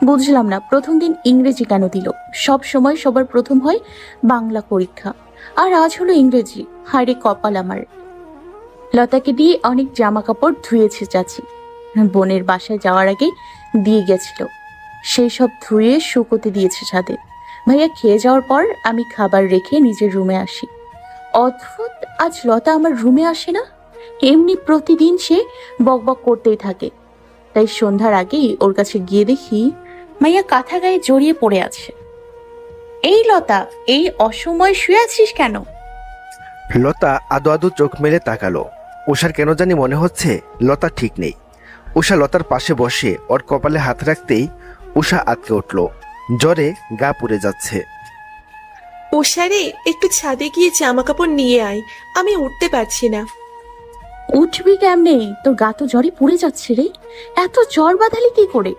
Speaker 2: বুঝলাম না প্রথম দিন ইংরেজি কেন দিল। সব সময় সবার প্রথম হয় বাংলা পরীক্ষা, আর আজ হলো ইংরেজি। হায়রে কপাল আমার। লতাকে দিয়ে অনেক জামা কাপড় ধুয়েছে চাচি, বোনের বাসায় যাওয়ার আগে দিয়ে গেছিল। সেই সব ধুয়ে শুকোতে দিয়েছে ছাদে। ভাইয়া খেয়ে যাওয়ার পর আমি খাবার রেখে নিজের রুমে আসি। অদ্ভুত, আজ লতা আমার রুমে আসে না। এমনি প্রতিদিন সে বকবক করতেই থাকে। তাই সন্ধ্যার আগেই ওর কাছে গিয়ে দেখি মাইয়া কাঁথা গায়ে জড়িয়ে পড়ে আছে। এই লতা, এই অসময়ে শুয়ে আছিস কেন?
Speaker 4: লতা আদো আদো চোখ মেলে তাকালো। উষার কেন জানি মনে হচ্ছে লতা ঠিক নেই। উষা লতার পাশে বসে ওর কপালে হাত রাখতেই উষা আটকে উঠল। জ্বরে গা পুড়ে যাচ্ছে।
Speaker 5: ওষারে একটু ছাদে গিয়ে জামা কাপড় নিয়ে আয়, আমি উঠতে পারছি না।
Speaker 2: উঠবি কেমনে? তোর গা তো জ্বরে পুড়ে যাচ্ছে রে। এত জ্বর বাঁধালি কি করে?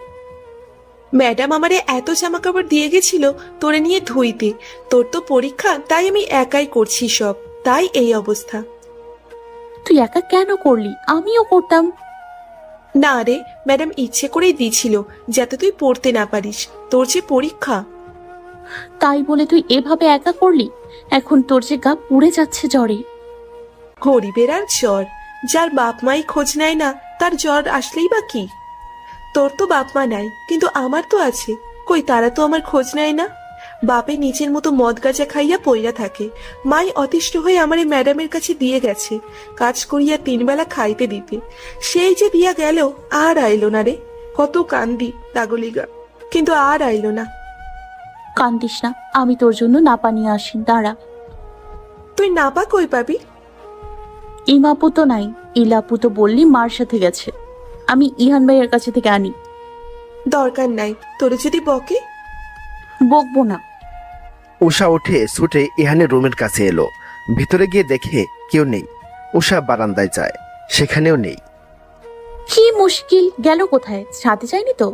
Speaker 5: ম্যাডাম আমারে এত জামা কাপড় দিয়ে গেছিল তোরে নিয়ে ধুইতে। তোর তো পরীক্ষা, তাই আমি একাই করছি সব, তাই এই অবস্থা।
Speaker 2: তুই একা কেন করলি? আমিও করতাম।
Speaker 5: না রে, ম্যাডাম ইচ্ছে করেই দিয়েছিল যাতে তুই পড়তে না পারিস, তোর যে পরীক্ষা।
Speaker 2: তাই বলে তুই এভাবে একা করলি? এখন তোর যে গা পুড়ে যাচ্ছে জ্বরে।
Speaker 5: গরিবের আর জ্বর, যার বাপ মাই খোঁজ নেয় না তার জ্বর আসলেই বা কি? তোর তো বাপ মা নাই, কিন্তু আমার তো আছে। কই তারা তো আমার খোঁজ নেয় না। বাপে নিজের মতো মদ গাঁজা খাইয়া পইরা থাকে। মাই অতিষ্ঠ হয়ে আমারে ম্যাডামের কাছে দিয়ে গেছে কাজ করিয়া 3 বেলা খাইতে দিতে। সেই যে দিয়া গেল, আর আইলো না রে। কত কান্দি দাগলিগা, কিন্তু আর আইলো না।
Speaker 2: কান্দিস না, আমি তোর জন্য নাপা নিয়ে আসি, দাঁড়া।
Speaker 5: তুই নাপা কই পাবি?
Speaker 2: ইমাপু তো নাই, ইলাপু তো বললি মার সাথে গেছে। আমি ইহান ভাইয়ের কাছে থেকে আনি।
Speaker 5: দরকার নাই, তোরে যদি বকে।
Speaker 2: বকবো না।
Speaker 4: উষা উঠে ছুটে ইহানের রুমের কাছে এলো। ভিতরে গিয়ে দেখে কেউ নেই। উষা বারান্দায় যায়, সেখানেও নেই।
Speaker 2: কি মুশকিল, গেল কোথায়? ছাদে যায়নি তো?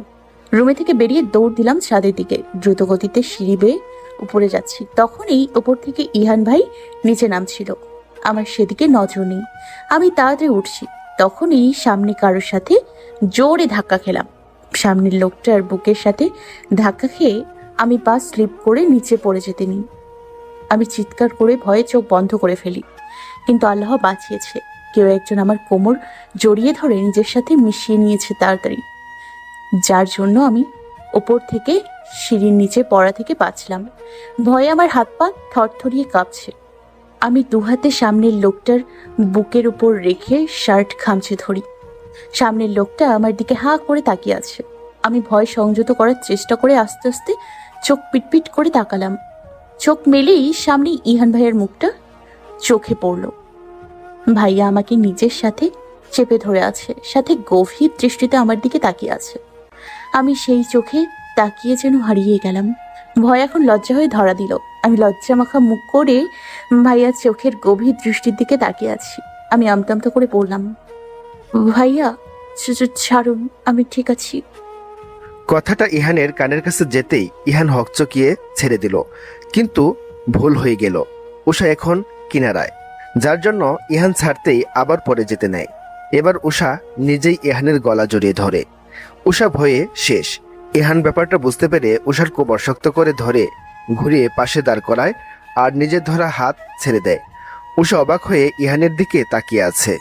Speaker 2: রুমে থেকে বেরিয়ে দৌড় দিলাম ছাদের দিকে। দ্রুত গতিতে সিঁড়ি বেয়ে উপরে যাচ্ছি, তখনই উপর থেকে ইহান ভাই নিচে নামছিল। আমার সেদিকে নজর নেই। আমি তাড়াতাড়ি উঠছি, তখনই সামনে কারোর সাথে জোরে ধাক্কা খেলাম। সামনের লোকটার বুকের সাথে ধাক্কা খেয়ে আমি পা স্লিপ করে নিচে পড়ে যেতে নিই। আমি চিৎকার করে ভয়ে চোখ বন্ধ করে ফেলি, কিন্তু আল্লাহ বাঁচিয়েছে। কেউ একজন আমার কোমর জড়িয়ে ধরে নিজের সাথে মিশিয়ে নিয়েছে তাড়াতাড়ি, যার জন্য আমি ওপর থেকে সিঁড়ির নিচে পড়া থেকে বাঁচলাম। ভয়ে আমার হাত পা থরথরিয়ে কাঁপছে। আমি দুহাতে সামনের লোকটার বুকের উপর রেখে শার্ট খামচে ধরি। সামনের লোকটা আমার দিকে হাঁ করে তাকিয়ে আছে। আমি ভয় সংযত করার চেষ্টা করে আস্তে আস্তে চোখ পিটপিট করে তাকালাম। চোখ মেলেই সামনে ইহান ভাইয়ের মুখটা চোখে পড়ল। ভাইয়া আমাকে নিজের সাথে চেপে ধরে আছে, সাথে গভীর দৃষ্টিতে আমার দিকে তাকিয়ে আছে। আমি সেই চোখে তাকিয়ে যেন হারিয়ে গেলাম। ভয় এখন লজ্জা হয়ে ধরা দিল। আমি লজ্জা মাখা মুখ করে ভাইয়া চোখের গভীর দৃষ্টির দিকে তাকিয়ে আছি। আমি আমতা আমতা করে বললাম, ভাইয়া ছাড়ুন, আমি ঠিক আছি।
Speaker 4: কথাটা ইহানের কানের কাছে যেতেই ইহান হকচকিয়ে ছেড়ে দিল, কিন্তু ভুল হয়ে গেল। উষা এখন কিনারায়, যার জন্য ইহান ছাড়তেই আবার পরে যেতে নেয়। এবার উষা নিজেই ইহানের গলা জড়িয়ে ধরে। উষা ভয়ে শেষ। ইহান ব্যাপারটা বুঝতে পেরে উষার কোমর শক্ত করে ধরে ঘুরিয়ে পাশে দাঁড় করায় আর নিজের ধরা হাত ছেড়ে দেয়। উষা অবাক হয়ে ইহানের দিকে তাকিয়ে আছে,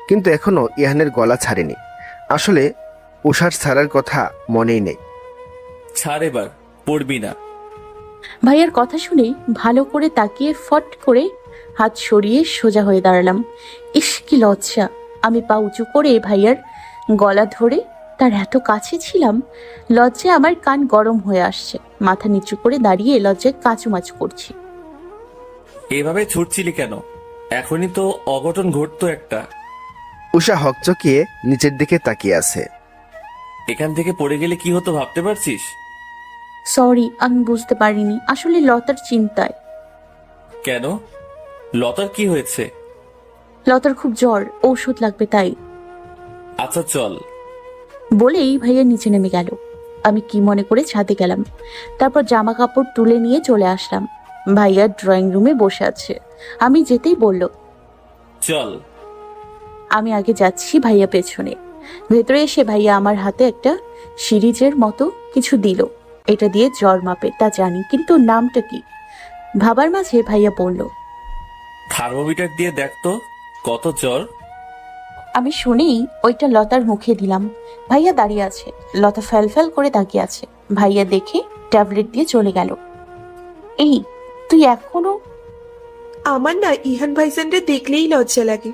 Speaker 4: কিন্তু এখনো ইহানের গলা ছাড়েনি। আসলে উষার ছাড়ার কথা মনেই নেই।
Speaker 6: ছাড়, এবার পড়বি না।
Speaker 2: ভাইয়ার কথা শুনে ভালো করে তাকিয়ে ফট করে হাত সরিয়ে সোজা হয়ে দাঁড়ালাম। ইস কি লজ্জা! আমি পা উঁচু করে ভাইয়ার গলা ধরে তার এত কাছে ছিলাম। লজ্জায় আমার কান গরম হয়ে আসছে। মাথা নিচু করে দাঁড়িয়ে লজ্জায় কাচুমাচু করছি।
Speaker 6: এভাবে ছুটছিলি কেন? এখনই তো অঘটন ঘটতো একটা।
Speaker 4: উষা হকচকিয়ে নিচের দিকে তাকিয়ে আছে।
Speaker 6: এখান থেকে পড়ে গেলে কি হতো ভাবতে পারছিস?
Speaker 2: সরি, আমি বুঝতে পারিনি। আসলে লতার চিন্তায়।
Speaker 6: কেন? লতার কি হয়েছে?
Speaker 2: লতার খুব জ্বর, ঔষধ লাগবে তাই।
Speaker 6: আচ্ছা চল।
Speaker 2: বলেই ভাইয়া নিচে নেমে গেল। আমি কি মনে করে ছাদে গেলাম। তারপর জামা কাপড় তুলে নিয়ে চলে আসলাম। ভাইয়া ড্রয়িং রুমে বসে আছে। আমি যেতেই বলল,
Speaker 6: চল।
Speaker 2: আমি আগে যাচ্ছি, ভাইয়া পেছনে। ভেতরে এসে ভাইয়া আমার হাতে একটা সিরিজের মতো কিছু দিল। এটা দিয়ে জ্বর মাপে তা জানি, কিন্তু নামটা কি? ভাবার মাঝে ভাইয়া বলল।
Speaker 6: থার্মোমিটার দিয়ে দেখ তো কত জ্বর।
Speaker 2: আমি শুনেই ওইটা লতার মুখে দিলাম। ভাইয়া দাঁড়িয়ে আছে, লতা ফ্যাল করে তাকিয়ে আছে। ভাইয়া দেখে ট্যাবলেট দিয়ে চলে গেল। এই, তুই এখনো?
Speaker 5: আমার না ইহান ভাইজানরে দেখলেই লজ্জা লাগে।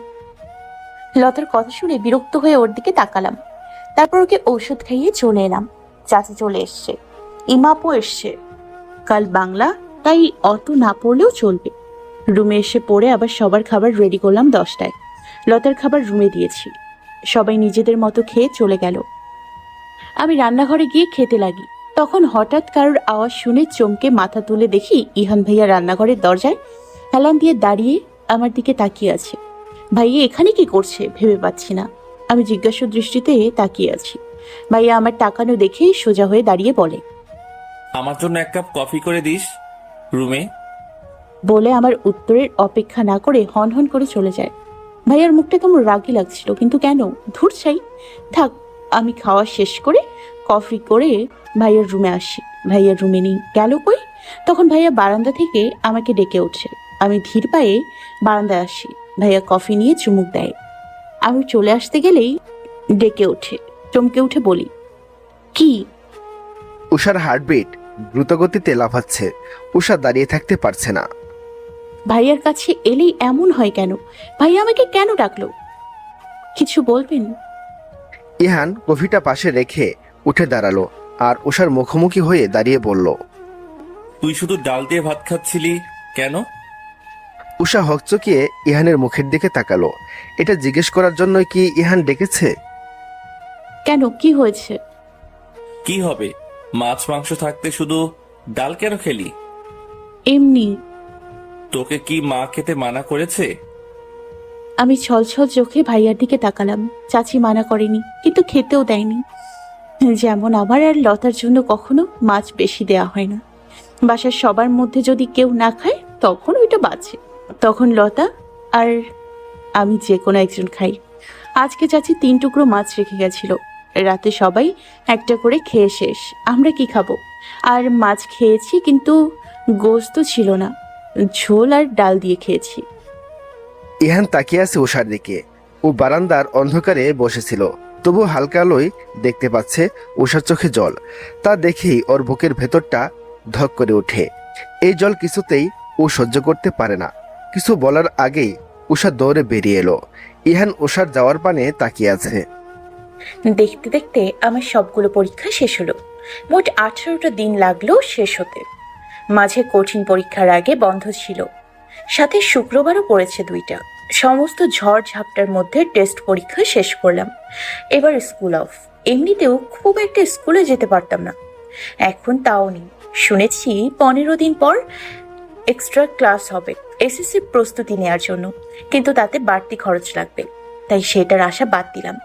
Speaker 2: লতার কথা শুনে বিরক্ত হয়ে ওর দিকে তাকালাম। তারপর ওকে ঔষধ খাইয়ে চলে এলাম। চাচি চলে এসছে, ইমাপও এসছে। কাল বাংলা, তাই অত না পড়লেও চলবে। রুমে এসে পড়ে আবার সবার খাবার রেডি করলাম 10টায়। লতার খাবার রুমে দিয়েছি। সবাই নিজেদের মতো খেয়ে চলে গেল। আমি রান্নাঘরে গিয়ে খেতে লাগি। তখন হঠাৎ কারোর আওয়াজ শুনে চমকে মাথা তুলে দেখি ইহান ভাইয়া রান্নাঘরের দরজায় হেলান দিয়ে দাঁড়িয়ে আমার দিকে তাকিয়ে আছে। ভাইয়া এখানে কি করছে ভেবে পাচ্ছি না। আমি জিজ্ঞাসা দৃষ্টিতে তাকিয়ে আছি। ভাইয়া আমার তাকানো দেখে সোজা হয়ে দাঁড়িয়ে বলে,
Speaker 6: আমার জন্য 1 কাপ কফি করে দিস রুমে।
Speaker 2: বলে আমার উত্তরের অপেক্ষা না করে হন করে চলে যায়। ভাইয়ার মুখটা কেমন রাগি লাগছিল, কিন্তু কেন? ধুর চাই, থাক। আমি খাওয়া শেষ করে কফি করে ভাইয়ার রুমে আসি। ভাইয়ার রুমে নেই, গেল কই? তখন ভাইয়া বারান্দা থেকে আমাকে ডেকে ওঠে। আমি ধীর পায়ে বারান্দায় আসি। ভাইয়া কফি নিয়ে চুমুক দেয়। আমি চলে আসতে গেলেই ডেকে ওঠে। চমকে উঠে বলি, কি?
Speaker 4: উষার হার্টবিট দ্রুতগতিতে লাফাচ্ছে। উষা দাঁড়িয়ে থাকতে পারছে না।
Speaker 2: ভাইয়ার কাছে এলেই এমন হয় কেন? ভাইয়া আমাকে কেন ডাকলো? কিছু বলবেন?
Speaker 4: ইহান কফিটা পাশে রেখে উঠে দাঁড়ালো আর উষার মুখোমুখি হয়ে দাঁড়িয়ে বলল,
Speaker 6: তুই শুধু ডাল দিয়ে ভাত খাচ্ছিলি কেন?
Speaker 4: উষা হকচকিয়ে ইহানের মুখের দিকে তাকালো। এটা জিজ্ঞেস করার জন্যই কি ইহান ডেকেছে?
Speaker 2: কেন, কি হয়েছে?
Speaker 6: কি হবে, মাছ মাংস থাকতে শুধু ডাল কেন খেলি?
Speaker 2: এমনি।
Speaker 6: তোকে কি মা খেতে মানা করেছে?
Speaker 2: আমি ছলছল চোখে ভাইয়ার দিকে তাকালাম। চাচি মানা করেনি, কিন্তু খেতেও দেয়নি। যেমন আমার আর লতার জন্য কখনো মাছ বেশি দেয়া হয় না। বাসার সবার মধ্যে যদি কেউ না খায় তখন ওইটা বাঁচে, তখন লতা আর আমি যে কোনো একজন খাই। আজকে চাচি 3 টুকরো মাছ রেখে গেছিল। রাতে সবাই একটা করে খেয়ে শেষ। আমরা কি খাবো? আর মাছ খেয়েছি, কিন্তু গোশত ছিল না, ঝোল আর ডাল দিয়ে খেয়েছি।
Speaker 4: ইহান তাকিয়ে আছে উষার দিকে। ও বারান্দার অন্ধকারে বসেছিল, তবু হালকা আলোয় দেখতে পাচ্ছে উষার চোখে জল। তা দেখেই ওর বুকের ভেতরটা ধক করে ওঠে। এই জল কিছুতেই ও সহ্য করতে পারে না। কিছু বলার আগেই উষা দৌড়ে বেরিয়ে এলো। ইহান উষার যাওয়ার পানে তাকিয়ে আছে।
Speaker 2: দেখতে দেখতে আমার সবগুলো পরীক্ষা শেষ হলো। মোট 18টা দিন লাগলো শেষ হতে। মাঝে কঠিন পরীক্ষার আগে বন্ধ ছিল, সাথে শুক্রবারও পড়েছে 2টা। সমস্ত ঝড় ঝাপটার মধ্যে টেস্ট পরীক্ষা শেষ করলাম। এবার স্কুল অফ। এমনিতেও খুব একটা স্কুলে যেতে পারতাম না, এখন তাও নেই। শুনেছি 15 দিন পর এক্সট্রা ক্লাস হবে এসএসসি প্রস্তুতি নেওয়ার জন্য, কিন্তু তাতে বাড়তি খরচ লাগবে, তাই সেটার আশা বাদ দিলাম।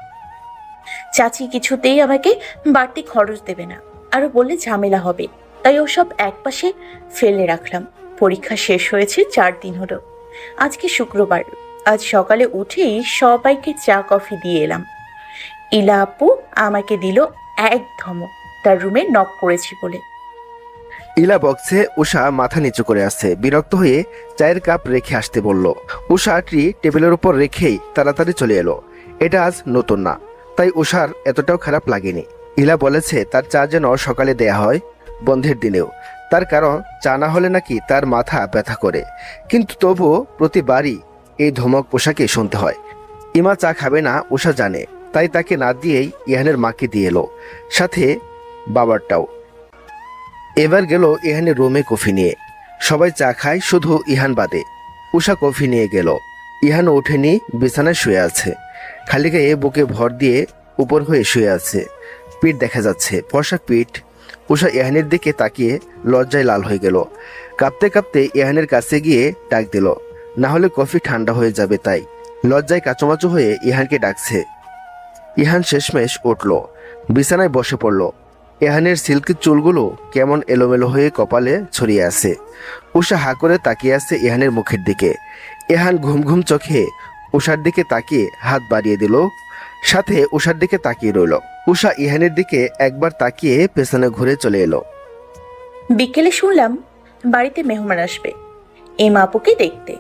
Speaker 2: চাচি কিছুতেই আমাকে বাড়তি খরচ দেবে না, আরো বললে ঝামেলা হবে, তাই ওসব একপাশে ফেলে রাখলাম। পরীক্ষা শেষ হয়েছে 4 দিন হলো। আজকে শুক্রবার। আজ সকালে উঠেই সবাইকে চা কফি দিয়ে এলাম। ইলা আপু আমাকে দিল এক ধমক, তার রুমে নক করেছি বলে।
Speaker 4: ইলা বক্সে উষা মাথা নিচু করে আছে। বিরক্ত হয়ে চায়ের কাপ রেখে আসতে বলল। উষা ট্রি টেবিলের উপর রেখেই তাড়াতাড়ি চলে এলো। এটা আজ নতুন না, তাই উষার এতটাও খারাপ লাগেনি। ইলা বলেছে তার চা যেন সকালে দেয়া হয়, বন্ধের দিনেও। তার কারণ চা না হলে নাকি তার মাথা ব্যথা করে। কিন্তু তবুও প্রতিবারই এই ধমক উষাকে শুনতে হয়। ইমা চা খাবে না উষা জানে, তাই তাকে না দিয়েই ইহানের মাকে দিয়ে এলো, সাথে বাবারটাও। এবার গেল ইহানের রুমে কফি নিয়ে। সবাই চা খায়, শুধু ইহান বাদে। উষা কফি নিয়ে গেল। ইহান ওঠেনি, বিছানায় শুয়ে আছে। খালি গায়ে বুকে ভর দিয়ে উপর হয়ে শুয়ে আছে। পিঠ দেখা যাচ্ছে, ফর্সা পিঠ। উষা ইহানের দিকে তাকিয়ে লজ্জায় লাল হয়ে গেল। কাঁপতে কাঁপতে ইহানের কাছে গিয়ে ডাক দিল, না হলে কফি ঠান্ডা হয়ে যাবে। তাই লজ্জায় কাচুমাচু হয়ে ইহানকে ডাকছে। ইহান শেষমেশ উঠল, বিছানায় বসে পড়ল। ইহানের সিল্কি চুলগুলো কেমন এলোমেলো হয়ে কপালে ছড়িয়ে আছে। উষা হা করে তাকিয়ে আছে ইহানের মুখের দিকে। ইহান ঘুম ঘুম চোখে উষার দিকে তাকিয়ে হাত বাড়িয়ে দিল, সাথে উষার দিকে তাকিয়ে রইল। উষা ইহানের দিকে একবার তাকিয়ে পেছনে ঘুরে চলে এলো।
Speaker 2: বিকেলে শুনলাম বাড়িতে মেহমান আসবে এই আপুকে দেখতে।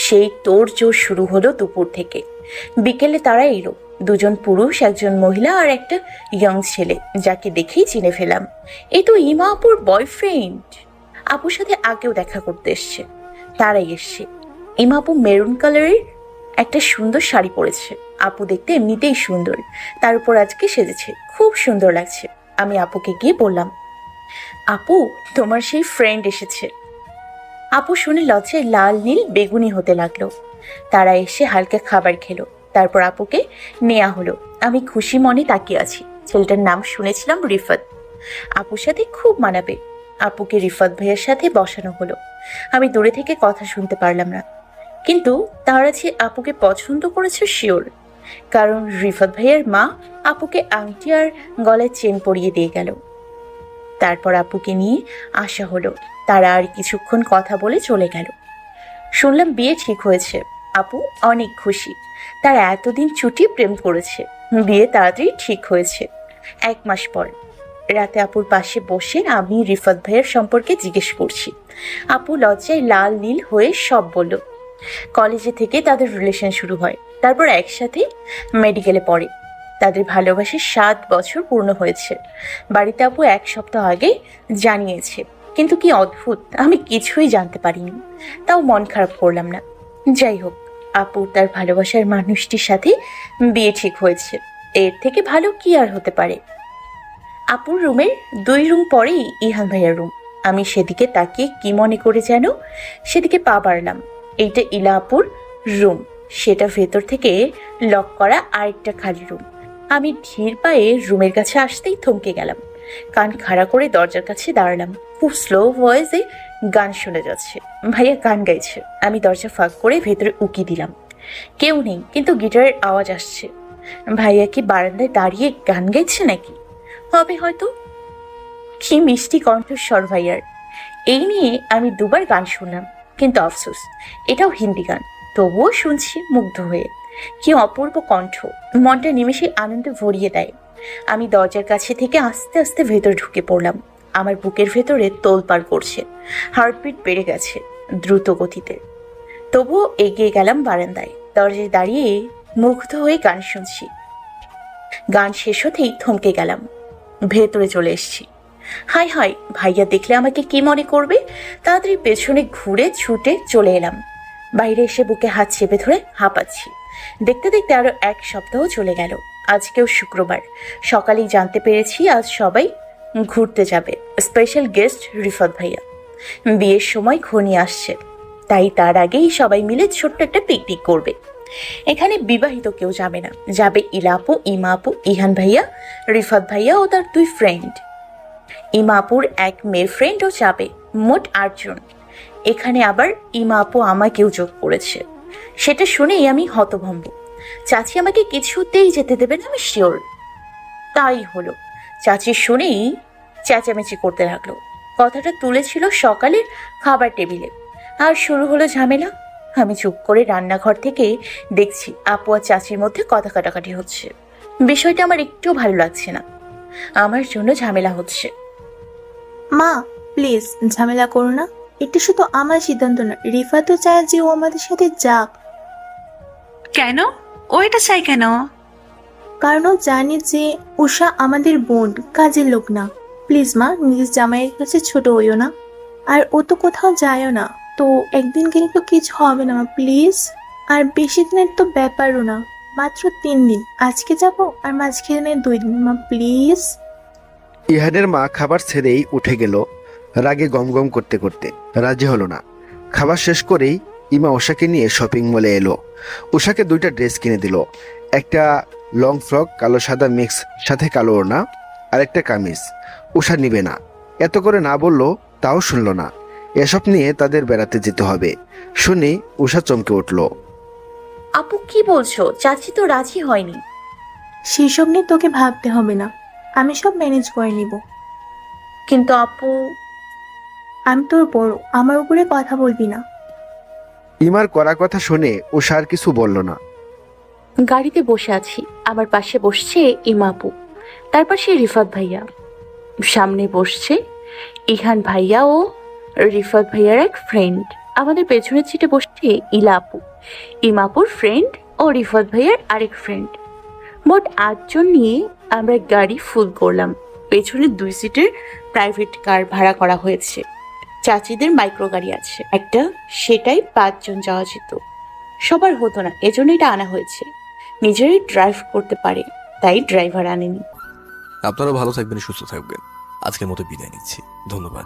Speaker 2: সেই তোড়জোড় শুরু হলো দুপুর থেকে। বিকেলে তারা এলো, দুজন পুরুষ, একজন মহিলা আর একটা ইয়ং ছেলে, যাকে দেখেই চিনে ফেলাম এই তো ইমা আপুর বয়ফ্রেন্ড। আপুর সাথে আগেও দেখা করতে এসছে। তারাই এসছে। ইমা আপু মেরুন কালারের একটা সুন্দর শাড়ি পরেছে। আপু দেখতে এমনিতেই সুন্দর, তার উপর আজকে সেজেছে, খুব সুন্দর লাগছে। আমি আপুকে গিয়ে বললাম, আপু তোমার সেই ফ্রেন্ড এসেছে। আপু শুনে লজ্জায় লাল নীল বেগুনি হতে লাগলো। তারা এসে হালকা খাবার খেলো, তারপর আপুকে নেওয়া হলো। আমি খুশি মনে তাকিয়ে আছি। ছেলেটার নাম শুনেছিলাম রিফাত। আপুর সাথে খুব মানাবে। আপুকে রিফাত ভাইয়ের সাথে বসানো হলো। আমি দূরে থেকে কথা শুনতে পারলাম না, কিন্তু তারা যে আপুকে পছন্দ করেছে শিওর, কারণ রিফাত ভাইয়ের মা আপুকে আংটি আর গলায় চেন পরিয়ে দিয়ে গেল। তারপর আপুকে নিয়ে আসা হলো। তারা আর কিছুক্ষণ কথা বলে চলে গেল। শুনলাম বিয়ে ঠিক হয়েছে। আপু অনেক খুশি। তারা এতদিন ছুটি প্রেম করেছে, বিয়ে তাড়াতাড়ি ঠিক হয়েছে। 1 মাস পর রাতে আপুর পাশে বসে আমি রিফাত ভাইয়ের সম্পর্কে জিজ্ঞেস করছি। আপু লজ্জায় লাল নীল হয়ে সব বলল। কলেজে থেকে তাদের রিলেশন শুরু হয়, তারপর একসাথে মেডিকেলে পড়ে। তাদের ভালোবাসে 7 বছর পূর্ণ হয়েছে। বাড়িতে আপু 1 সপ্তাহ আগে জানিয়েছে, কিন্তু কি অদ্ভুত, আমি কিছুই জানতে পারিনি। তাও মন খারাপ করলাম না। যাই হোক, আপু তার ভালোবাসার মানুষটির সাথে বিয়ে ঠিক হয়েছে। এর থেকে ভালো কি আর হতে পারে। আপুর রুমের 2 রুম পরেই ইহান ভাইয়ার রুম। আমি সেদিকে তাকিয়ে কি মনে করে যেন সেদিকে পা বাড়লাম। এইটা ইলা আপুর রুম, সেটা ভেতর থেকে লক করা আরেকটা খালি রুম। আমি ধীর পায়ে রুমের কাছে আসতেই থমকে গেলাম। কান খাড়া করে দরজার কাছে দাঁড়ালাম। খুব স্লো ভয়েসে গান শোনা যাচ্ছে। ভাইয়া গান গাইছে। আমি দরজা ফাঁক করে ভেতরে উকি দিলাম। কেউ নেই, কিন্তু গিটারের আওয়াজ আসছে। ভাইয়া কি বারান্দায় দাঁড়িয়ে গান গাইছে নাকি? হবে হয়তো। কি মিষ্টি কণ্ঠস্বর ভাইয়ার। এই নিয়ে আমি 2 বার গান শুনলাম, কিন্তু আফসোস এটাও হিন্দি গান। তবুও শুনছি মুগ্ধ হয়ে। কি অপূর্ব কণ্ঠ, মনটা নিমেষে আনন্দে ভরিয়ে দেয়। আমি দরজার কাছে থেকে আস্তে আস্তে ভেতরে ঢুকে পড়লাম। আমার বুকের ভেতরে তোলপাড় করছে, হার্টবিট বেড়ে গেছে দ্রুত গতিতে। তবুও এগিয়ে গেলাম বারান্দায়। দরজায় দাঁড়িয়ে মুগ্ধ হয়ে গান শুনছি। গান শেষ হতেই থমকে গেলাম। ভেতরে চলে এসেছি। হাই হাই, ভাইয়া দেখলে আমাকে কি মনে করবে। তাড়াতাড়ি পেছনে ঘুরে ছুটে চলে এলাম। বাইরে এসে বুকে হাত চেপে ধরে হাঁপাচ্ছি। দেখতে দেখতে আরো 1 সপ্তাহ চলে গেল। আজকেও শুক্রবার। সকালেই জানতে পেরেছি আজ সবাই ঘুরতে যাবে। স্পেশাল গেস্ট রিফাত ভাইয়া। বিয়ের সময় ঘনিয়ে আসছে, তাই তার আগেই সবাই মিলে ছোট্ট একটা পিকনিক করবে। এখানে বিবাহিত কেউ যাবে না, যাবে ইলা আপু, ইমা আপু, ইহান ভাইয়া, রিফাত ভাইয়া ও তার 2 ফ্রেন্ড। ইমা আপুর 1 মেয়ে ফ্রেন্ডও যাবে। মোট 8 জন। এখানে আবার ইমা আপু আমাকেও যোগ করেছে। সেটা শুনেই আমি হতভম্ব। চাচি আমাকে কিছুতেই যেতে দেবে না, আমি শিওর। তাই হলো। চাচি শুনেই চেঁচামেচি করতে লাগলো। কথাটা তুলেছিল সকালের খাবার টেবিলে, আর শুরু হলো ঝামেলা। আমি চুপ করে রান্নাঘর থেকে দেখছি আপু আর চাচির মধ্যে কথা কাটাকাটি হচ্ছে। বিষয়টা আমার একটু ভালো লাগছে না। আমার জন্য ঝামেলা হচ্ছে।
Speaker 7: মা প্লিজ ঝামেলা করো না। এটা শুধু আমার সিদ্ধান্ত না, রিফা তো চায় যে ও আমাদের সাথে যাক।
Speaker 3: কেন? ও এটা চাই কেন?
Speaker 7: কারণ ও জানে যে উষা আমাদের বোন, কাজের লোক না। প্লিজ মা, নিজের জামাইয়ের কাছে ছোট হইও না। আর ও তো কোথাও যায়ও না, তো একদিন গেলে তো কিছু হবে না মা, প্লিজ। আর বেশি দিনের তো ব্যাপারও না, মাত্র 3 দিন। আজকে যাব আর মাঝখানে 2 দিন মা, প্লিজ।
Speaker 4: ইহানের মা খাবার ছেড়েই উঠে গেল, রাগে গমগম করতে করতে। রাজি হলো না। খাবার শেষ করেই ইমা উষাকে নিয়ে শপিং মলে এলো। উষাকে 2টা ড্রেস কিনে দিল। একটা লং ফ্রক কালো সাদা মিক্স, সাথে কালো ওড়না, আর একটা কামিজ। উষা নিবে না। এত করে না বললো, তাও শুনল না। এসব নিয়ে তাদের বেড়াতে যেতে হবে শুনে উষা চমকে উঠল।
Speaker 2: আপু কি বলছো? চাচি তো রাজি হয়নি।
Speaker 7: সেসব নিয়ে তোকে ভাবতে হবে না, আমি সব ম্যানেজ করে নিব।
Speaker 2: কিন্তু আপু।
Speaker 7: আমি তোর বড়, আমার উপরে কথা বলবি না।
Speaker 4: ইমার কড়া কথা শুনে উষা আর কিছু বলল না।
Speaker 2: গাড়িতে বসে আছি, আমার পাশে বসছে ইমাপু, তার পাশে রিফাত ভাইয়া, সামনে বসছে ইহান ভাইয়া ও রিফাত ভাইয়ার এক ফ্রেন্ড। আমাদের পেছনের সিটে বসছে ইলা আপু, ইমাপুর ফ্রেন্ড ও রিফাত ভাইয়ার আরেক ফ্রেন্ড। মোট 8 জন নিয়ে আমরা গাড়ি ফুল করলাম। পেছনের 2 সিটের প্রাইভেট কার ভাড়া করা হয়েছে, চাচিদের মাইক্রো গাড়ি আছে একটা, সেটাই 5 জন যাওয়া যেত। সবার হতো না, এজন্য এটা আনা হয়েছে। নিজেরাই ড্রাইভ করতে পারে, তাই ড্রাইভার আনেনি।
Speaker 10: আপনারাও ভালো থাকবেন, সুস্থ থাকবেন। আজকের মতো বিদায় নিচ্ছি, ধন্যবাদ।